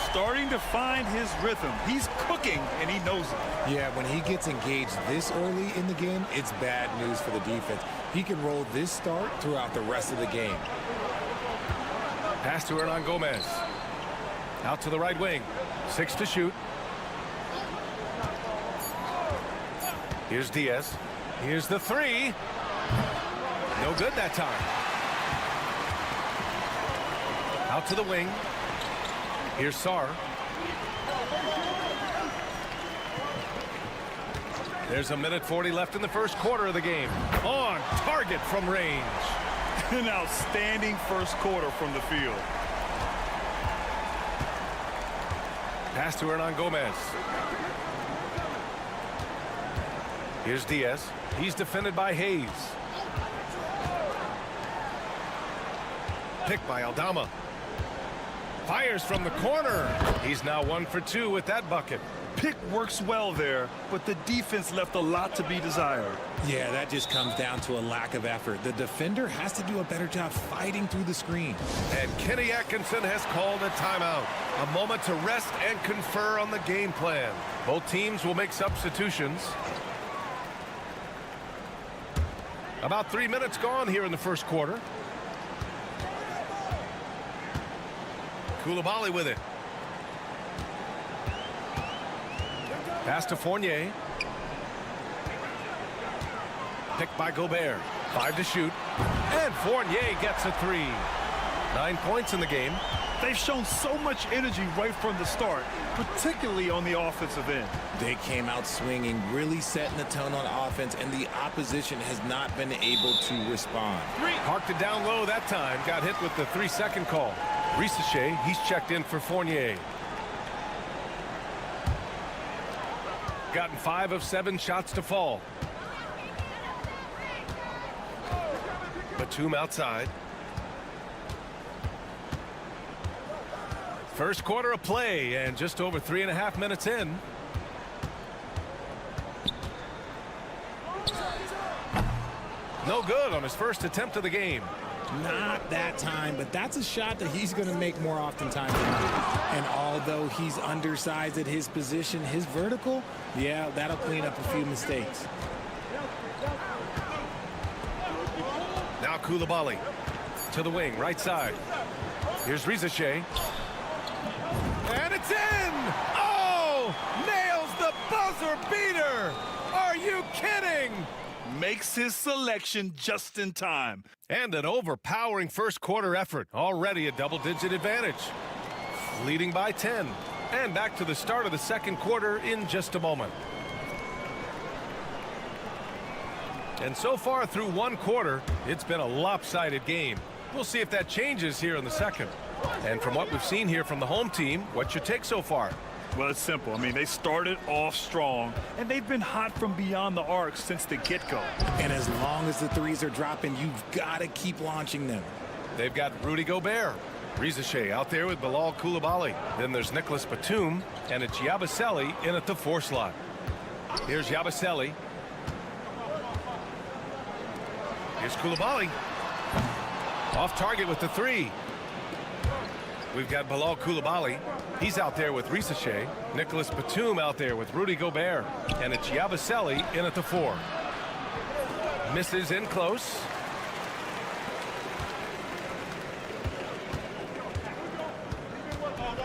Starting to find his rhythm. He's cooking, and he knows it. Yeah, when he gets engaged this early in the game, it's bad news for the defense. He can roll this start throughout the rest of the game. Pass to Hernan Gomez. Out to the right wing. 6 to shoot. Here's Diaz. Here's the three. No good that time. Out to the wing. Here's Sarr. There's a minute 40 left in the first quarter of the game. On target from range. An outstanding first quarter from the field. Pass to Hernan Gomez. Here's Diaz. He's defended by Hayes. Picked by Aldama. Fires from the corner. He's now 1 for 2 with that bucket. pick works well there, but the defense left a lot to be desired. Yeah, that just comes down to a lack of effort. The defender has to do a better job fighting through the screen. And Kenny Atkinson has called a timeout. A moment to rest and confer on the game plan. Both teams will make substitutions. About 3 minutes gone here in the first quarter. Koulibaly with it. Pass to Fournier. Picked by Gobert. 5 to shoot. And Fournier gets a 3. 9 points in the game. They've shown so much energy right from the start, particularly on the offensive end. They came out swinging, really setting the tone on offense, and the opposition has not been able to respond. Parked it down low that time. Got hit with the 3-second call. Risacher, he's checked in for Fournier. Gotten 5 of 7 shots to fall. Batum outside. First quarter of play and just over 3.5 minutes in. No good on his first attempt of the game. Not that time, but that's a shot that he's going to make more oftentimes than not. And although he's undersized at his position, his vertical, yeah, that'll clean up a few mistakes. Now Koulibaly to the wing, right side. Here's Risacher. And it's in! Oh! Nails the buzzer beater! Are you kidding? Makes his selection just in time. And an overpowering first quarter effort. Already a double-digit advantage. Leading by 10. And back to the start of the second quarter in just a moment. And so far through one quarter, it's been a lopsided game. We'll see if that changes here in the second. And from what we've seen here from the home team, what's your take so far? Well, it's simple. I mean, they started off strong, and they've been hot from beyond the arc since the get-go. And as long as the threes are dropping, you've got to keep launching them. They've got Rudy Gobert. Risacher out there with Bilal Koulibaly. Then there's Nicholas Batum, and it's Yabusele in at the 4 slot. Here's Yabusele. Here's Koulibaly. Off target with the 3. We've got Bilal Koulibaly. He's out there with Risacher. Nicholas Batum out there with Rudy Gobert. And it's Yabusele in at the 4. Misses in close.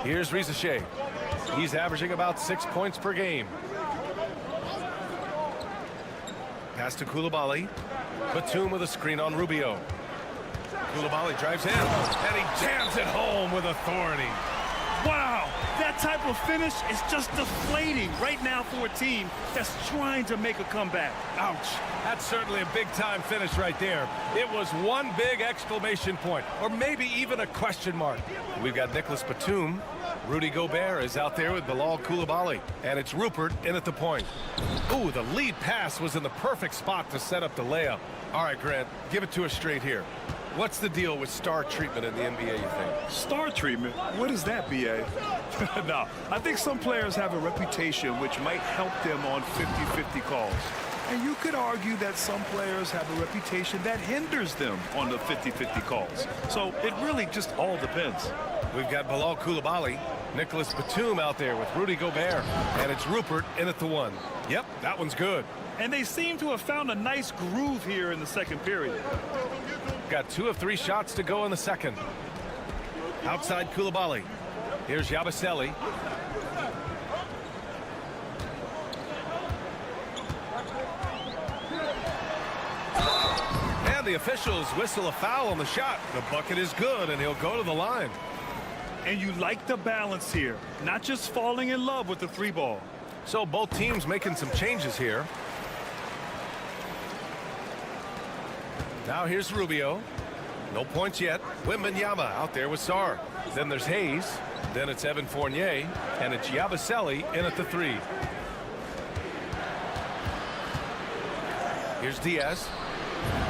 Here's Risacher. He's averaging about 6 points per game. Pass to Koulibaly. Batum with a screen on Rubio. Koulibaly drives in, and he jams it home with authority. Wow, that type of finish is just deflating right now for a team that's trying to make a comeback. Ouch. That's certainly a big-time finish right there. It was one big exclamation point, or maybe even a question mark. We've got Nicholas Batum. Rudy Gobert is out there with Bilal Koulibaly, and it's Rupert in at the point. Ooh, the lead pass was in the perfect spot to set up the layup. All right, Grant, give it to us straight here. What's the deal with star treatment in the NBA, you think? Star treatment? What is that, B.A.? No, I think some players have a reputation which might help them on 50-50 calls. And you could argue that some players have a reputation that hinders them on the 50-50 calls. So it really just all depends. We've got Bilal Koulibaly, Nicholas Batum out there with Rudy Gobert, and it's Rupert in at the 1. Yep, that one's good. And they seem to have found a nice groove here in the second period. Got 2 of 3 shots to go in the second. Outside Koulibaly. Here's Yabusele. And the officials whistle a foul on the shot. The bucket is good, and he'll go to the line. And you like the balance here, not just falling in love with the 3 ball. So both teams making some changes here. Now here's Rubio. No points yet. Wembanyama out there with Sarr. Then there's Hayes. Then it's Evan Fournier. And it's Yabusele in at the 3. Here's Diaz.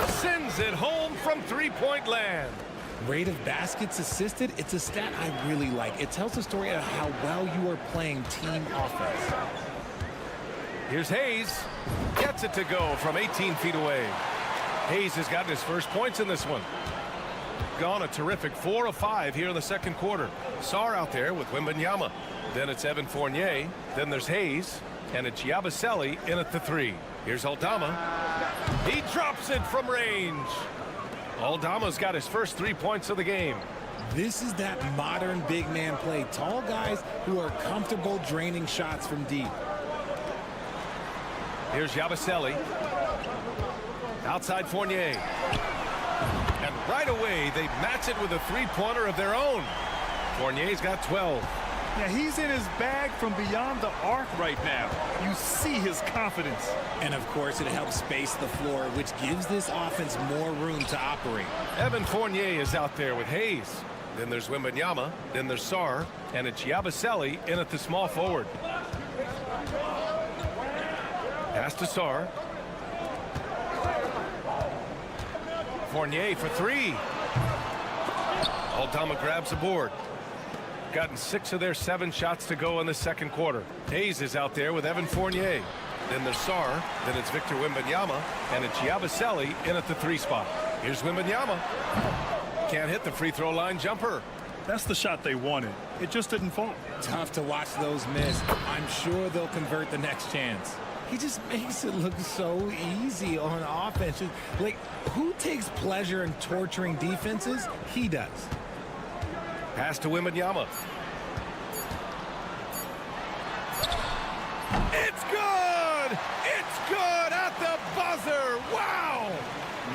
Sends it home from 3-point land. Rate of baskets assisted, it's a stat I really like. It tells the story of how well you are playing team offense. Here's Hayes. Gets it to go from 18 feet away. Hayes has gotten his first points in this one. Gone a terrific 4 of 5 here in the second quarter. Sarr out there with Wembanyama. Then it's Evan Fournier. Then there's Hayes. And it's Yabusele in at the 3. Here's Aldama. He drops it from range. Aldama's got his first 3 points of the game. This is that modern big man play. Tall guys who are comfortable draining shots from deep. Here's Yabusele. Outside Fournier. And right away, they match it with a three-pointer of their own. Fournier's got 12. Yeah, he's in his bag from beyond the arc right now. You see his confidence. And, of course, it helps space the floor, which gives this offense more room to operate. Evan Fournier is out there with Hayes. Then there's Wembanyama. Then there's Sarr. And it's Yabusele in at the small forward. Pass to Sarr. Fournier for 3. Aldama grabs the board. Gotten 6 of their 7 shots to go in the second quarter. Hayes is out there with Evan Fournier. Then there's Sarr. Then it's Victor Wembanyama. And it's Yabusele in at the 3 spot. Here's Wembanyama. Can't hit the free throw line jumper. That's the shot they wanted. It just didn't fall. Tough to watch those miss. I'm sure they'll convert the next chance. He just makes it look so easy on offense. Like, who takes pleasure in torturing defenses? He does. Pass to Wembanyama. It's good! It's good at the buzzer! Wow!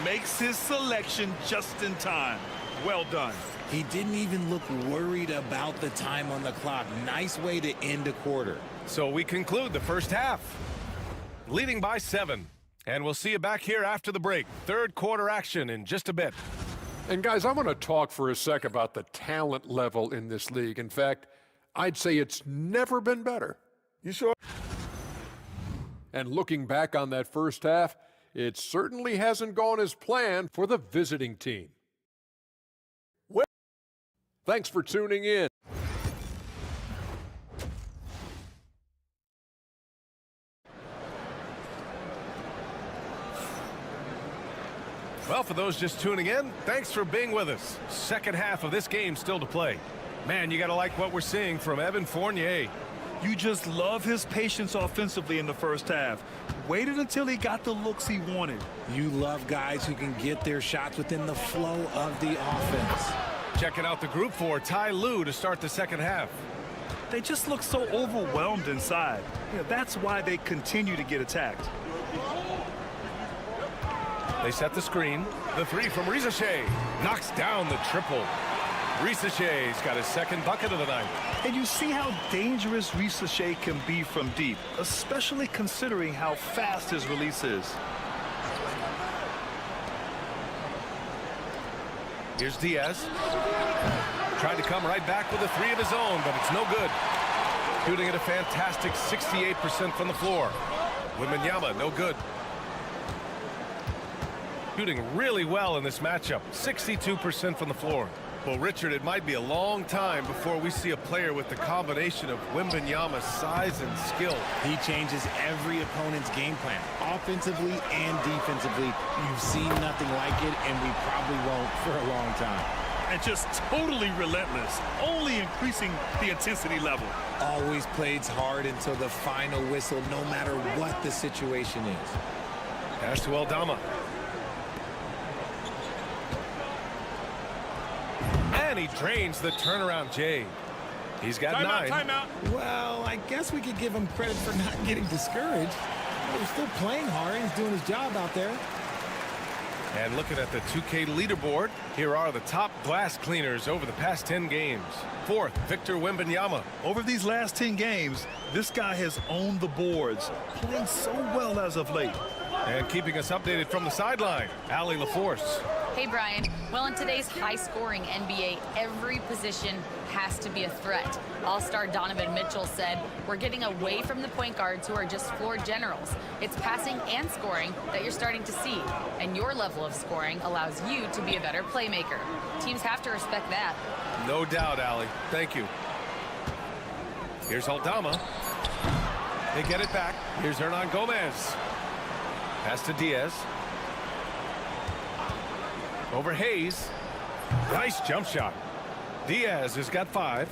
Makes his selection just in time. Well done. He didn't even look worried about the time on the clock. Nice way to end a quarter. So we conclude the first half. Leading by 7. And we'll see you back here after the break. Third quarter action in just a bit. And guys, I want to talk for a sec about the talent level in this league. In fact, I'd say it's never been better. You sure? And looking back on that first half, it certainly hasn't gone as planned for the visiting team. Thanks for tuning in. Well, for those just tuning in, thanks for being with us. Second half of this game still to play. Man, you got to like what we're seeing from Evan Fournier. You just love his patience offensively in the first half. Waited until he got the looks he wanted. You love guys who can get their shots within the flow of the offense. Checking out the group for Ty Lue to start the second half. They just look so overwhelmed inside. That's why they continue to get attacked. They set the screen. The 3 from Risache knocks down the triple. Risache's got his second bucket of the night. And you see how dangerous Risache can be from deep, especially considering how fast his release is. Here's Diaz. Tried to come right back with a 3 of his own, but it's no good. Shooting at a fantastic 68% from the floor. Wembanyama, no good. Shooting really well in this matchup, 62% from the floor. Well, Richard, it might be a long time before we see a player with the combination of Wembanyama's size and skill. He changes every opponent's game plan, offensively and defensively. You've seen nothing like it, and we probably won't for a long time. And just totally relentless, only increasing the intensity level. Always plays hard until the final whistle, no matter what the situation is. Pass to Aldama. And he drains the turnaround J. He's got 9. Timeout. Well, I guess we could give him credit for not getting discouraged. He's still playing hard. He's doing his job out there. And looking at the 2K leaderboard, here are the top glass cleaners over the past 10 games. 4th, Victor Wembanyama. Over these last 10 games, this guy has owned the boards, playing so well as of late. And keeping us updated from the sideline, Allie LaForce. Hey, Brian. Well, in today's high-scoring NBA, every position has to be a threat. All-star Donovan Mitchell said, "We're getting away from the point guards who are just floor generals. It's passing and scoring that you're starting to see, and your level of scoring allows you to be a better playmaker." Teams have to respect that. No doubt, Allie. Thank you. Here's Aldama. They get it back. Here's Hernan Gomez. Pass to Diaz. Over Hayes. Nice jump shot. Diaz has got 5.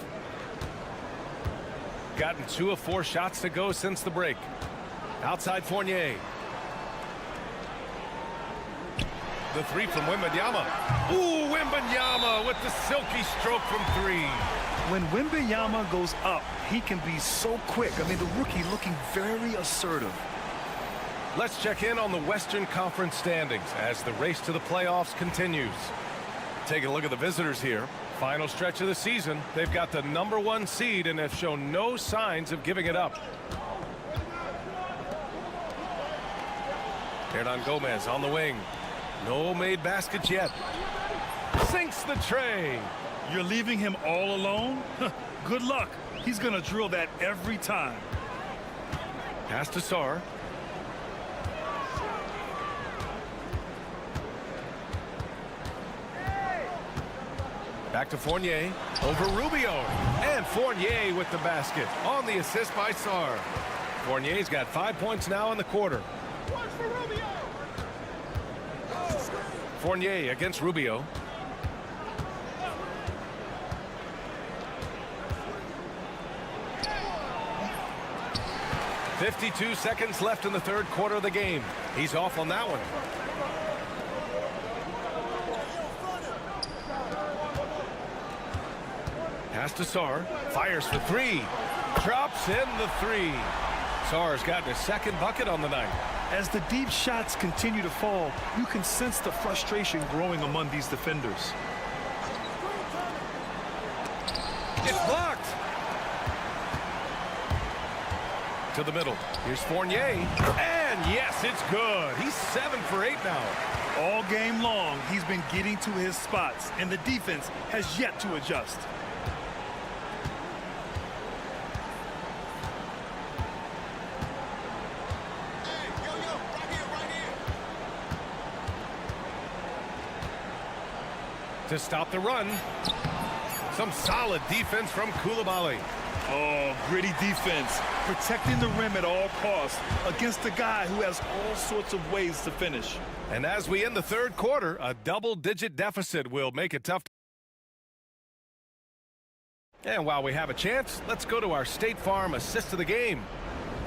Gotten 2 of 4 shots to go since the break. Outside Fournier. The 3 from Wembanyama. Ooh, Wembanyama with the silky stroke from 3. When Wembanyama goes up, he can be so quick. I mean, the rookie looking very assertive. Let's check in on the Western Conference standings as the race to the playoffs continues. Taking a look at the visitors here. Final stretch of the season. They've got the #1 seed and have shown no signs of giving it up. Hernan Gomez on the wing. No made baskets yet. Sinks the tray. You're leaving him all alone? Good luck. He's going to drill that every time. Pass to Sarr. Back to Fournier. Over Rubio. And Fournier with the basket. On the assist by Sarr. Fournier's got 5 points now in the quarter. Fournier against Rubio. .52 seconds left in the third quarter of the game. He's off on that one. Pass to Sarr. Fires for 3. Drops in the 3. Sarr's gotten his second bucket on the night. As the deep shots continue to fall, you can sense the frustration growing among these defenders. It's blocked. To the middle. Here's Fournier. And yes, it's good. He's 7 for 8 now. All game long, he's been getting to his spots, and the defense has yet to adjust. To stop the run. Some solid defense from Coulibaly. Oh, gritty defense. Protecting the rim at all costs against a guy who has all sorts of ways to finish. And as we end the third quarter, a double-digit deficit will make it tough. And while we have a chance, let's go to our State Farm assist of the game.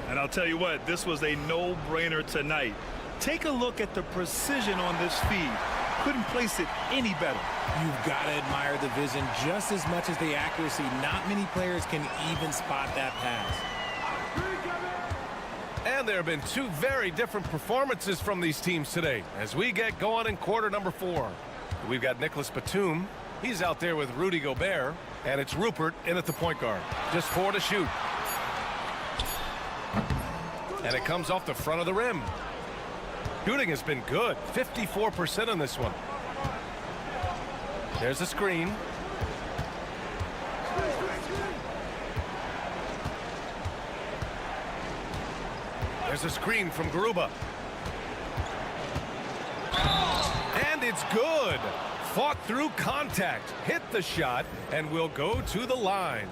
And I'll tell you what, this was a no-brainer tonight. Take a look at the precision on this feed. Couldn't place it any better. You've got to admire the vision just as much as the accuracy. Not many players can even spot that pass. And there have been 2 very different performances from these teams today as we get going in quarter number 4. We've got Nicholas Batum. He's out there with Rudy Gobert. And it's Rupert in at the point guard. Just 4 to shoot. And it comes off the front of the rim. Shooting has been good. 54% on this one. There's a screen. There's a screen from Garuba. And it's good. Fought through contact. Hit the shot and will go to the line.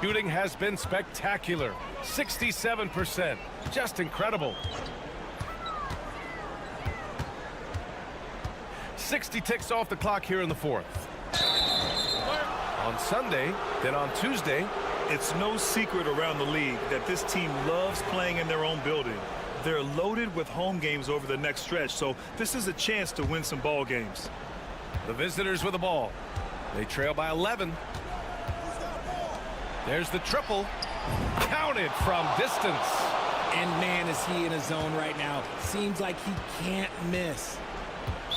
Shooting has been spectacular. 67%. Just incredible. 60 ticks off the clock here in the fourth. On Sunday, then on Tuesday. It's no secret around the league that this team loves playing in their own building. They're loaded with home games over the next stretch, so this is a chance to win some ball games. The visitors with the ball. They trail by 11. There's the triple. Counted from distance. And man, is he in a zone right now. Seems like he can't miss.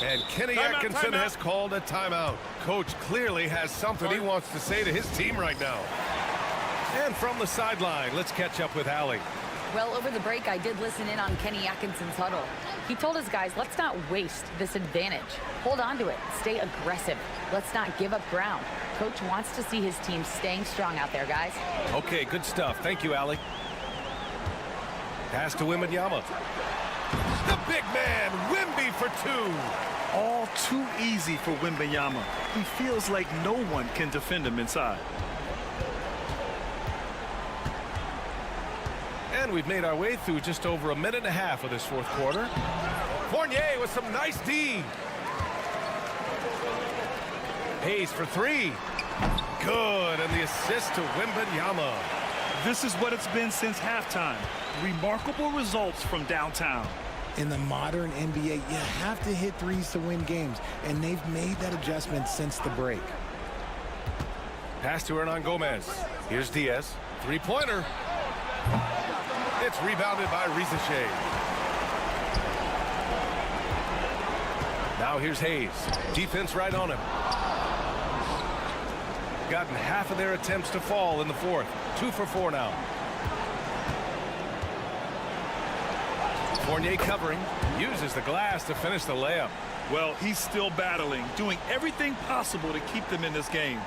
And Kenny Atkinson has called a timeout. Coach clearly has something he wants to say to his team right now. And from the sideline, let's catch up with Allie. Well, over the break, I did listen in on Kenny Atkinson's huddle. He told his guys, let's not waste this advantage. Hold on to it. Stay aggressive. Let's not give up ground. Coach wants to see his team staying strong out there, guys. Okay, good stuff. Thank you, Allie. Pass to Wembanyama. The big man, Wemby for two. All too easy for Wembanyama. He feels like no one can defend him inside. And we've made our way through just over a minute and a half of this fourth quarter. Fournier with some nice D. Hayes for three. Good, and the assist to Wembanyama. This is what it's been since halftime. Remarkable results from downtown. In the modern NBA, you have to hit threes to win games, and they've made that adjustment since the break. Pass to Hernan Gomez. Here's Diaz. Three-pointer. It's rebounded by Rizachet. Now here's Hayes. Defense right on him. Gotten half of their attempts to fall in the fourth. 2 for 4 now. Fournier covering. Uses the glass to finish the layup. Well, he's still battling, doing everything possible to keep them in this game.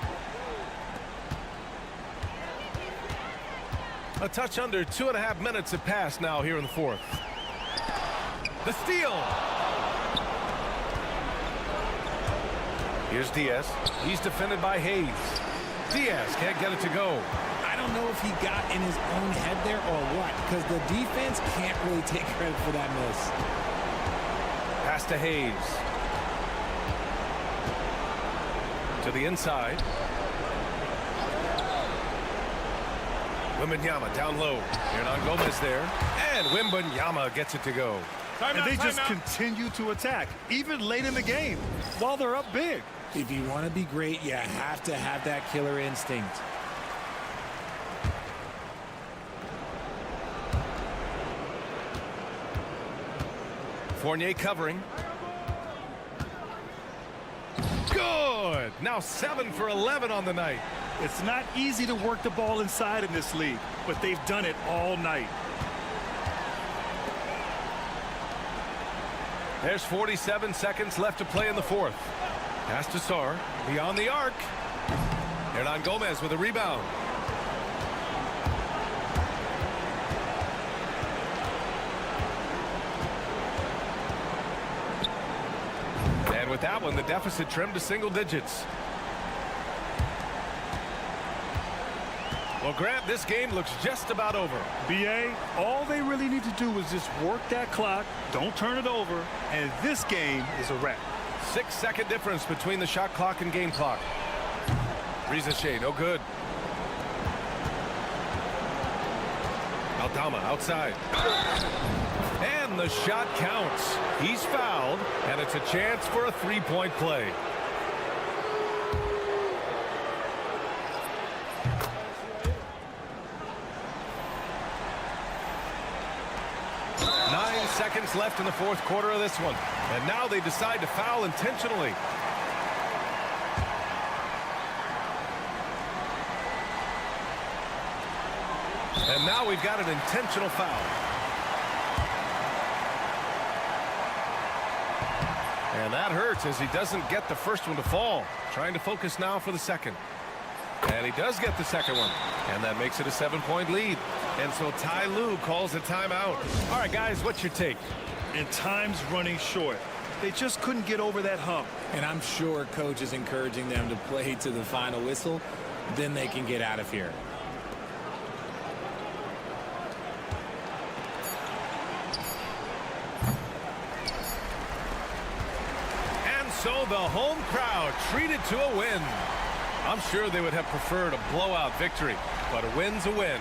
A touch under 2.5 minutes have passed now here in the fourth. The steal. Here's Diaz. He's defended by Hayes. Diaz can't get it to go. I don't know if he got in his own head there or what, because the defense can't really take credit for that miss. Pass to Hayes. To the inside. Wembanyama down low. Hernan Gomez there. And Wembanyama gets it to go. And they just continue to attack, even late in the game, while they're up big. If you want to be great, you have to have that killer instinct. Fournier covering. Good. Now 7 for 11 on the night. It's not easy to work the ball inside in this league, but they've done it all night. There's 47 seconds left to play in the fourth. Pass to Sarr. Beyond the arc. Hernan Gomez with a rebound. And with that one, the deficit trimmed to single digits. Well, Grant, this game looks just about over. B.A., all they really need to do is just work that clock, don't turn it over, and this game is a wrap. 6-second difference between the shot clock and game clock. Rizachet, no good. Aldama outside. And the shot counts. He's fouled, and it's a chance for a three-point play. Seconds left in the fourth quarter of this one. And now they decide to foul intentionally. And now we've got an intentional foul. And that hurts as he doesn't get the first one to fall. Trying to focus now for the second. And he does get the second one. And that makes it a 7-point lead. And so Ty Lue calls a timeout. All right, guys, what's your take? And time's running short. They just couldn't get over that hump. And I'm sure coach is encouraging them to play to the final whistle. Then they can get out of here. And so the home crowd treated to a win. I'm sure they would have preferred a blowout victory, but a win's a win.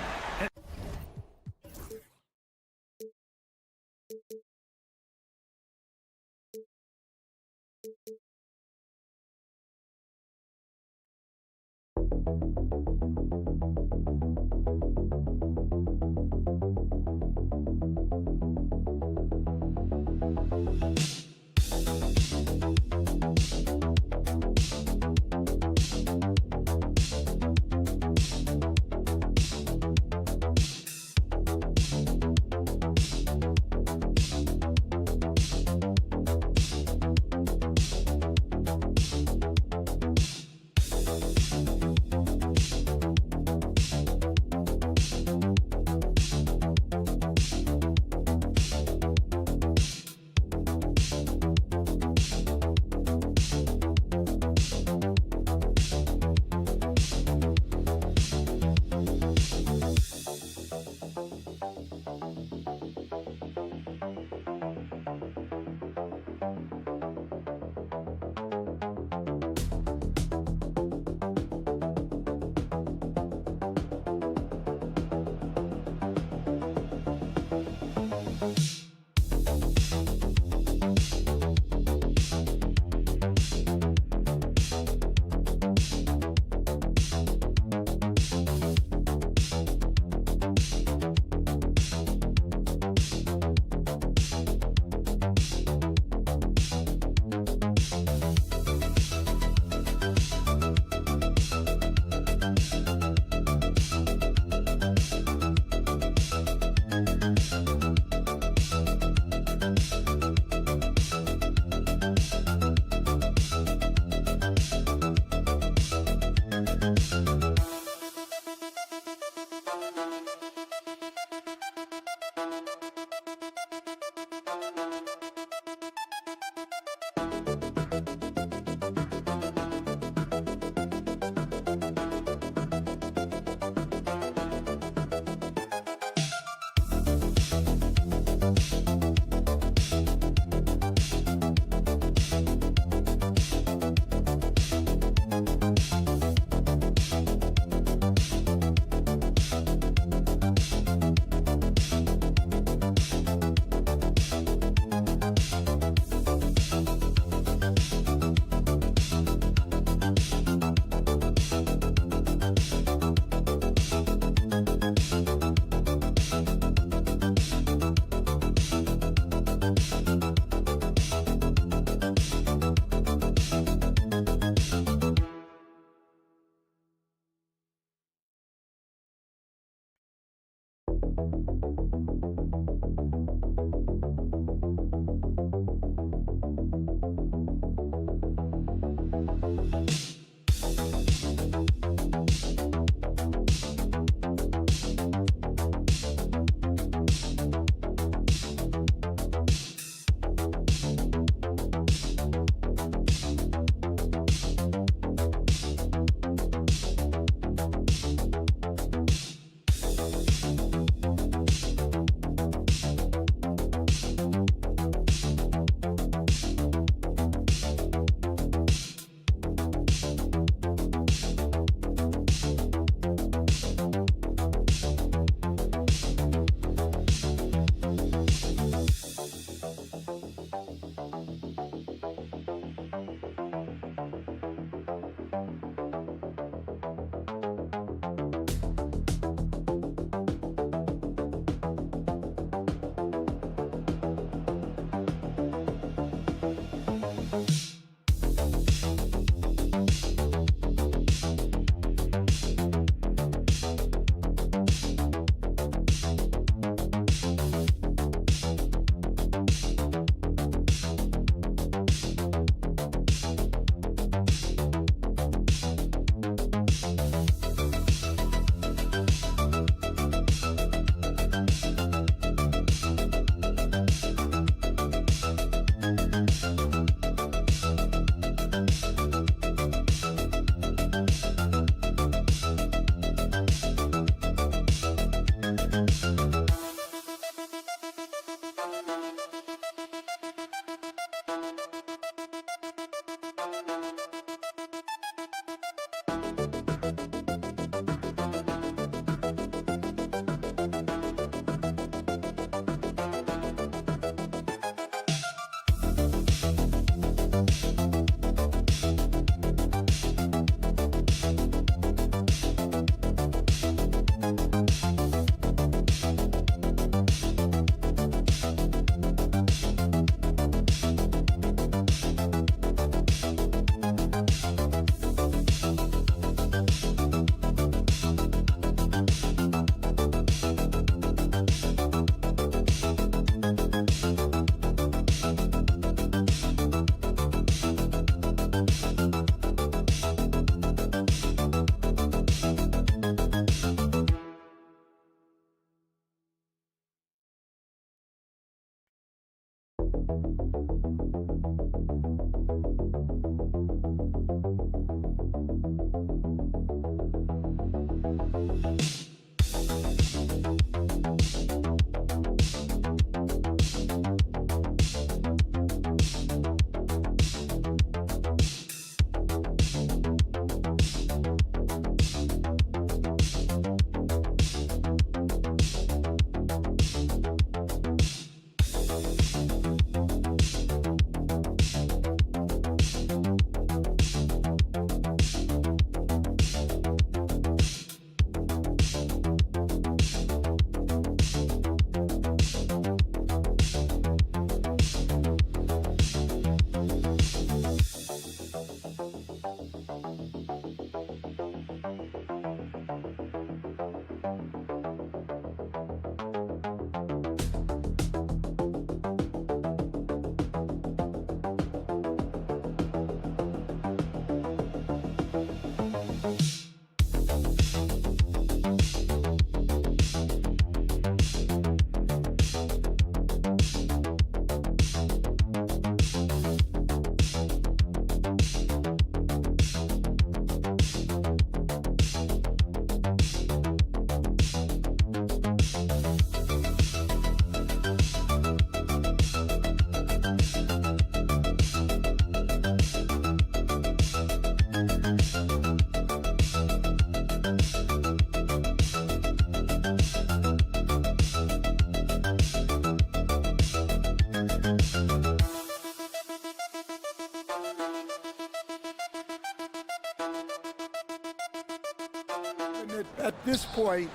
At this point,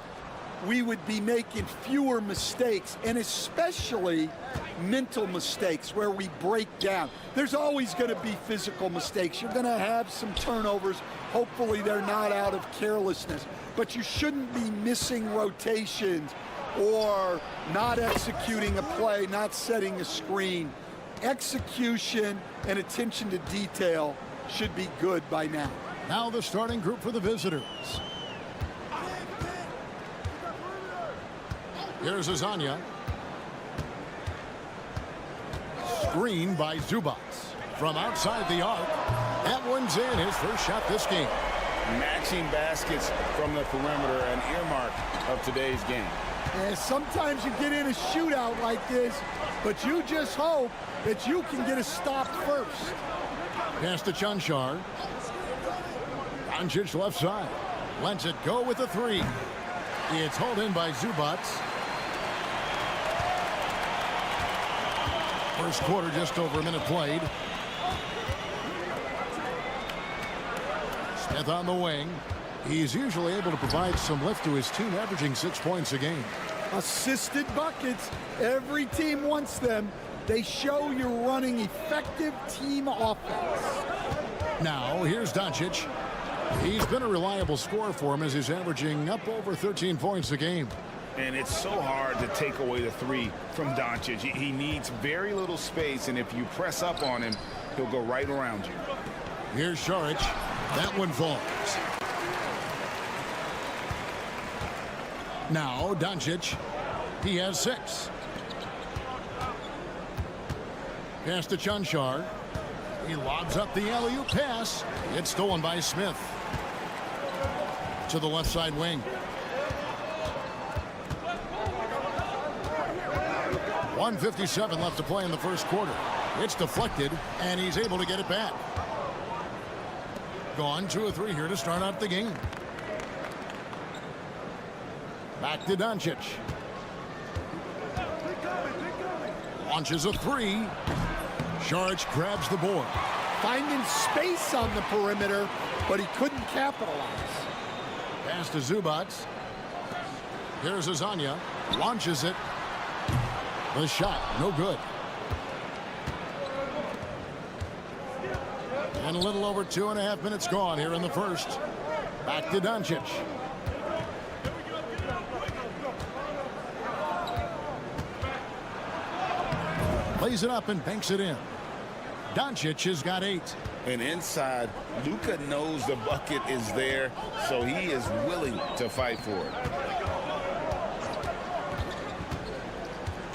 we would be making fewer mistakes, and especially mental mistakes where we break down. There's always going to be physical mistakes. You're going to have some turnovers. Hopefully they're not out of carelessness, but you shouldn't be missing rotations or not executing a play, not setting a screen. Execution and attention to detail should be good by now. Now the starting group for the visitors. Here's Azania. Screen by Zubats. From outside the arc. That one's in, his first shot this game. Matching baskets from the perimeter, an earmark of today's game. And sometimes you get in a shootout like this, but you just hope that you can get a stop first. Pass to Chanchar. Doncic left side. Lets it go with a three. It's hauled in by Zubats. First quarter, just over a minute played. Smith on the wing. He's usually able to provide some lift to his team, averaging 6 points a game. Assisted buckets. Every team wants them. They show you're running effective team offense. Now, here's Doncic. He's been a reliable scorer for him as he's averaging up over 13 points a game. And it's so hard to take away the three from Doncic. He needs very little space, and if you press up on him, he'll go right around you. Here's Saric. That one falls. Now, Doncic. He has 6. Pass to Chanchar. He lobs up the alley-oop pass. It's stolen by Smith. To the left side wing. 1:57 left to play in the first quarter. It's deflected, and he's able to get it back. Gone 2 of 3 here to start out the game. Back to Doncic. Launches a 3. Saric grabs the board. Finding space on the perimeter, but he couldn't capitalize. Pass to Zubats. Here's Azania. Launches it. The shot, no good. And a little over 2.5 minutes gone here in the first. Back to Doncic. Lays it up and banks it in. Doncic has got 8. And inside, Luka knows the bucket is there, so he is willing to fight for it.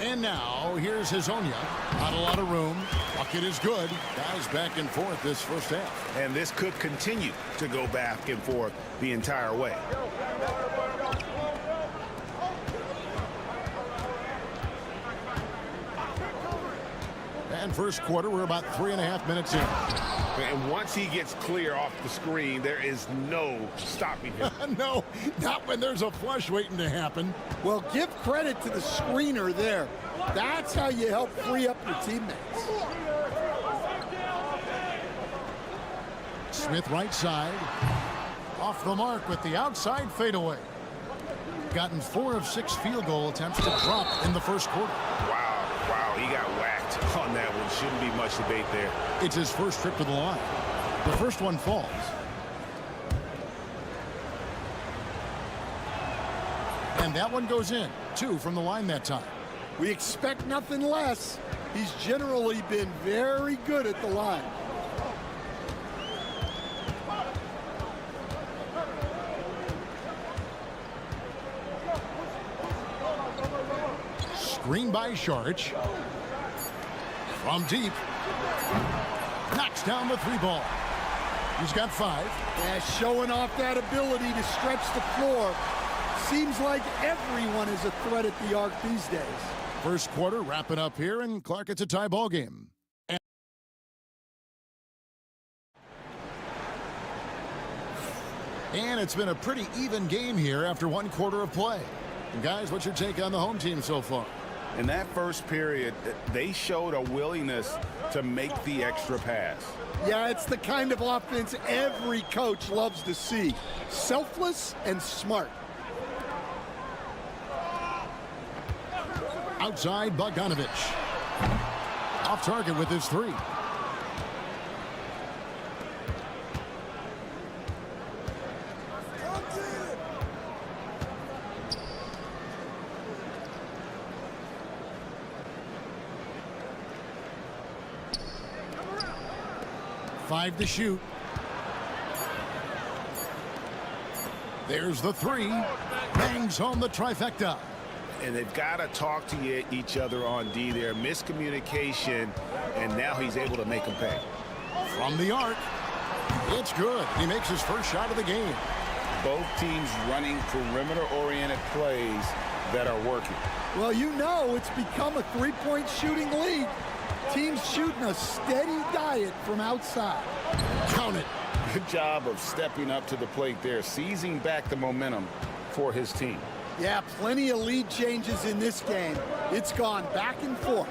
And now, here's Hazonia. Not a lot of room. Bucket is good. Guys back and forth this first half. And this could continue to go back and forth the entire way. And first quarter, we're about 3.5 minutes in. And once he gets clear off the screen, there is no stopping him. No, not when there's a flush waiting to happen. Well, give credit to the screener there. That's how you help free up your teammates. Smith right side. Off the mark with the outside fadeaway. Gotten 4 of 6 field goal attempts to drop in the first quarter. Wow, he got whacked on that one. Shouldn't be much debate there. It's his first trip to the line. The first one falls. And that one goes in. 2 from the line that time. We expect nothing less. He's generally been very good at the line. Screen by Sharch. From deep. Knocks down the 3 ball. He's got 5. Yeah, showing off that ability to stretch the floor. Seems like everyone is a threat at the arc these days. First quarter wrapping up here, and Clark, it's a tie ball game. And it's been a pretty even game here after 1 quarter of play. And guys, what's your take on the home team so far? In that first period, they showed a willingness to make the extra pass. Yeah, it's the kind of offense every coach loves to see. Selfless and smart. Outside, Bogdanovich. Off target with his 3. Five to shoot. There's the 3. Bangs home the trifecta. And they've got to talk to each other on D there. Miscommunication, and now he's able to make them pay. From the arc. It's good. He makes his first shot of the game. Both teams running perimeter-oriented plays that are working. Well, you know it's become a 3-point shooting league. Teams shooting a steady diet from outside. Count it. Good job of stepping up to the plate there, seizing back the momentum for his team. Yeah, plenty of lead changes in this game. It's gone back and forth.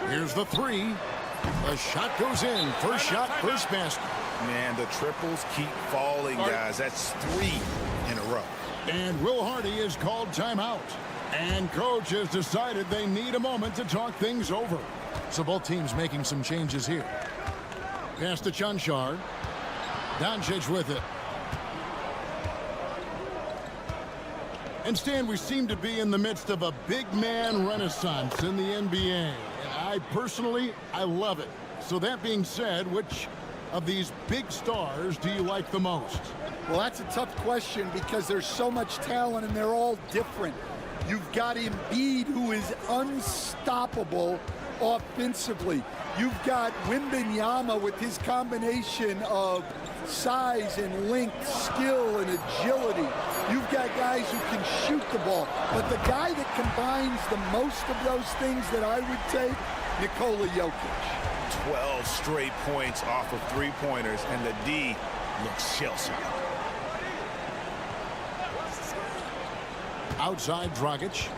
Here's the 3. The shot goes in. First shot, first basket. Man, the triples keep falling, guys. That's 3 in a row. And Will Hardy is called timeout. And coach has decided they need a moment to talk things over. So both teams making some changes here. Pass to Chanchar. Doncic with it. And Stan, we seem to be in the midst of a big man renaissance in the NBA. And I love it. So that being said, which of these big stars do you like the most? Well, that's a tough question because there's so much talent and they're all different. You've got Embiid, who is unstoppable offensively. You've got Wembanyama with his combination of size and length, skill and agility. You've got guys who can shoot the ball. But the guy that combines the most of those things that I would take, Nikola Jokic. 12 straight points off of 3-pointers, and the D looks shell-shocked. Outside Dragic.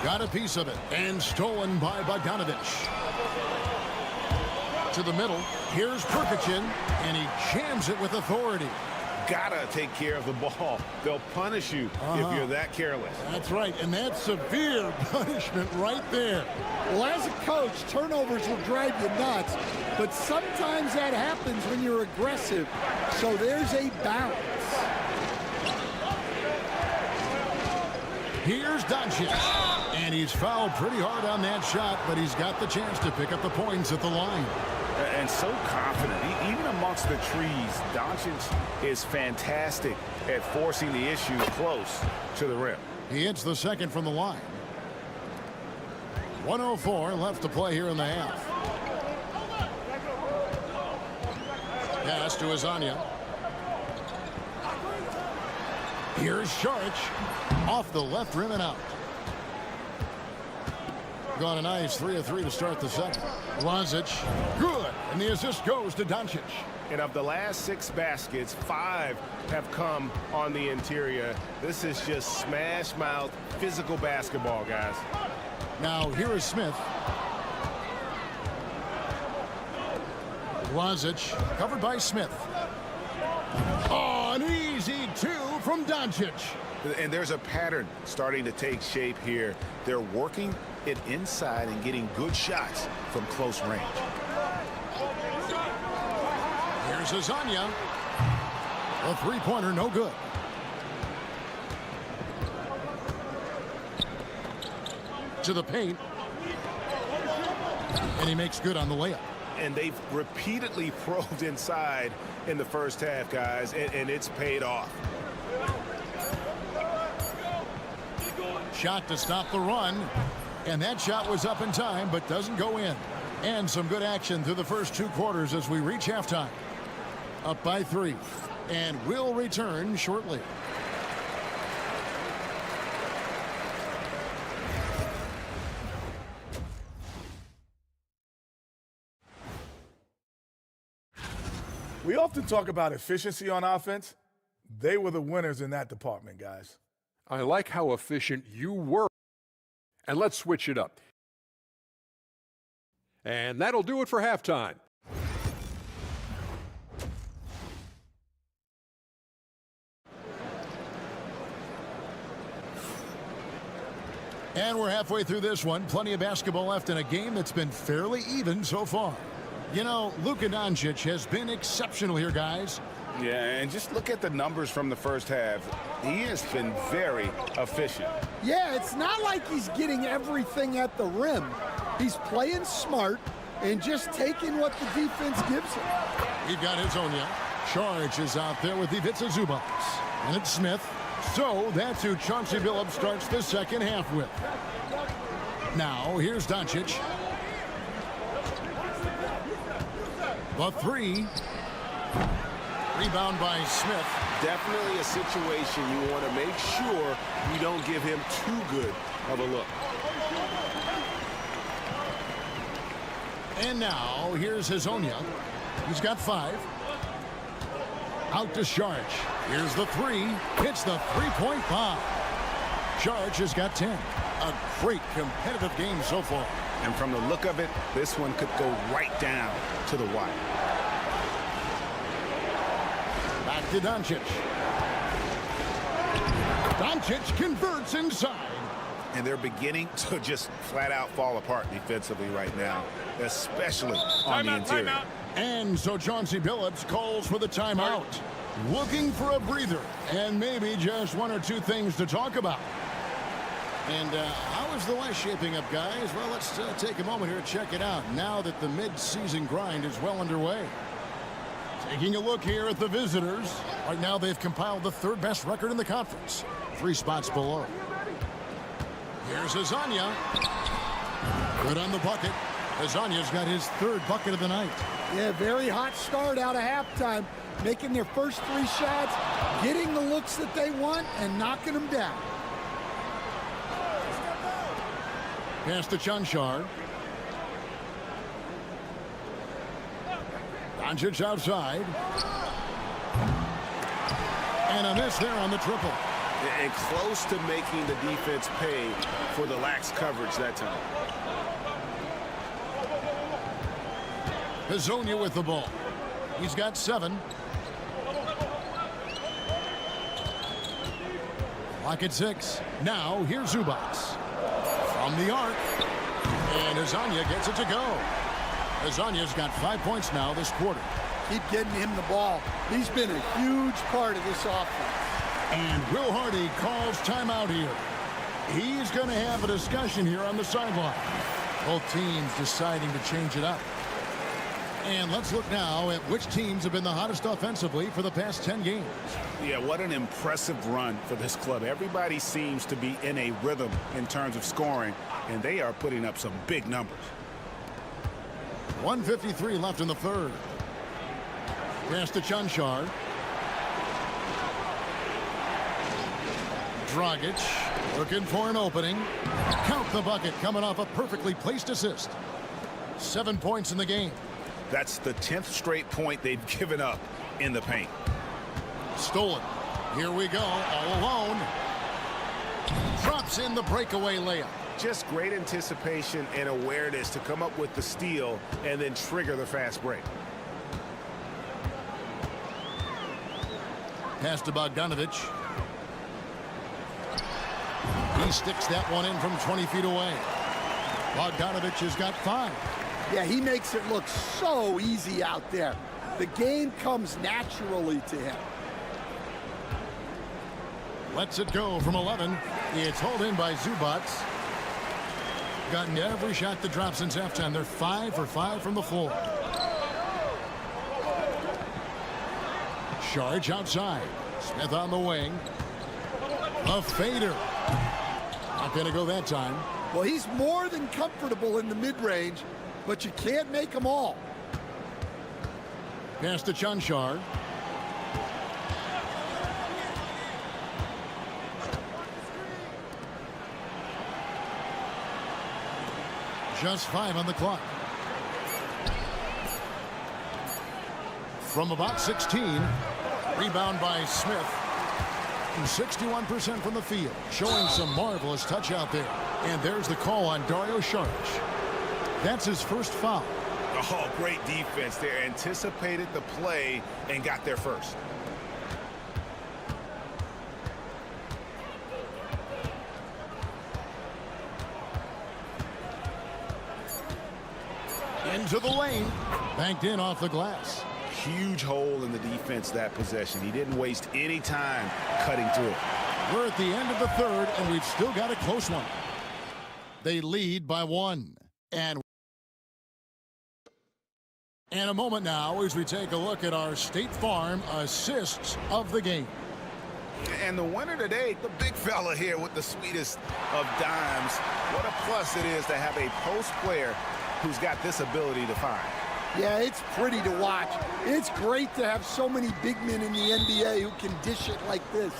Got a piece of it. And stolen by Bogdanovich. To the middle. Here's Perkichin. And he jams it with authority. Gotta take care of the ball. They'll punish you if you're that careless. That's right. And that's severe punishment right there. Well, as a coach, turnovers will drive you nuts. But sometimes that happens when you're aggressive. So there's a balance. Here's Doncic. And he's fouled pretty hard on that shot, but he's got the chance to pick up the points at the line. and so confident. Even amongst the trees, Doncic is fantastic at forcing the issue close to the rim. He hits the second from the line. 1:04 left to play here in the half. Pass to Azania. Here's Sharch off the left rim and out. Gone a nice 3 of 3 to start the second. Lazic, good, and the assist goes to Doncic. And of the last 6 baskets, 5 have come on the interior. This is just smash mouth physical basketball, guys. Now here is Smith. Lazic covered by Smith. Oh, an easy 2 from Doncic. And there's a pattern starting to take shape here. They're working it inside and getting good shots from close range. Here's Azania. A three-pointer, no good. To the paint. And he makes good on the layup. And they've repeatedly probed inside in the first half, guys, and it's paid off. Shot to stop the run. And that shot was up in time, but doesn't go in. And some good action through the first 2 quarters as we reach halftime. Up by 3. And we'll return shortly. We often talk about efficiency on offense. They were the winners in that department, guys. I like how efficient you were. And let's switch it up. And that'll do it for halftime. And we're halfway through this one. Plenty of basketball left in a game that's been fairly even so far. You know, Luka Doncic has been exceptional here, guys. Yeah, and just look at the numbers from the first half. He has been very efficient. Yeah, it's not like he's getting everything at the rim. He's playing smart and just taking what the defense gives him. We've got Hazonia. Charge is out there with Ivica Zubac. And it's Smith. So that's who Chauncey Billups starts the second half with. Now, here's Doncic. The 3. Rebound by Smith. Definitely a situation you want to make sure you don't give him too good of a look. And now, here's Hazonia. He's got 5. Out to Sharch. Here's the 3. Hits the three-point bomb. Sharch has got 10. A great competitive game so far. And from the look of it, this one could go right down to the wire. Back to Doncic. Doncic converts inside. And they're beginning to just flat out fall apart defensively right now, especially on the interior. And so Chauncey Billups calls for the timeout. Looking for a breather and maybe just 1 or 2 things to talk about. And how is the West shaping up, guys? Well, let's take a moment here to check it out now that the mid-season grind is well underway. Taking a look here at the visitors. Right now they've compiled the 3rd best record in the conference. 3 spots below. Here's Hazonia. Good on the bucket. Hazania's got his 3rd bucket of the night. Yeah, very hot start out of halftime. Making their first 3 shots, getting the looks that they want, and knocking them down. Pass to Chanchar. Doncic outside. And a miss there on the triple. And close to making the defense pay for the lax coverage that time. Hazonia with the ball. He's got 7. Clock at 6. Now here's Zubac. From the arc. And Hazonia gets it to go. Hazania's got 5 points now this quarter. Keep getting him the ball. He's been a huge part of this offense. And Will Hardy calls timeout here. He's going to have a discussion here on the sideline. Both teams deciding to change it up. And let's look now at which teams have been the hottest offensively for the past 10 games. Yeah, what an impressive run for this club. Everybody seems to be in a rhythm in terms of scoring, and they are putting up some big numbers. 1:53 left in the third. Pass to Chanchar. Dragic looking for an opening. Count the bucket, coming off a perfectly placed assist. 7 points in the game. That's the 10th straight point they've given up in the paint. Stolen. Here we go, all alone. Drops in the breakaway layup. Just great anticipation and awareness to come up with the steal and then trigger the fast break. Pass to Bogdanovic. He sticks that one in from 20 feet away. Bogdanovic has got 5. Yeah, he makes it look so easy out there. The game comes naturally to him. Lets it go from 11. It's hauled in by Zubac. Gotten every shot that dropped since halftime. They're 5 for 5 from the floor. Charge outside. Smith on the wing. A fader. Not going to go that time. Well, he's more than comfortable in the mid-range, but you can't make them all. Pass to Chanchar. Just 5 on the clock. From about 16, rebound by Smith. 61% from the field, showing some marvelous touch out there. And there's the call on Dario Saric. That's his first foul. Oh, great defense there. Anticipated the play and got there first. Into the lane. Banked in off the glass. Huge hole in the defense that possession. He didn't waste any time cutting through it. We're at the end of the third, and we've still got a close one. They lead by 1. And a moment now as we take a look at our State Farm assists of the game. And the winner today, the big fella here with the sweetest of dimes. What a plus it is to have a post player who's got this ability to find. Yeah, it's pretty to watch. It's great to have so many big men in the NBA who can dish it like this.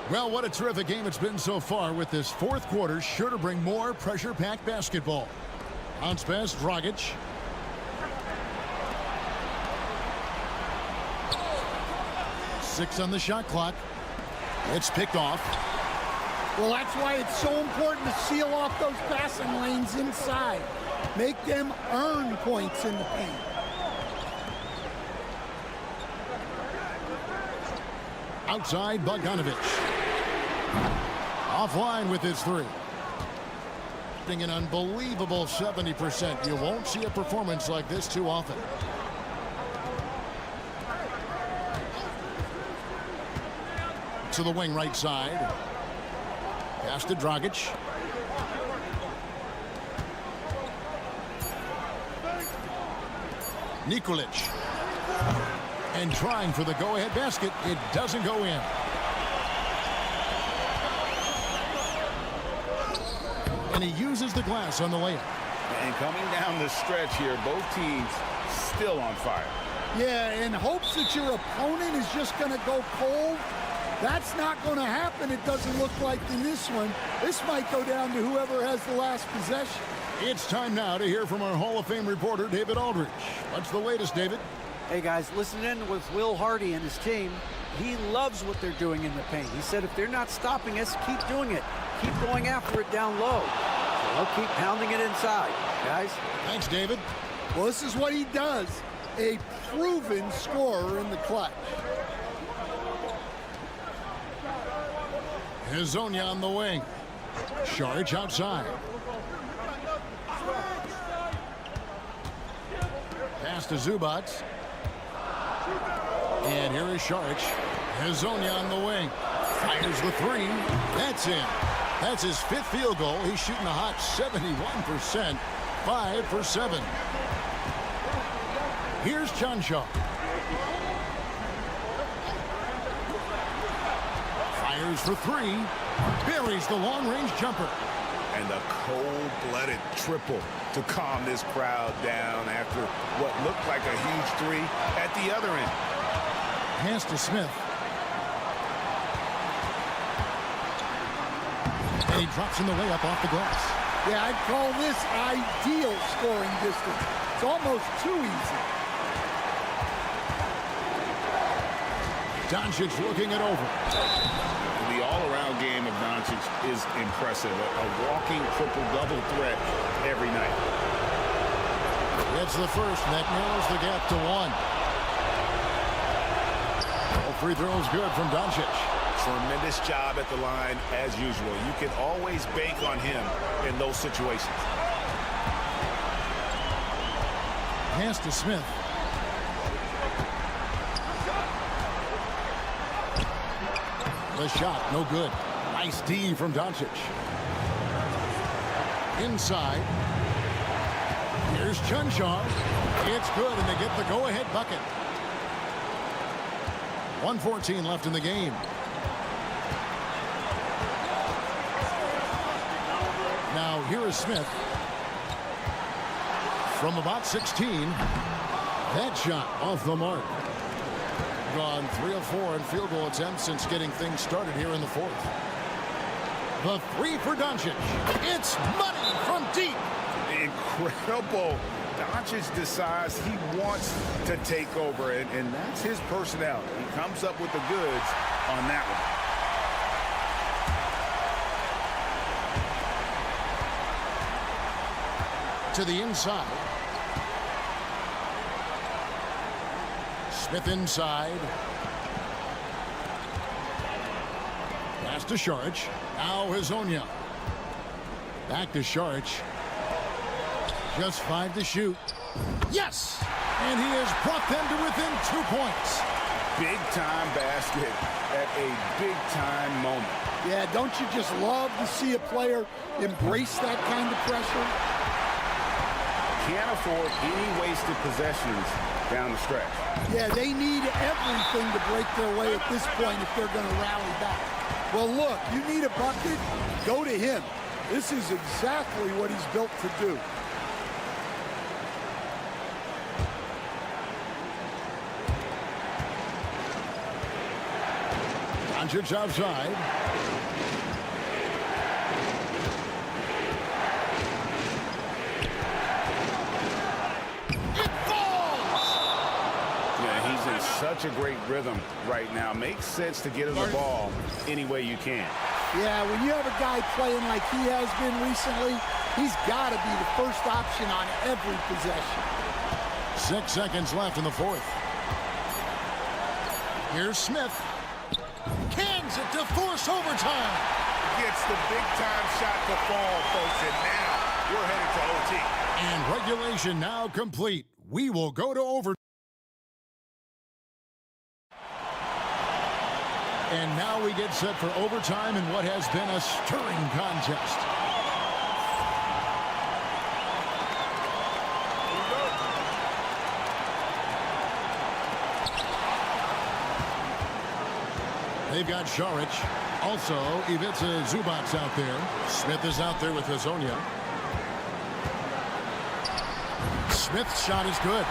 Well, what a terrific game it's been so far, with this fourth quarter sure to bring more pressure-packed basketball. Bounce pass, Dragic. Six on the shot clock. It's picked off. Well, that's why it's so important to seal off those passing lanes inside. Make them earn points in the paint. Outside, Bogdanovic. Offline with his 3. An unbelievable 70%. You won't see a performance like this too often. To the wing right side. Pass to Dragic. Nikolic. And trying for the go-ahead basket. It doesn't go in. And he uses the glass on the layup. And coming down the stretch here, both teams still on fire. Yeah, in hopes that your opponent is just going to go cold. That's not going to happen, it doesn't look like, in this one. This might go down to whoever has the last possession. It's time now to hear from our Hall of Fame reporter, David Aldridge. What's the latest, David? Hey, guys, listen in with Will Hardy and his team. He loves what they're doing in the paint. He said if they're not stopping us, keep doing it. Keep going after it down low. So they'll keep pounding it inside, guys. Thanks, David. Well, this is what he does. A proven scorer in the clutch. Hezonja on the wing. Saric outside. Pass to Zubac. And here is Saric. Hezonja on the wing. Fires the 3. That's in. That's his 5th field goal. He's shooting a hot 71%. 5 for 7. Here's Chanshaw. Fires for 3. Buries the long-range jumper. And a cold-blooded triple to calm this crowd down after what looked like a huge 3 at the other end. Pass to Smith. And he drops in the layup off the glass. Yeah, I'd call this ideal scoring distance. It's almost too easy. Doncic looking it over. The all-around game of Doncic is impressive. A walking triple-double threat every night. That's the first, and that narrows the gap to 1. All free throws good from Doncic. Tremendous job at the line, as usual. You can always bank on him in those situations. Pass to Smith. The shot, no good. Nice D from Doncic. Inside. Here's Chanshaw. It's good, and they get the go-ahead bucket. 1:14 left in the game. Now, here is Smith. From about 16. That shot off the mark. Gone 3 of 4 in field goal attempts since getting things started here in the 4th. The 3 for Doncic. It's money from deep. Incredible. Doncic decides he wants to take over, and that's his personality. He comes up with the goods on that one. To the inside. Smith inside. Pass to Šarić. Now Hazonia. Back to Šarić. Just 5 to shoot. Yes! And he has brought them to within 2 points. Big-time basket at a big-time moment. Yeah, don't you just love to see a player embrace that kind of pressure? Can't afford any wasted possessions down the stretch. Yeah, they need everything to break their way at this point if they're going to rally back. Well, look, you need a bucket, go to him. This is exactly what he's built to do. Doncic outside. Such a great rhythm right now. Makes sense to get him the ball any way you can. Yeah, when you have a guy playing like he has been recently, he's got to be the first option on every possession. 6 seconds left in the 4th. Here's Smith. Cans it to force overtime. Gets the big-time shot to fall, folks, and now we're headed to OT. And regulation now complete. We will go to overtime. And now we get set for overtime in what has been a stirring contest. They've got Šarić. Also, Ivica Zubac's out there. Smith is out there with Hazonia. Smith's shot is good.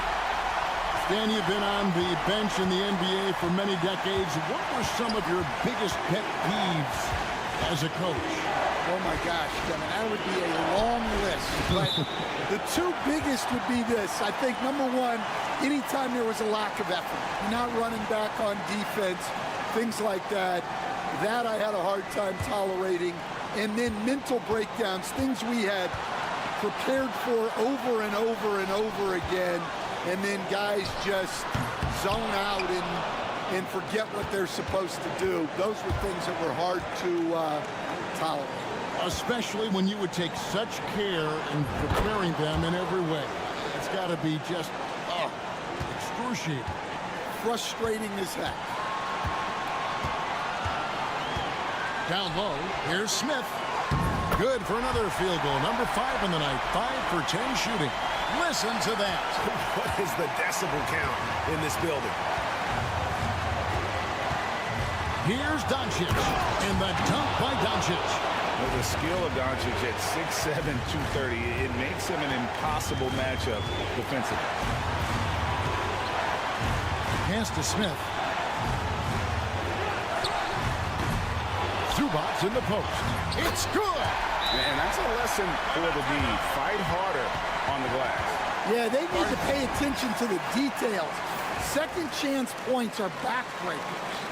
Dan, you've been on the bench in the NBA for many decades. What were some of your biggest pet peeves as a coach? Oh, my gosh, Kevin, that would be a long list. But the 2 biggest would be this. I think, number 1, anytime there was a lack of effort, not running back on defense, things like that, that I had a hard time tolerating. And then mental breakdowns, things we had prepared for over and over and over again. And then guys just zone out and forget what they're supposed to do. Those were things that were hard to tolerate. Especially when you would take such care in preparing them in every way. It's got to be just, excruciating. Frustrating as heck. Down low, here's Smith. Good for another field goal. Number 5 in the night. 5 for 10 shooting. Listen to that. What is the decibel count in this building? Here's Doncic. And the dunk by Doncic. With the skill of Doncic at 6'7", 230, it makes him an impossible matchup defensively. Pass to Smith. Zubac's in the post. It's good. And that's a lesson for the D. Fight harder on the glass. Yeah, they need to pay attention to the details. Second chance points are backbreakers.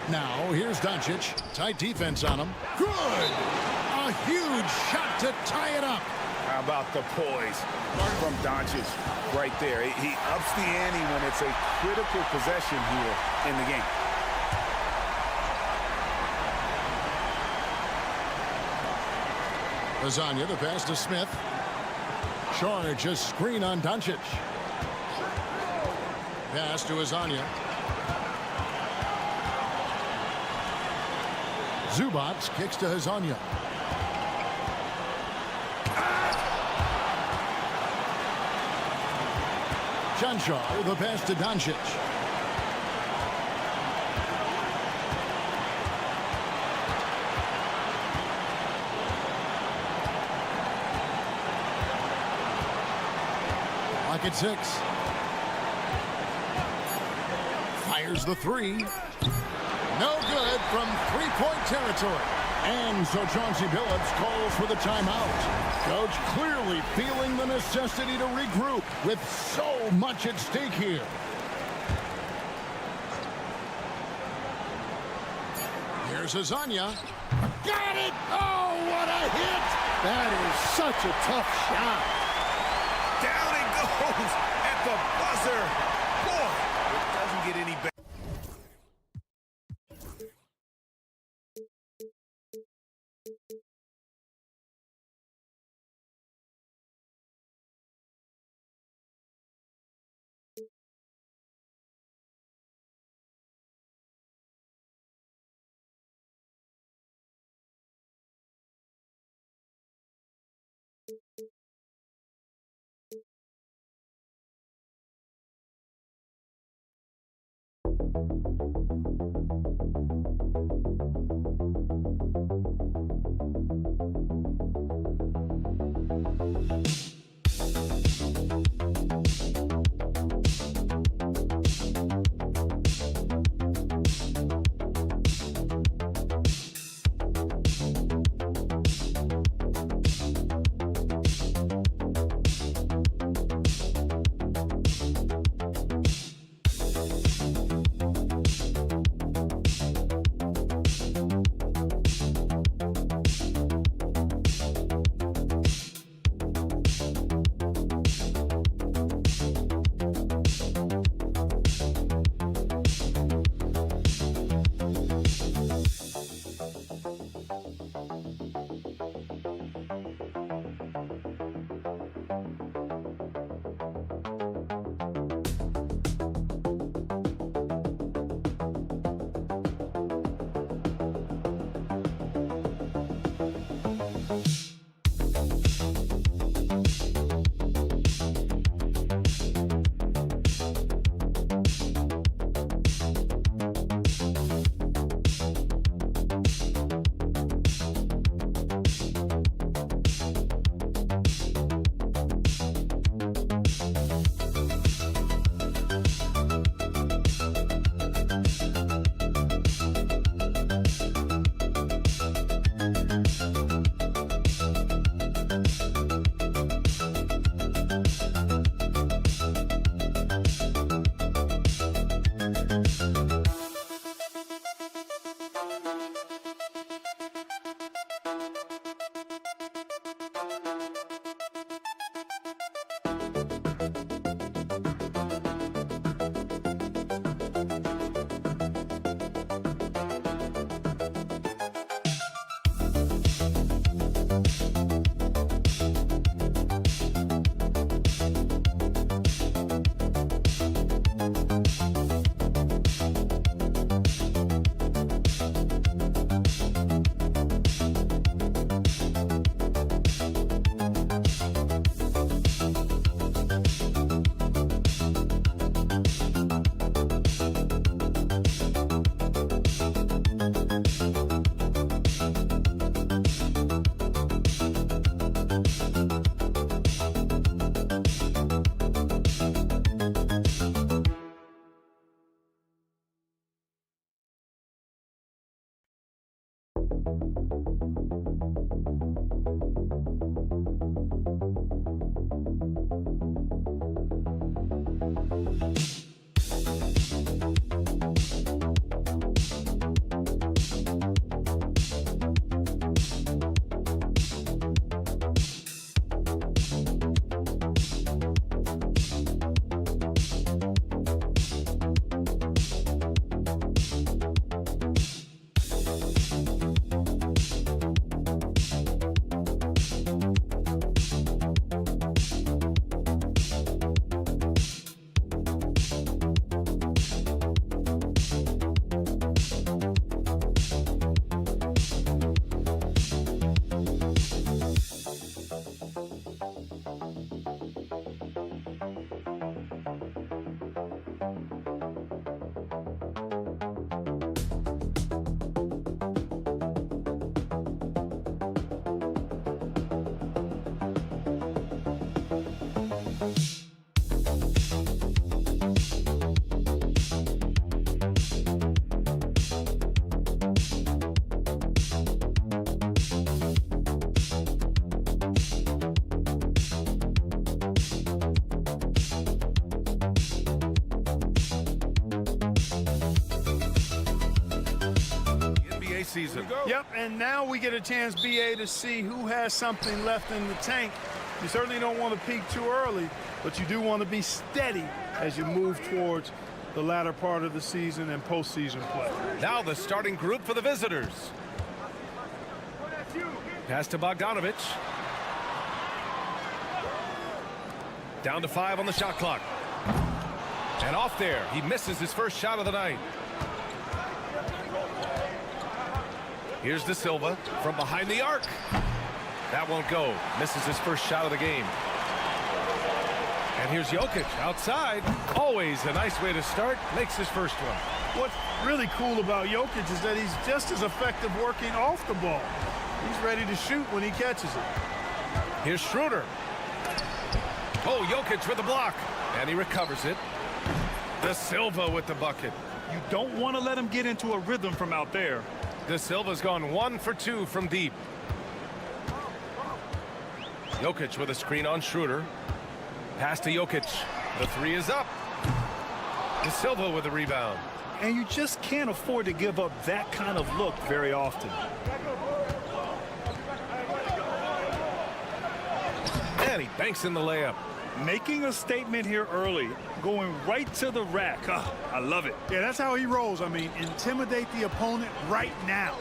Now, here's Doncic. Tight defense on him. Good! A huge shot to tie it up. How about the poise from Doncic right there? He ups the ante when it's a critical possession here in the game. Lasagna, the pass to Smith. Charge a screen on Doncic. Pass to Lasagna. Zubac kicks to Hazanya. Janshaw with a pass to Doncic. Lock at 6. Fires the 3. No good from three-point territory. And so Chauncey Billups calls for the timeout. Coach clearly feeling the necessity to regroup with so much at stake here. Here's Hazanya. Got it! Oh, what a hit! That is such a tough shot. Down it goes at the buzzer. Boy, it doesn't get any better. season. Yep, and now we get a chance, BA, to see who has something left in the tank. You certainly don't want to peak too early, but you do want to be steady as you move towards the latter part of the season and postseason play. Now the starting group for the visitors. Pass to Bogdanovic. Down to 5 on the shot clock. And off there. He misses his first shot of the night. Here's De Silva from behind the arc. That won't go. Misses his first shot of the game. And here's Jokic outside. Always a nice way to start. Makes his first one. What's really cool about Jokic is that he's just as effective working off the ball. He's ready to shoot when he catches it. Here's Schroeder. Oh, Jokic with the block. And he recovers it. De Silva with the bucket. You don't want to let him get into a rhythm from out there. De Silva's gone 1 for 2 from deep. Jokic with a screen on Schroeder. Pass to Jokic. The 3 is up. De Silva with a rebound. And you just can't afford to give up that kind of look very often. And he banks in the layup. Making a statement here early, going right to the rack. Oh, I love it. Yeah, that's how he rolls. I mean, intimidate the opponent right now.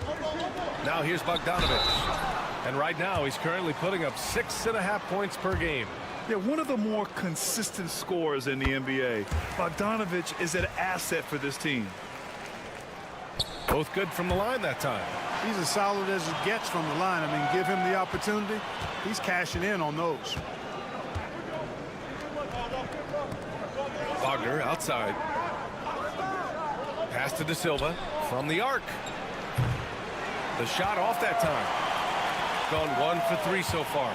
Now here's Bogdanovic. And right now he's currently putting up 6.5 points per game. Yeah, one of the more consistent scorers in the NBA. Bogdanovic is an asset for this team. Both good from the line that time. He's as solid as it gets from the line. I mean, give him the opportunity. He's cashing in on those. Wagner outside. Pass to De Silva from the arc. The shot off that time. Gone 1 for 3 so far.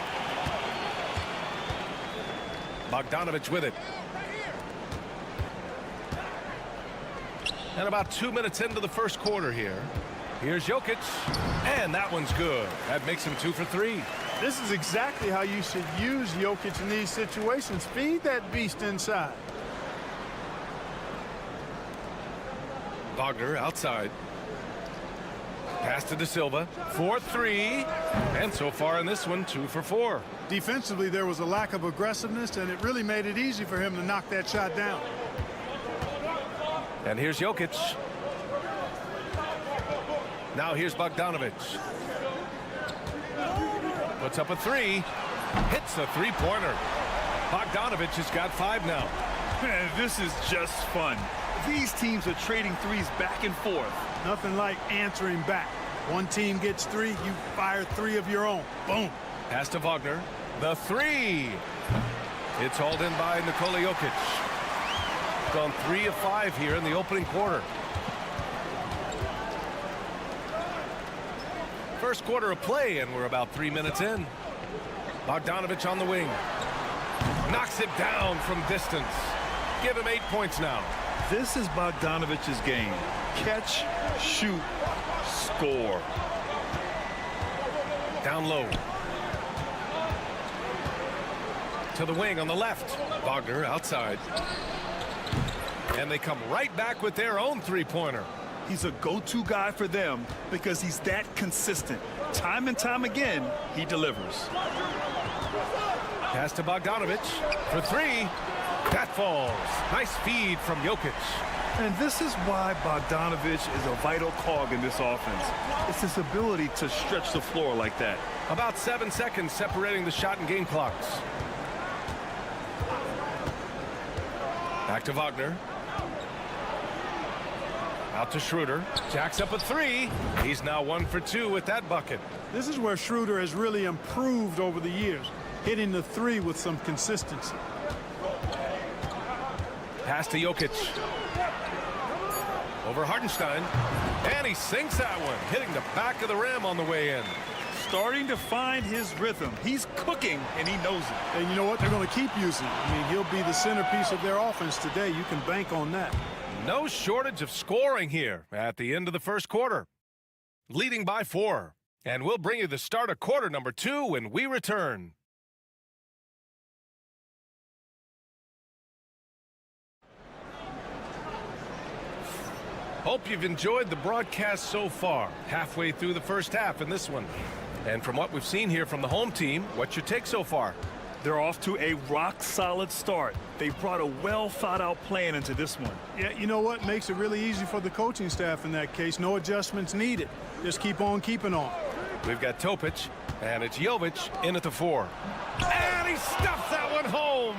Bogdanovic with it. And about 2 minutes into the first quarter here. Here's Jokic. And that one's good. That makes him 2 for 3. This is exactly how you should use Jokic in these situations. Feed that beast inside. Wagner outside. Pass to De Silva. 4-3. And so far in this one, 2 for 4. Defensively, there was a lack of aggressiveness, and it really made it easy for him to knock that shot down. And here's Jokic. Now here's Bogdanovic. Puts up a 3. Hits a 3-pointer. Bogdanovic has got 5 now. Man, this is just fun. These teams are trading threes back and forth. Nothing like answering back. One team gets 3, you fire 3 of your own. Boom. Pass to Wagner. The 3. It's hauled in by Nikola Jokic. Gone 3 of 5 here in the opening quarter. First quarter of play, and we're about 3 minutes in. Bogdanovic on the wing. Knocks it down from distance. Give him 8 points now. This is Bogdanovic's game. Catch, shoot, score. Down low. To the wing on the left. Wagner outside. And they come right back with their own 3-pointer. He's a go-to guy for them because he's that consistent. Time and time again, he delivers. Pass to Bogdanovic for 3. That falls. Nice feed from Jokic. And this is why Bogdanovic is a vital cog in this offense. It's his ability to stretch the floor like that. About 7 seconds separating the shot and game clocks. Back to Wagner. Out to Schroeder. Jacks up a 3. He's now 1 for 2 with that bucket. This is where Schroeder has really improved over the years, hitting the 3 with some consistency. Pass to Jokic. Over Hartenstein. And he sinks that one, hitting the back of the rim on the way in. Starting to find his rhythm. He's cooking, and he knows it. And you know what? They're going to keep using. I mean, he'll be the centerpiece of their offense today. You can bank on that. No shortage of scoring here at the end of the first quarter. Leading by 4. And we'll bring you the start of quarter number 2 when we return. Hope you've enjoyed the broadcast so far. Halfway through the first half in this one. And from what we've seen here from the home team, what's your take so far? They're off to a rock-solid start. They brought a well-thought-out plan into this one. Yeah, you know what? Makes it really easy for the coaching staff in that case. No adjustments needed. Just keep on keeping on. We've got Topic, and it's Jovic in at the 4. And he stuffs that one home.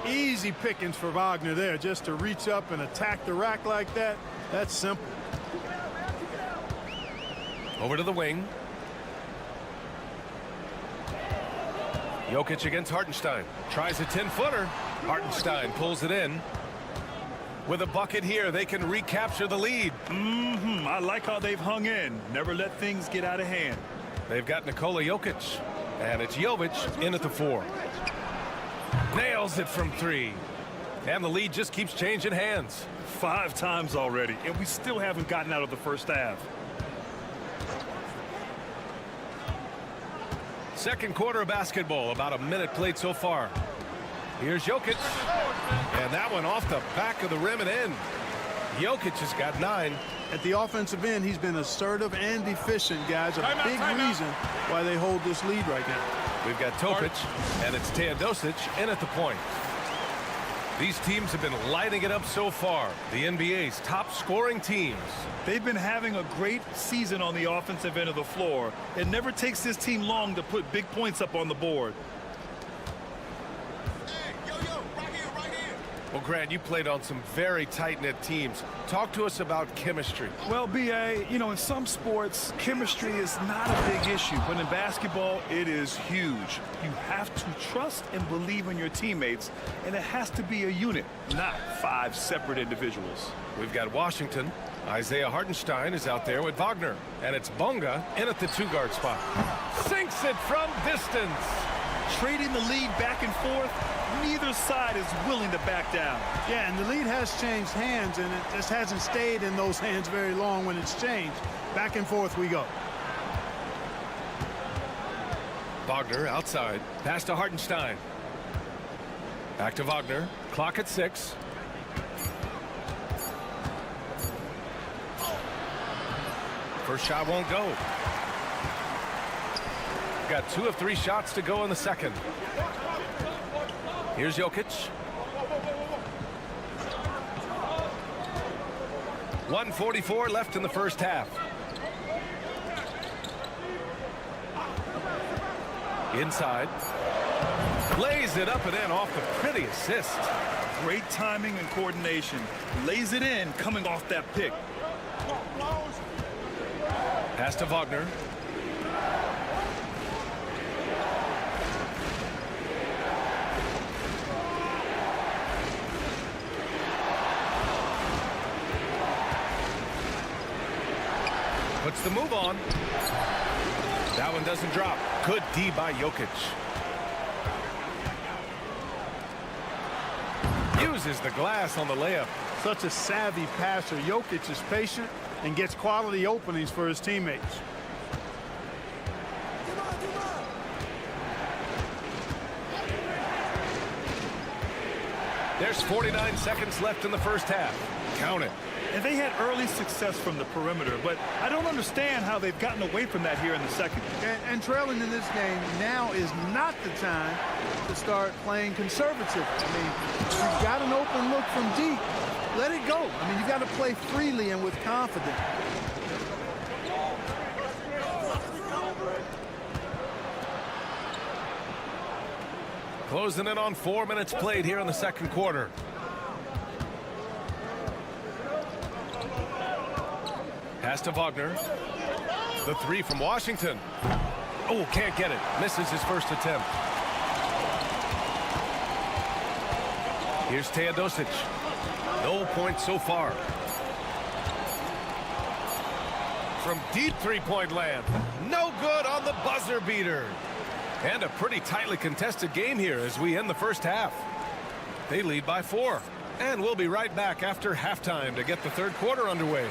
Easy pickings for Wagner there. Just to reach up and attack the rack like that, that's simple. Over to the wing. Jokic against Hartenstein. Tries a 10-footer. Hartenstein pulls it in. With a bucket here, they can recapture the lead. I like how they've hung in. Never let things get out of hand. They've got Nikola Jokic. And it's Jovic in at the 4. Nails it from 3. And the lead just keeps changing hands. 5 times already, and we still haven't gotten out of the first half. Second quarter of basketball, about a minute played so far. Here's Jokic. And that one off the back of the rim and in. Jokic has got 9. At the offensive end, he's been assertive and efficient, guys. A big reason why they hold this lead right now. We've got Topic, and it's Teodosic in at the point. These teams have been lighting it up so far. The NBA's top scoring teams. They've been having a great season on the offensive end of the floor. It never takes this team long to put big points up on the board. Well, Grant, you played on some very tight-knit teams. Talk to us about chemistry. Well, B.A., you know, in some sports, chemistry is not a big issue. But in basketball, it is huge. You have to trust and believe in your teammates, and it has to be a unit, not 5 separate individuals. We've got Washington. Isaiah Hartenstein is out there with Wagner. And it's Bonga in at the 2-guard spot. Sinks it from distance. Trading the lead back and forth, neither side is willing to back down. Yeah, and the lead has changed hands, and it just hasn't stayed in those hands very long when it's changed. Back and forth we go. Wagner outside. Pass to Hartenstein. Back to Wagner. Clock at 6. First shot won't go. Got 2 of 3 shots to go in the second. Here's Jokic. 1:44 left in the first half. Inside. Lays it up and in off the pretty assist. Great timing and coordination. Lays it in coming off that pick. Pass to Wagner. Puts the move on. That one doesn't drop. Good D by Jokic. Uses the glass on the layup. Such a savvy passer. Jokic is patient and gets quality openings for his teammates. There's 49 seconds left in the first half. Count it. And they had early success from the perimeter, but I don't understand how they've gotten away from that here in the second. And trailing in this game, now is not the time to start playing conservative. I mean, you've got an open look from deep. Let it go. I mean, you got to play freely and with confidence. Closing in on 4 minutes played here in the second quarter. Pass to Wagner. The 3 from Washington. Oh, can't get it. Misses his first attempt. Here's Teodosic. No points so far. From deep three-point land. No good on the buzzer beater. And a pretty tightly contested game here as we end the first half. They lead by 4. And we'll be right back after halftime to get the third quarter underway.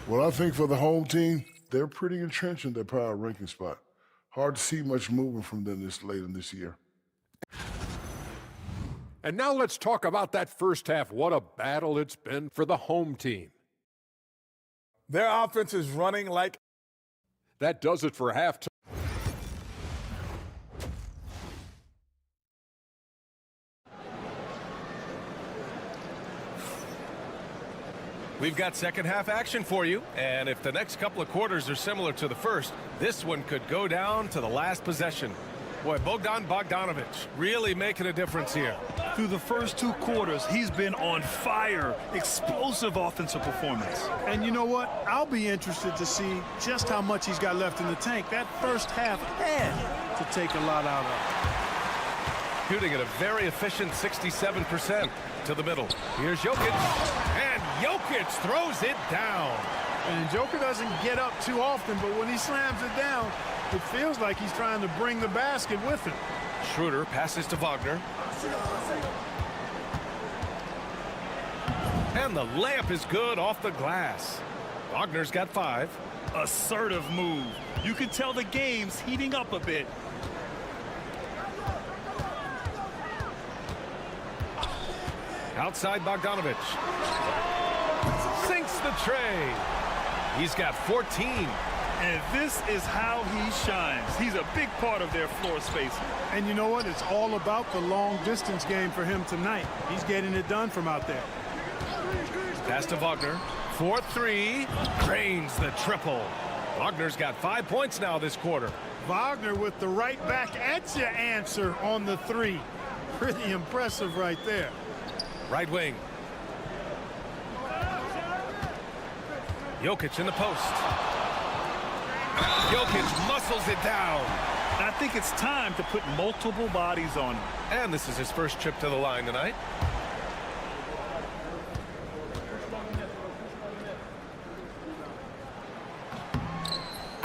Well, I think for the home team, they're pretty entrenched in their power ranking spot. Hard to see much movement from them this late in this year. And now let's talk about that first half. What a battle it's been for the home team. Their offense is running like... That does it for halftime. We've got second half action for you, and if the next couple of quarters are similar to the first, this one could go down to the last possession. Boy, Bogdan Bogdanovic really making a difference here. Through the first 2 quarters, he's been on fire. Explosive offensive performance. And you know what? I'll be interested to see just how much he's got left in the tank. That first half had to take a lot out of. Shooting at a very efficient 67% to the middle. Here's Jokic, and Jokic throws it down. And Joker doesn't get up too often, but when he slams it down, it feels like he's trying to bring the basket with him. Schroeder passes to Wagner. And the layup is good off the glass. Wagner's got 5. Assertive move. You can tell the game's heating up a bit. Outside Bogdanovic. Sinks the tray. He's got 14. And this is how he shines. He's a big part of their floor spacing. And you know what? It's all about the long distance game for him tonight. He's getting it done from out there. Pass to Wagner. 4-3. Drains the triple. Wagner's got 5 points now this quarter. Wagner with the right back at you answer on the 3. Pretty impressive right there. Right wing. Jokic in the post. Jokic muscles it down. I think it's time to put multiple bodies on him. And this is his first trip to the line tonight.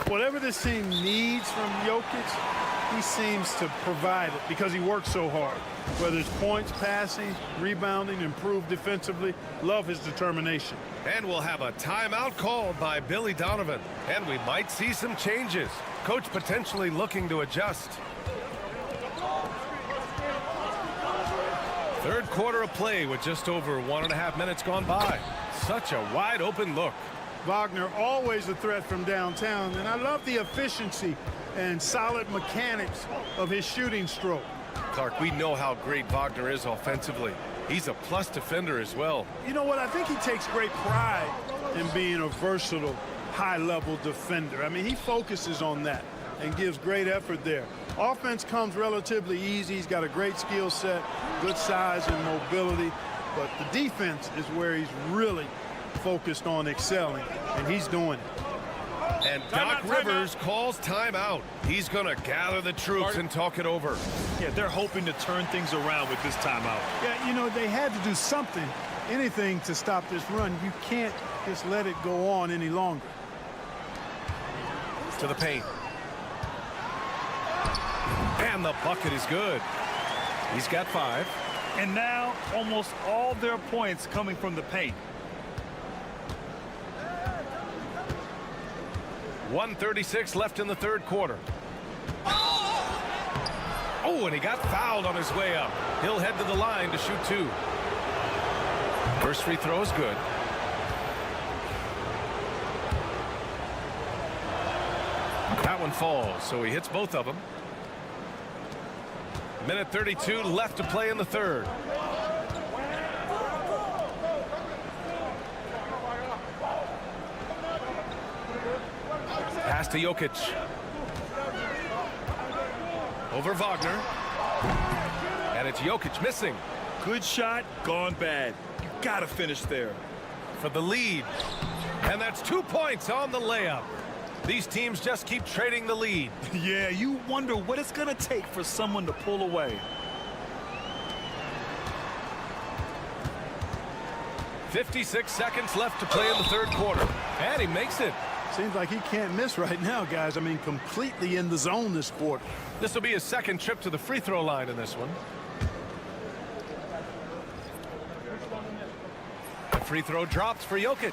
Whatever this team needs from Jokic, he seems to provide it because he works so hard. Whether it's points, passing, rebounding, improved defensively, love his determination. And we'll have a timeout called by Billy Donovan. And we might see some changes. Coach potentially looking to adjust. Third quarter of play with just over 1.5 minutes gone by. Such a wide open look. Wagner always a threat from downtown, and I love the efficiency and solid mechanics of his shooting stroke. Clark, we know how great Wagner is offensively. He's a plus defender as well. You know what? I think he takes great pride in being a versatile, high-level defender. I mean, he focuses on that and gives great effort there. Offense comes relatively easy. He's got a great skill set, good size and mobility, but the defense is where he's really focused on excelling, and he's doing it. And Doc Rivers calls timeout. He's going to gather the troops and talk it over. Yeah, they're hoping to turn things around with this timeout. Yeah, you know, they had to do something, anything to stop this run. You can't just let it go on any longer. To the paint. And the bucket is good. He's got 5. And now almost all their points coming from the paint. 1:36 left in the third quarter. Oh, and he got fouled on his way up. He'll head to the line to shoot 2. First free throw is good. That one falls, so he hits both of them. Minute 32 left to play in the third. Pass to Jokic. Over Wagner. And it's Jokic missing. Good shot, gone bad. You gotta finish there. For the lead. And that's 2 points on the layup. These teams just keep trading the lead. Yeah, you wonder what it's gonna take for someone to pull away. 56 seconds left to play in the third quarter. And he makes it. Seems like he can't miss right now, guys. I mean, completely in the zone this quarter. This will be his second trip to the free throw line in this one. The free throw drops for Jokic.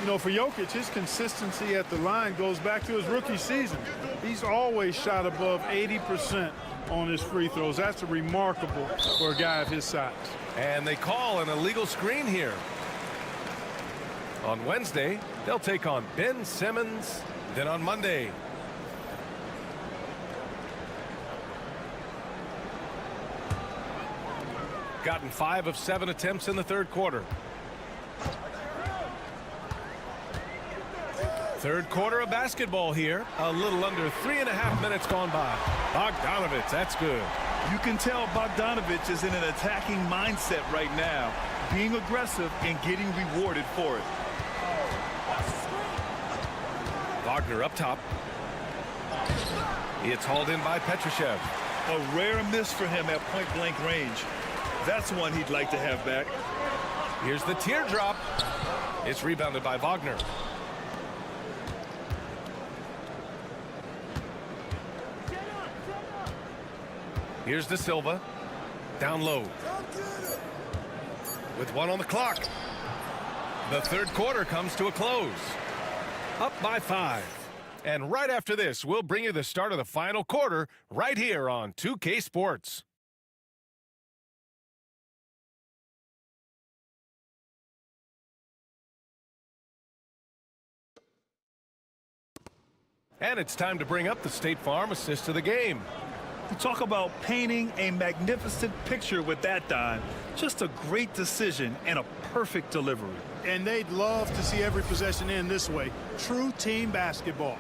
You know, for Jokic, his consistency at the line goes back to his rookie season. He's always shot above 80% on his free throws. That's remarkable for a guy of his size. And they call an illegal screen here. On Wednesday, they'll take on Ben Simmons. Then on Monday, gotten 5 of 7 attempts in the third quarter. Third quarter of basketball here. A little under 3.5 minutes gone by. Bogdanovich, that's good. You can tell Bogdanovich is in an attacking mindset right now, being aggressive and getting rewarded for it. Wagner up top. It's hauled in by Petrushev. A rare miss for him at point-blank range. That's one he'd like to have back. Here's the teardrop. It's rebounded by Wagner. Here's De Silva. Down low. With 1 on the clock. The third quarter comes to a close. Up by 5. And right after this, we'll bring you the start of the final quarter right here on 2K Sports. And it's time to bring up the State Farm assist of the game. You talk about painting a magnificent picture with that dime. Just a great decision and a perfect delivery. And they'd love to see every possession end this way. True team basketball.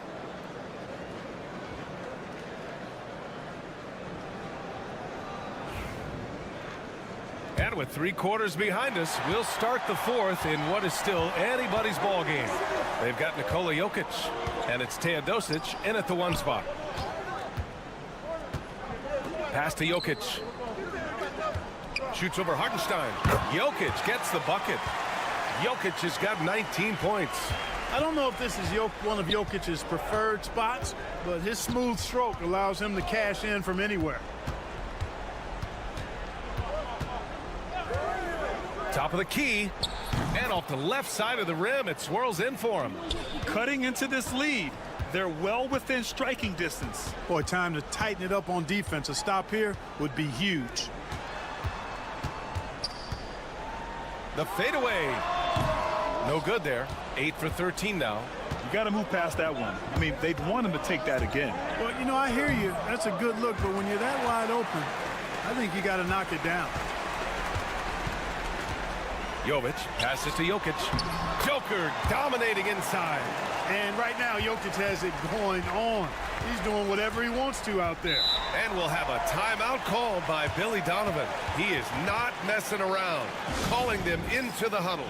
And with 3 quarters behind us, we'll start the fourth in what is still anybody's ball game. They've got Nikola Jokic, and it's Teodosic in at the 1 spot. Pass to Jokic. Shoots over Hartenstein. Jokic gets the bucket. Jokic has got 19 points. I don't know if this is one of Jokic's preferred spots, but his smooth stroke allows him to cash in from anywhere. Top of the key. And off the left side of the rim, it swirls in for him. Cutting into this lead. They're well within striking distance. Boy, time to tighten it up on defense. A stop here would be huge. The fadeaway. No good there. 8 for 13 now. You got to move past that one. I mean, they'd want him to take that again. Well, you know, I hear you. That's a good look, but when you're that wide open, I think you got to knock it down. Jovic passes to Jokic. Joker dominating inside. And right now, Jokic has it going on. He's doing whatever he wants to out there. And we'll have a timeout called by Billy Donovan. He is not messing around, calling them into the huddle.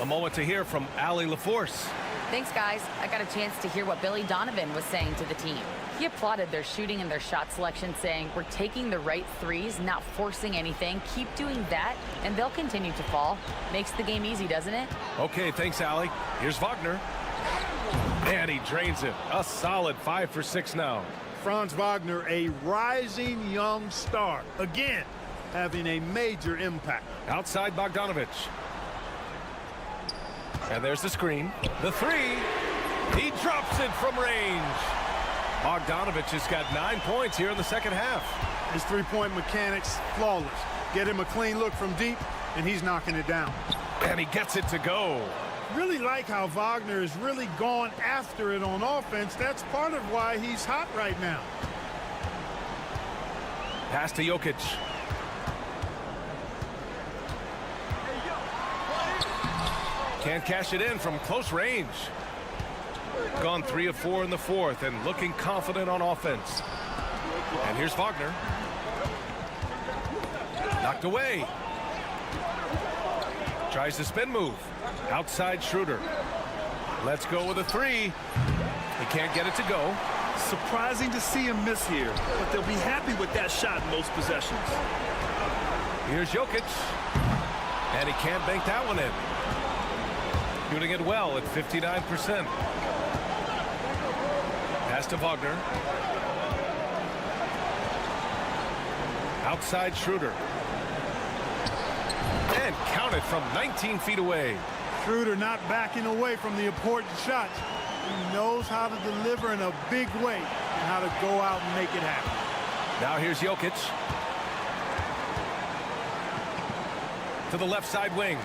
A moment to hear from Allie LaForce. Thanks, guys. I got a chance to hear what Billy Donovan was saying to the team. He applauded their shooting and their shot selection, saying, we're taking the right threes, not forcing anything. Keep doing that, and they'll continue to fall. Makes the game easy, doesn't it? Okay, thanks, Allie. Here's Wagner. And he drains it. A solid 5 for 6 now. Franz Wagner, a rising young star. Again, having a major impact. Outside Bogdanovich. And there's the screen. The 3. He drops it from range. Bogdanovich has got 9 points here in the second half. His three-point mechanics, flawless. Get him a clean look from deep, and he's knocking it down. And he gets it to go. Really like how Wagner has really gone after it on offense. That's part of why he's hot right now. Pass to Jokic. Can't cash it in from close range. Gone 3 of 4 in the fourth and looking confident on offense. And here's Wagner. Knocked away. Tries the spin move. Outside Schroeder. Let's go with a 3. He can't get it to go. Surprising to see him miss here, but they'll be happy with that shot in most possessions. Here's Jokic. And he can't bank that one in. Shooting it well at 59%. Pass to Wagner. Outside Schroeder. And count it from 19 feet away. Schroeder not backing away from the important shots. He knows how to deliver in a big way and how to go out and make it happen. Now here's Jokic. To the left side wing.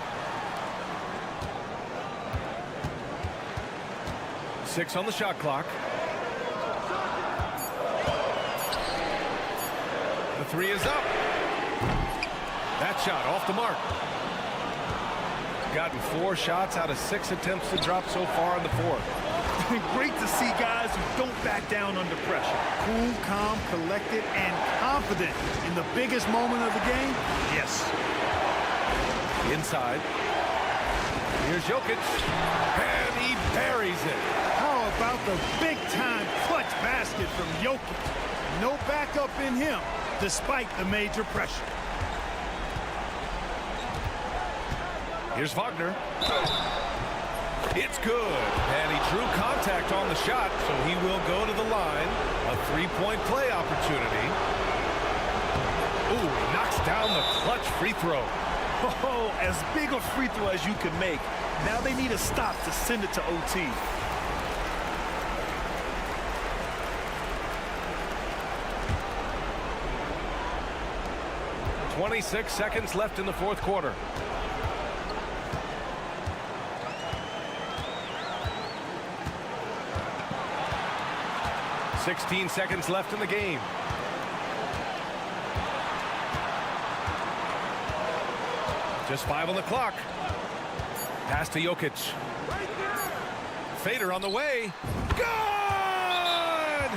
6 on the shot clock. The 3 is up. That shot off the mark. Gotten 4 shots out of 6 attempts to drop so far in the fourth. Great to see guys who don't back down under pressure. Cool, calm, collected, and confident in the biggest moment of the game. Yes. Inside. Here's Jokic. And he buries it. How about the big-time clutch basket from Jokic? No backup in him, despite the major pressure. Here's Wagner. It's good. And he drew contact on the shot, so he will go to the line. A 3-point play opportunity. Ooh, he knocks down the clutch free throw. Oh, as big a free throw as you can make. Now they need a stop to send it to OT. .26 seconds left in the fourth quarter. .16 seconds left in the game. Just 5 on the clock. Pass to Jokic. Fader on the way. Good!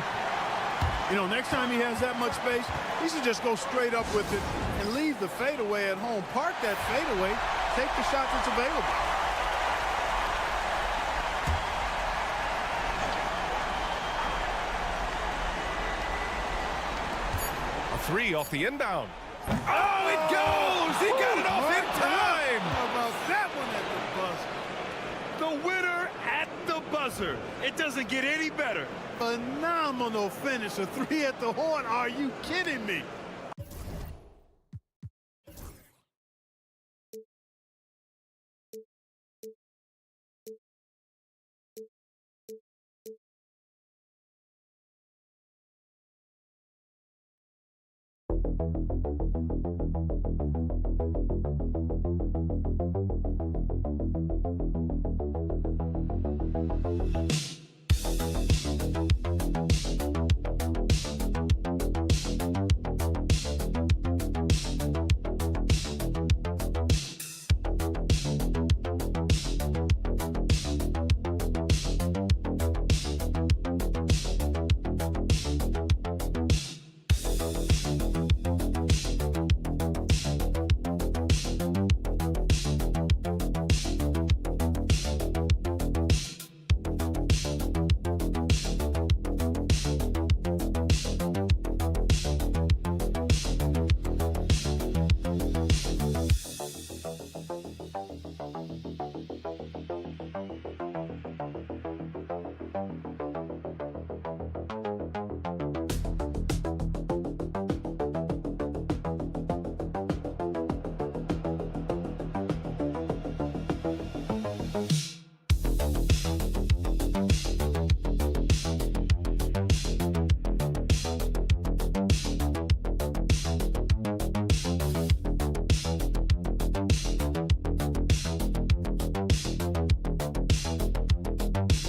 You know, next time he has that much space, he should just go straight up with it and leave the fadeaway at home. Park that fadeaway. Take the shot that's available. A 3 off the inbound. Oh, it goes! He got it off in time! How about that one at the buzzer? The winner at the buzzer. It doesn't get any better. Phenomenal finish. A 3 at the horn. Are you kidding me?